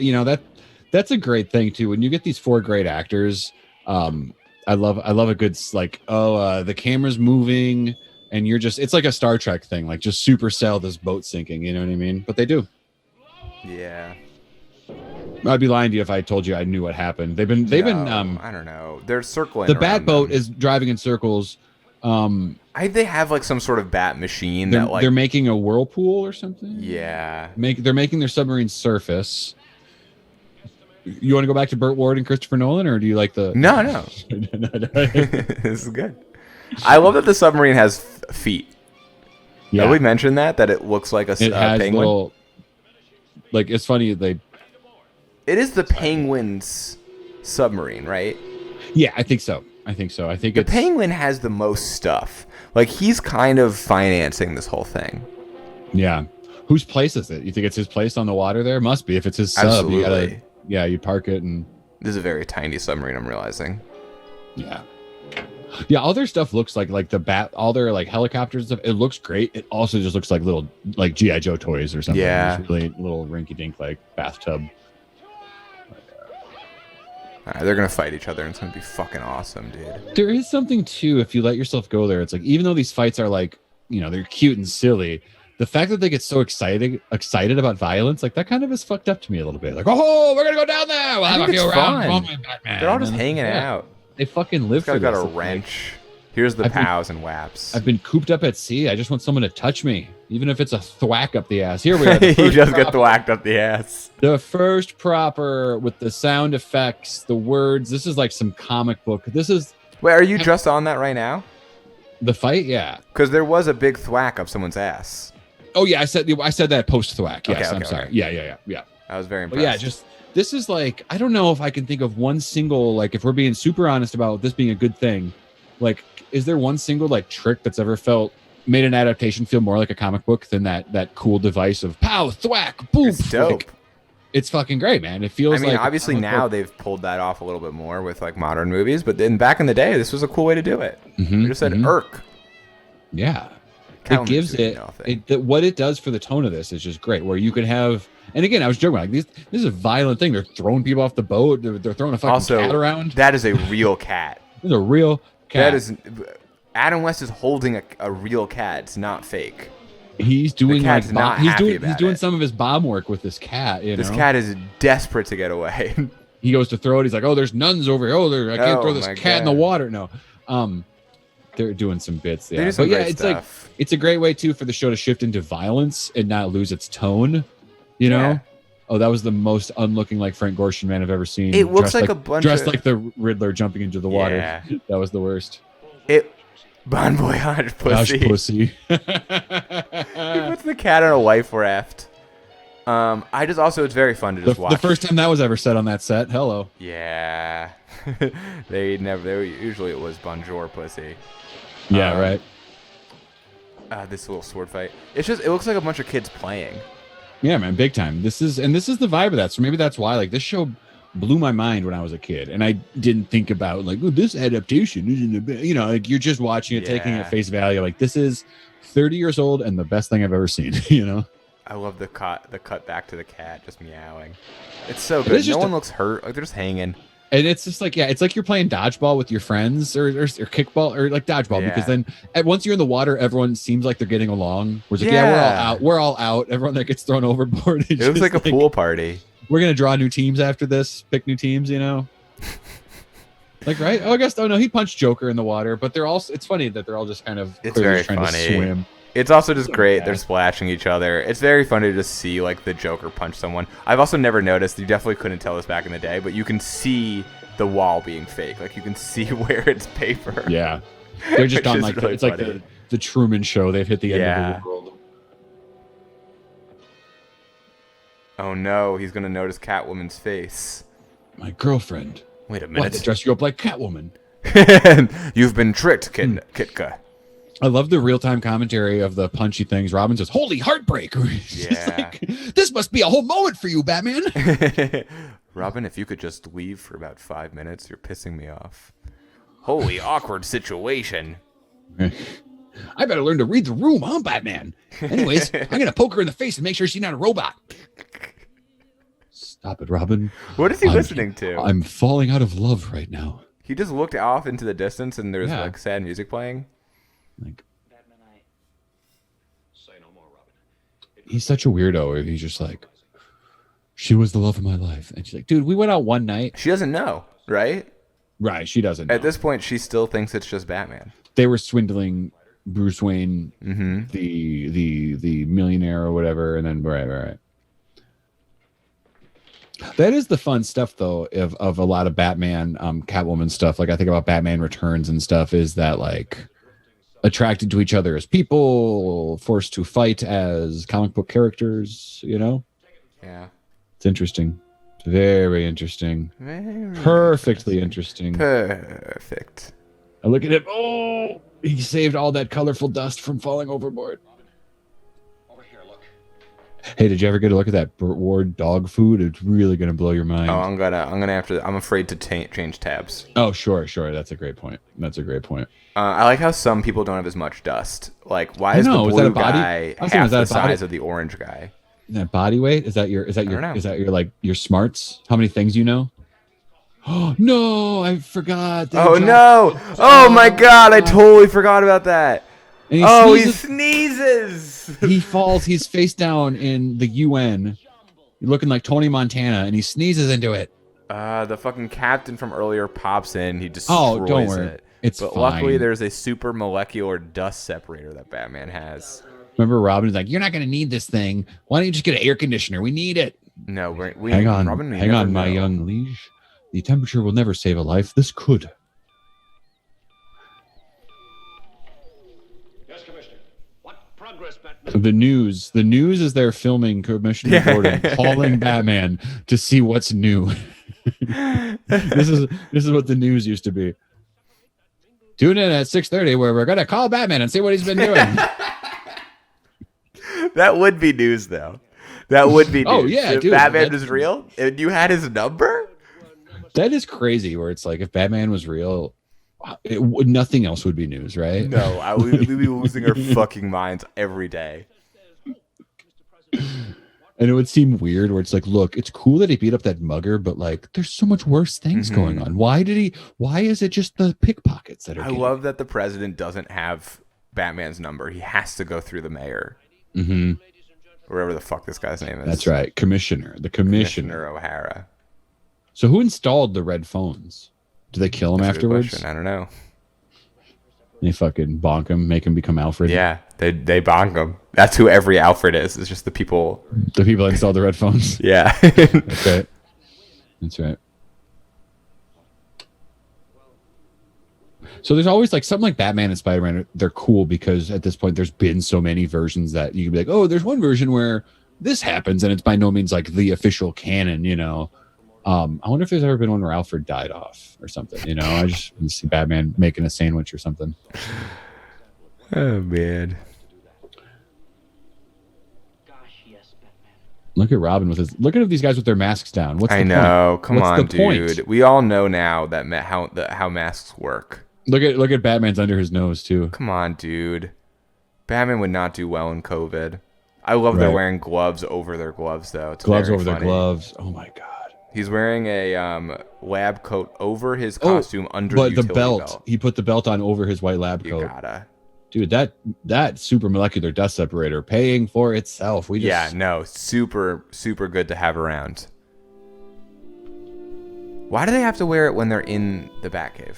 That's a great thing too. When you get these 4 great actors I love a good like, the camera's moving and you're just, it's like a Star Trek thing, like just super sell this boat sinking, you know what I mean? But they do. Yeah. I'd be lying to you if I told you I knew what happened. They've been I don't know. They're circling. the bat around boat them. is driving in circles. They have like some sort of bat machine They're, that like. they're making a whirlpool or something. Yeah. They're making their submarine surface. You want to go back to Burt Ward and Christopher Nolan, or do you like the? No. This is good. I love that the submarine has feet. Yeah, Have we mentioned that it looks like a it has penguin? little. Like, it's funny It is the penguin's submarine, right? Yeah, I think so. I think The it's penguin has the most stuff. Like he's kind of financing this whole thing. Yeah. Whose place is it? You think it's his place on the water there? Must be. If it's his sub, Absolutely. you park it and This is a very tiny submarine, I'm realizing. yeah. Yeah, all their stuff looks like the bat, all their like helicopters and stuff. It looks great. It also just looks like little like G.I. Joe toys or something. Yeah. Just really little rinky dink like bathtub. All right, they're gonna fight each other, and it's gonna be fucking awesome, dude. There is something too, if you let yourself go there. It's like, even though these fights are like, they're cute and silly, the fact that they get so excited about violence, like that kind of is fucked up to me a little bit. Like, oh, we're gonna go down there. We'll have a think few it's rounds. fun. Oh, my Batman. They're all just And hanging yeah, out. They fucking live This for guy's this. got a It's like, wrench. Here's the I've been- pows and waps. I've been cooped up at sea. I just want someone to touch me, even if it's a thwack up the ass. Here we are. the He first just got proper- whacked up the ass. The first proper with the sound effects, the words. This is like some comic book. This is Wait, are you just on that right now? the fight. Yeah. Because there was a big thwack up someone's ass. Oh yeah. I said that post thwack. Yes. Okay, I'm okay, sorry. okay. Yeah. I was very But impressed. yeah, just this is like, I don't know if I can think of one single, like, if we're being super honest about this being a good thing, like, is there one single like trick that's ever made an adaptation feel more like a comic book than that cool device of pow, thwack, boom? It's dope. Like, it's fucking great, man. It feels I mean, like a obviously comic now book. they've pulled that off a little bit more with like modern movies, but then back in the day, this was a cool way to do it. Mhm, We just said mhm. irk. Yeah. Catwoman's It gives doing it, nothing. what it does for the tone of this is just great. Where you could have, and again, I was joking, like this is a violent thing. They're throwing people off the boat. They're throwing a fucking Also, cat around. that is a real cat. This is a real cat. That is Adam West is holding a real cat. It's not fake. He's doing cat's like not he's happy doing about doing it. some of his bomb work with this cat. This cat is desperate to get away. He goes to throw it. He's like, "Oh, there's nuns over here. Oh, I can't Oh, throw this my cat in the God. water." No, they're doing some bits. They Yeah, do some but yeah, great it's like stuff. it's a great way too for the show to shift into violence and not lose its tone. You know. Yeah. Oh, that was the most unlooking like Frank Gorshin man I've ever seen. It looks Dressed like a bunch dressed of- like the Riddler jumping into the water. Yeah. That was the worst. Bon voyage, Gosh, pussy. pussy. He puts the cat on a life raft. It's very fun to just watch. The first time that was ever said on that set. Hello. Yeah. Usually it was bonjour pussy. Yeah. Right. This little sword fight. It looks like a bunch of kids playing. Yeah, man, big time. This is the vibe of that. So maybe that's why like this show blew my mind when I was a kid, and I didn't think about like, oh, this adaptation isn't like you're just watching it, taking it Yeah. at face value. Like this is 30 years old and the best thing I've ever seen. I love the cut back to the cat just meowing. It's so is good. just No one looks hurt. Like they're just hanging. And it's just like, yeah, it's like you're playing dodgeball with your friends or kickball or like dodgeball, because Yeah. then once you're in the water, everyone seems like they're getting along. We're like, yeah, we're all Yeah. out. We're all out. Everyone that gets thrown overboard. It looks like a pool party. We're going to draw new teams after this, pick new teams, Like, right? Oh, I guess, no, he punched Joker in the water, but it's funny that they're all just kind of It's clearly very trying funny. to swim. It's also just So great. bad. They're splashing each other. It's very funny to just see like the Joker punch someone. I've also never noticed. You definitely couldn't tell this back in the day, but you can see the wall being fake. Like you can see where it's paper. Yeah. They're just Which on is like, really it's like funny. the Truman Show. They've hit the end Yeah. of the world. Oh no, he's gonna notice Catwoman's face. My girlfriend. Wait a Why they minute. dress you up like Catwoman? You've been tricked, Hmm. Kitka. I love the real-time commentary of the punchy things. Robin says, "Holy heartbreak!" It's just Yeah. like, this must be a whole moment for you, Batman. Robin, if you could just leave for about 5 minutes, you're pissing me off. Holy awkward situation. I better learn to read the room, huh, Batman? Anyways, I'm gonna poke her in the face and make sure she's not a robot. Stop it, Robin. What is he I'm- listening to? I'm falling out of love right now. He just looked off into the distance, and there's Yeah. like sad music playing. Like, he's such a weirdo. Where he's just like, she was the love of my life, and she's like, dude, we went out one night. She doesn't know, right? Right, she doesn't know. At this point, she still thinks it's just Batman. They were swindling Bruce Wayne, Mm-hmm. the millionaire or whatever, and then right. That is the fun stuff, though, of a lot of Batman, Catwoman stuff. Like I think about Batman Returns and stuff. Is that like attracted to each other as people, forced to fight as comic book characters? You know, Yeah. it's interesting. It's very interesting. Very Perfectly interesting. perfect. I look at him. Oh, he saved all that colorful dust from falling overboard. Hey, did you ever get a look at that Burt Ward dog food? It's really gonna blow your mind. Oh, I'm gonna have to. I'm afraid to change tabs. Oh, sure. That's a great point. I like how some people don't have as much dust. Like, why I is know, the is that blue a body? guy I was saying, half is that the a body? size of the orange guy? Is that body weight? Is that your don't know. is that your like your smarts? How many things you know? Oh no, I forgot. They Oh dropped- no! Oh my God! I totally forgot about that. And he Oh, he sneezes. sneezes. He falls. He's face down in the UN, looking like Tony Montana, and he sneezes into it. The fucking captain from earlier pops in. He destroys Oh, don't worry. it. It's but fine. luckily, there's a super molecular dust separator that Batman has. Remember, Robin's like, "You're not going to need this thing. Why don't you just get an air conditioner? We need it." No, we Hang on, Robin, we hang never on, my know. young liege. The temperature will never save a life. This could. Yes, Commissioner. What progress, Batman? The news is they're filming Commissioner Gordon calling Batman to see what's new. This is what the news used to be. Tune in at 6:30 where we're gonna call Batman and see what he's been doing. That would be news, though. That would be news. Oh, yeah, if dude, Batman that's- was real and you had his number. That is crazy. Where it's like if Batman was real, nothing else would be news, right? No, we'd be losing our fucking minds every day. And it would seem weird where it's like, look, it's cool that he beat up that mugger, but like, there's so much worse things going on. Why is it just the pickpockets that are I getting- love that the president doesn't have Batman's number. He has to go through the mayor. Mhm. Whatever the fuck this guy's name is. That's right. The commissioner. Commissioner O'Hara. So who installed the red phones? Do they kill him That's a good afterwards? question. I don't know. They fucking bonk him, make him become Alfred. Yeah, they bonk him. That's who every Alfred is. It's just the people. The people that installed the red phones. Yeah. That's right. That's right. So there's always like something like Batman and Spider-Man. They're cool because at this point there's been so many versions that you can be like, oh, there's one version where this happens, and it's by no means like the official canon, you know. I wonder if there's ever been one where Alfred died off or something. You know, I just want to see Batman making a sandwich or something. Oh man. Look at Robin with his. Look at these guys with their masks down. What's the I know. point? Come What's on, the point? dude. We all know now that how masks work. Look at Batman's under his nose too. Come on, dude. Batman would not do well in COVID. I love they're Right. wearing gloves over their gloves though. It's Gloves very over their funny. gloves. Oh my god. He's wearing a lab coat over his costume under But the the utility belt. He put the belt on over his white lab You coat. gotta. Dude, that super molecular dust separator paying for itself. We just Yeah, no, super good to have around. Why do they have to wear it when they're in the Batcave?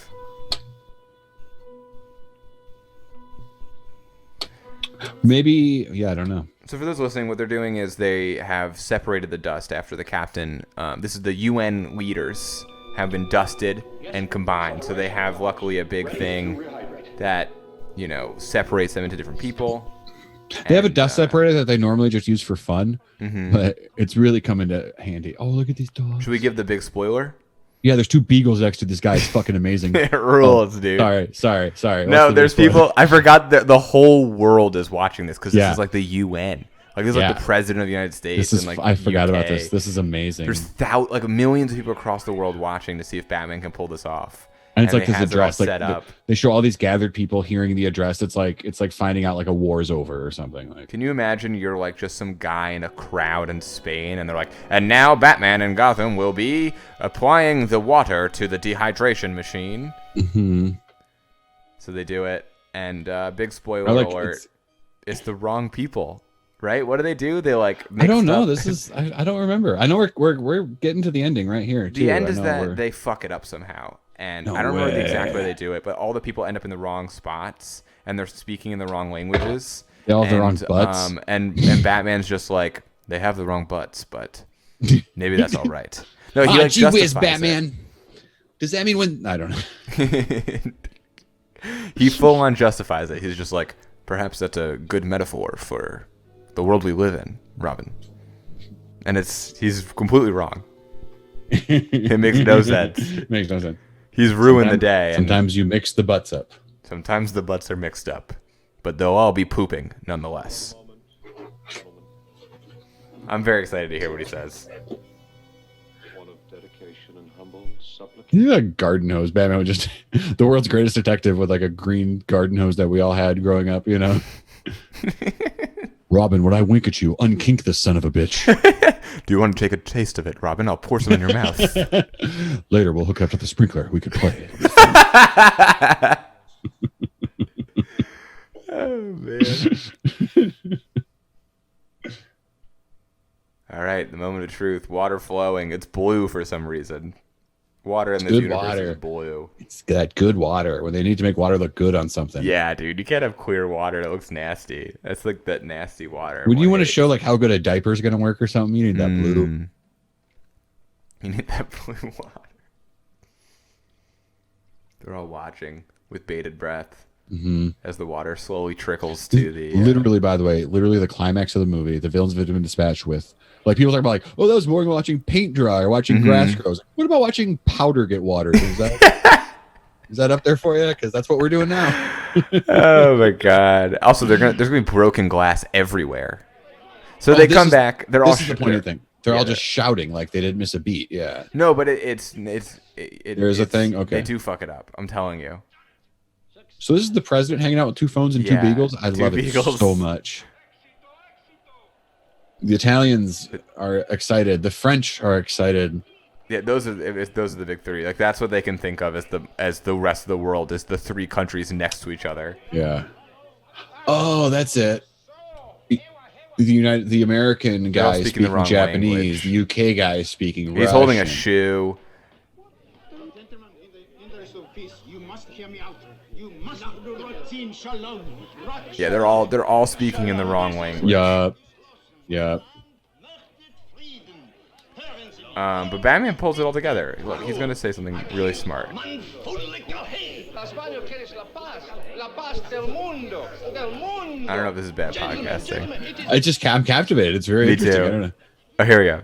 maybe I don't know. So for those listening, what they're doing is they have separated the dust after the captain. This is the UN leaders have been dusted and combined. So they have luckily a big thing that, you know, separates them into different people. They have a And, dust separator that they normally just use for fun, mhm. but it's really coming to handy. Oh, look at these dogs. Should we give the big spoiler? Yeah, there's two beagles next to this guy. It's fucking amazing. It rules, dude. Sorry. No, What's the there's big spoiler? people. I forgot that the whole world is watching this because this Yeah. is like the UN. Like this is Yeah. like the president of the United States. This is. and like I forgot about UK. this. This is amazing. There's like millions of people across the world watching to see if Batman can pull this off. And it's like he this has it all address, like set up. they show all these gathered people hearing the address. It's like finding out like a war's over or something. Like, Can you imagine you're like just some guy in a crowd in Spain, and they're like, and now Batman in Gotham will be applying the water to the dehydration machine. mm-hmm. So they do it, and big spoiler I like- alert, it's the wrong people, right? What do? They like I don't know. up- This is I don't remember. I know we're getting to the ending right here. The too. end I is know that they fuck it up somehow. And No I don't remember the exact way. way they do it, but all the people end up in the wrong spots, and they're speaking in the wrong languages. They all have the wrong butts. And Batman's just like, they have the wrong butts, but maybe that's all right. No, he like gee whiz, justifies Batman. Does that mean when? I don't know. it. He full on justifies it. He's just like, perhaps that's a good metaphor for the world we live in, Robin. And he's completely wrong. It makes no sense. Makes no sense. He's ruined the day. And Sometimes you mix the butts up. sometimes the butts are mixed up, but they'll all be pooping nonetheless. I'm very excited to hear what he says. One of dedication and humble supplication. You know, like garden hose. Batman was just the world's greatest detective with like a green garden hose that we all had growing up, you know. Robin, when I wink at you, unkink this son of a bitch. Do you want to take a taste of it, Robin? I'll pour some in your mouth. Later, we'll hook up to the sprinkler. We could play. Oh, man. All right, the moment of truth. Water flowing. It's blue for some reason. Water in this good universe water. is blue. It's that good water when they need to make water look good on something. Yeah, dude. You can't have clear water that looks nasty. That's like that nasty water. When you want to hates. show like how good a diaper's gonna work or something, you need that blue. You need that blue water. They're all watching with bated breath as the water slowly trickles to the. Literally, by the way, literally the climax of the movie, the villains have been dispatched with. Like people talk about like, oh, that was boring watching paint dry or watching grass grows. What about watching powder get watered? Is that up there for you? Because that's what we're doing now. Oh my god! Also, there's gonna be broken glass everywhere. So they this come is- back. They're all. This is the pointy thing. They're all just shouting like they didn't miss a beat. Yeah. No, but it's There's a thing? Okay. They do fuck it up. I'm telling you. So this is the president hanging out with two phones and two Yeah, beagles. I two love beagles. it so much. The Italians are excited. The French are excited. Yeah, those are the big three. Like that's what they can think of as the rest of the world is the three countries next to each other. Yeah. Oh, that's it. The American They're all guy speaking the speaking wrong Japanese. language. The UK guy is speaking He's holding a Russian. shoe. Gentlemen, in the interest of peace, you must hear me out. You must do Rotin Shalom. Yeah, they're all speaking in the wrong language. Yup. Yup. But Batman pulls it all together. Look, he's gonna say something really smart. La España quiere la paz. La paz del mundo. Del mundo. I don't know if this is bad podcasting. I just I'm captivated. It's very Me interesting. too. I don't know. Oh, here we go.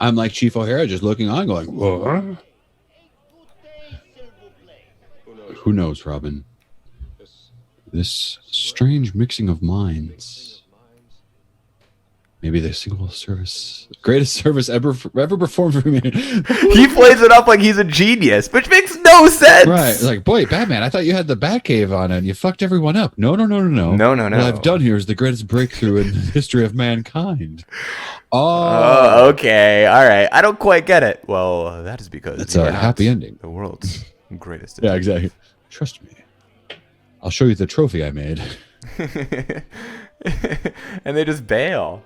I'm like Chief O'Hara, just looking on, going, "Whoa." Who knows, Robin? This strange mixing of minds. Maybe the greatest service ever performed for me. He plays it up like he's a genius, which makes no sense. Right, like, boy, Batman, I thought you had the Batcave on and you fucked everyone up. No. No. What I've done here is the greatest breakthrough in the history of mankind. Oh, okay. All right. I don't quite get it. Well, that is because That's you a are not happy ending. The world's greatest. Yeah, exactly. Trust me. I'll show you the trophy I made. And they just bail.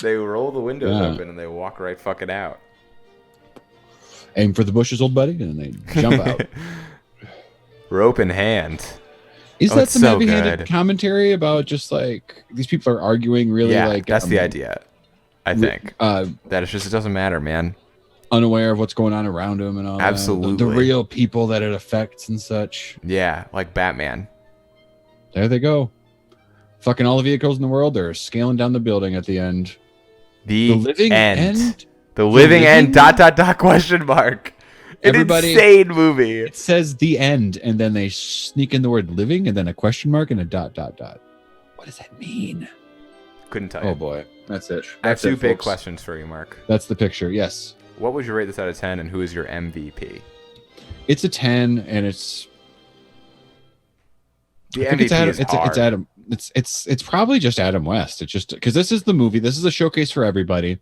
They roll the windows Yeah. open and they walk right fucking out. Aim for the bushes, old buddy, and then they jump out. Rope in hand. Is Oh, that it's some so heavy-handed good. commentary about just like these people are arguing really Yeah, like that's the idea. I think that it's just it doesn't matter, man. unaware of what's going on around them and all that. Absolutely. The real people that it affects and such. Yeah, like Batman. There they go. Fucking all the vehicles in the world. They're scaling down the building at the end. The, The living end. end? The living end. living- ... question mark. An Everybody- insane movie. It says the end, and then they sneak in the word living, and then a question mark and a ... What does that mean? Couldn't tell you. Oh boy, that's it. I have That's two it, big folks. questions for you, Mark. That's the picture. Yes. what would you rate this out of 10, and who is your MVP? It's a 10, and it's. The I think MVP it's is hard. It's Adam. It's probably just Adam West. It's just because this is the movie. This is a showcase for everybody,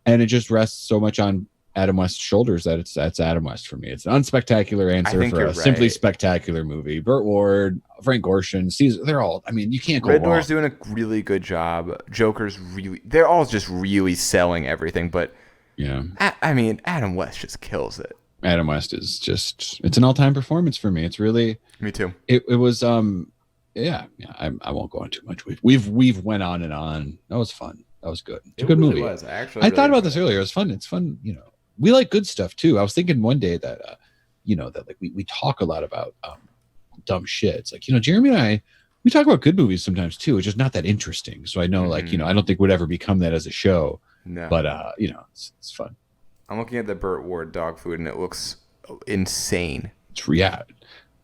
and it just rests so much on Adam West's shoulders that it's Adam West for me. It's an unspectacular answer think for you're a simply right. spectacular movie. Burt Ward, Frank Gorshin, Caesar, they're all. I mean, you can't go wrong. Riddler's doing a really good job. Joker's they're all just really selling everything. But Yeah, I mean, Adam West just kills it. Adam West is just. It's an all-time performance for me. It's really. Me too. It was yeah. I won't go on too much. We've went on and on. That was fun. That was good. It's a good really movie. Was. I thought about this earlier. It was fun. It's fun. We like good stuff too. I was thinking one day that that like we talk a lot about dumb shit. It's like, Jeremy and I, we talk about good movies sometimes too. It's just not that interesting. So I know I don't think we'd ever become that as a show. No. But it's fun. I'm looking at the Burt Ward dog food, and it looks insane. Yeah.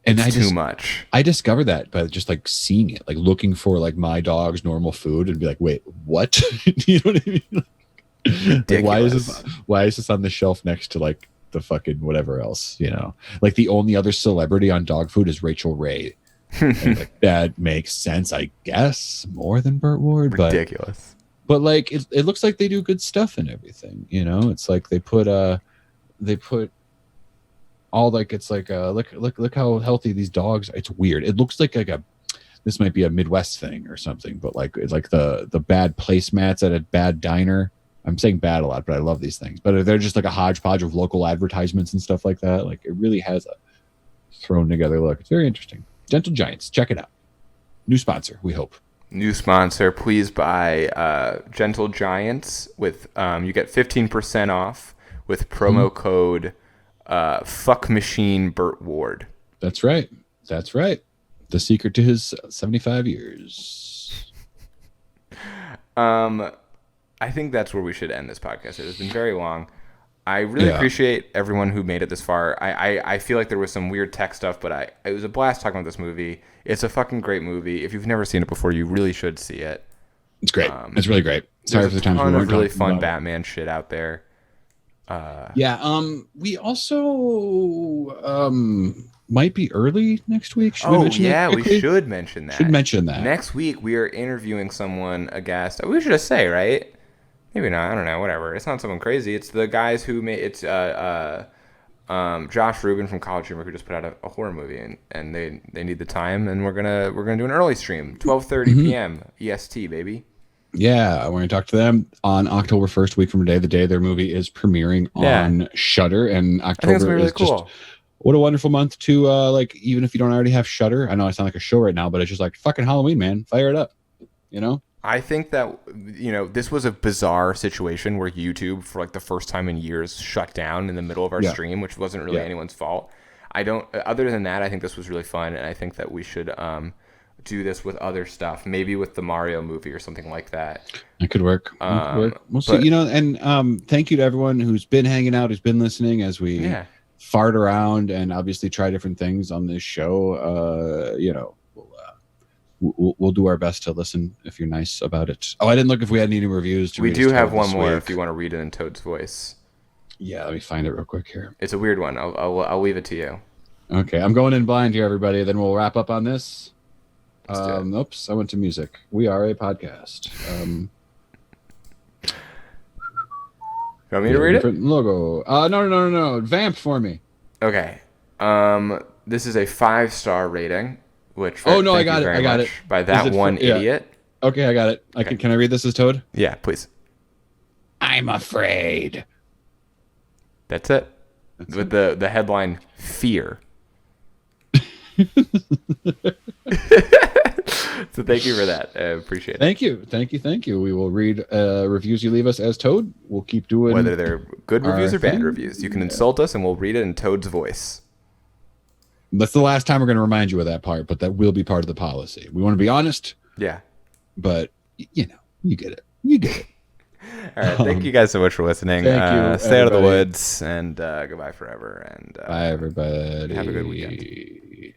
And It's too much. I discovered that by just like seeing it, like looking for like my dog's normal food and be like, wait, what? You know what I mean? Like, why is this on the shelf next to like the fucking whatever else? Like the only other celebrity on dog food is Rachel Ray. And, like, that makes sense, I guess, more than Burt Ward. Ridiculous. But like it looks like they do good stuff and everything. It's like they put all like it's like look how healthy these dogs. It's weird. It looks like this might be a Midwest thing or something, but like it's like the bad placemats at a bad diner. I'm saying bad a lot, but I love these things. But they're just like a hodgepodge of local advertisements and stuff like that. Like it really has a thrown together look. It's very interesting. Gentle Giants, check it out. New sponsor, we hope. New sponsor, please buy Gentle Giants with you get 15% off with promo code Fuck Machine Burt Ward. That's right. The secret to his 75 years. I think that's where we should end this podcast. It has been very long. I really appreciate everyone who made it this far. I feel like there was some weird tech stuff, but it was a blast talking about this movie. It's a fucking great movie. If you've never seen it before, you really should see it. It's great. It's really great. Sorry for the times we weren't really talking fun about Batman shit out there. We also might be early next week. Should we mention that quickly? We should mention that. Should mention that. Next week we are interviewing someone, a guest. We should just say, right? Maybe not. I don't know. Whatever. It's not someone crazy. It's the guys who made. It's Josh Rubin from College Humor, who just put out a horror movie, and they need the time, and we're gonna do an early stream, 12:30 p.m. EST, baby. Yeah, we're going to talk to them on October 1st, week from today, the day their movie is premiering on Shudder. And October really is cool. Just what a wonderful month to like, even if you don't already have Shudder. I know I sound like a show right now, but it's just like fucking Halloween, man. Fire it up. I think that this was a bizarre situation where YouTube, for like the first time in years, shut down in the middle of our stream, which wasn't really anyone's fault. Other than that, I think this was really fun, and I think that we should do this with other stuff, maybe with the Mario movie or something like that. It could work. We'll see. And thank you to everyone who's been hanging out, who's been listening as we fart around and obviously try different things on this show. We'll do our best to listen if you're nice about it. Oh, I didn't look if we had any reviews. We do have one more if you want to read it in Toad's voice. Yeah, let me find it real quick here. It's a weird one. I'll leave it to you. Okay, I'm going in blind here, everybody. Then we'll wrap up on this. Oops, I went to music. We are a podcast. You want me to read it? Logo. No. Vamp for me. Okay. This is a 5-star rating. Which I got it. By that one idiot. Okay, I got it. Can I read this as Toad? Yeah, please. I'm afraid. That's it. With the headline, Fear. So thank you for that. I appreciate it. Thank you. We will read reviews you leave us as Toad. We'll keep doing whether they're good reviews or bad reviews. You can insult us and we'll read it in Toad's voice. That's the last time we're going to remind you of that part, but that will be part of the policy. We want to be honest. Yeah. But, you get it. All right. Thank you guys so much for listening. Thank you. Stay out of the woods and goodbye forever. And bye, everybody. Have a good weekend.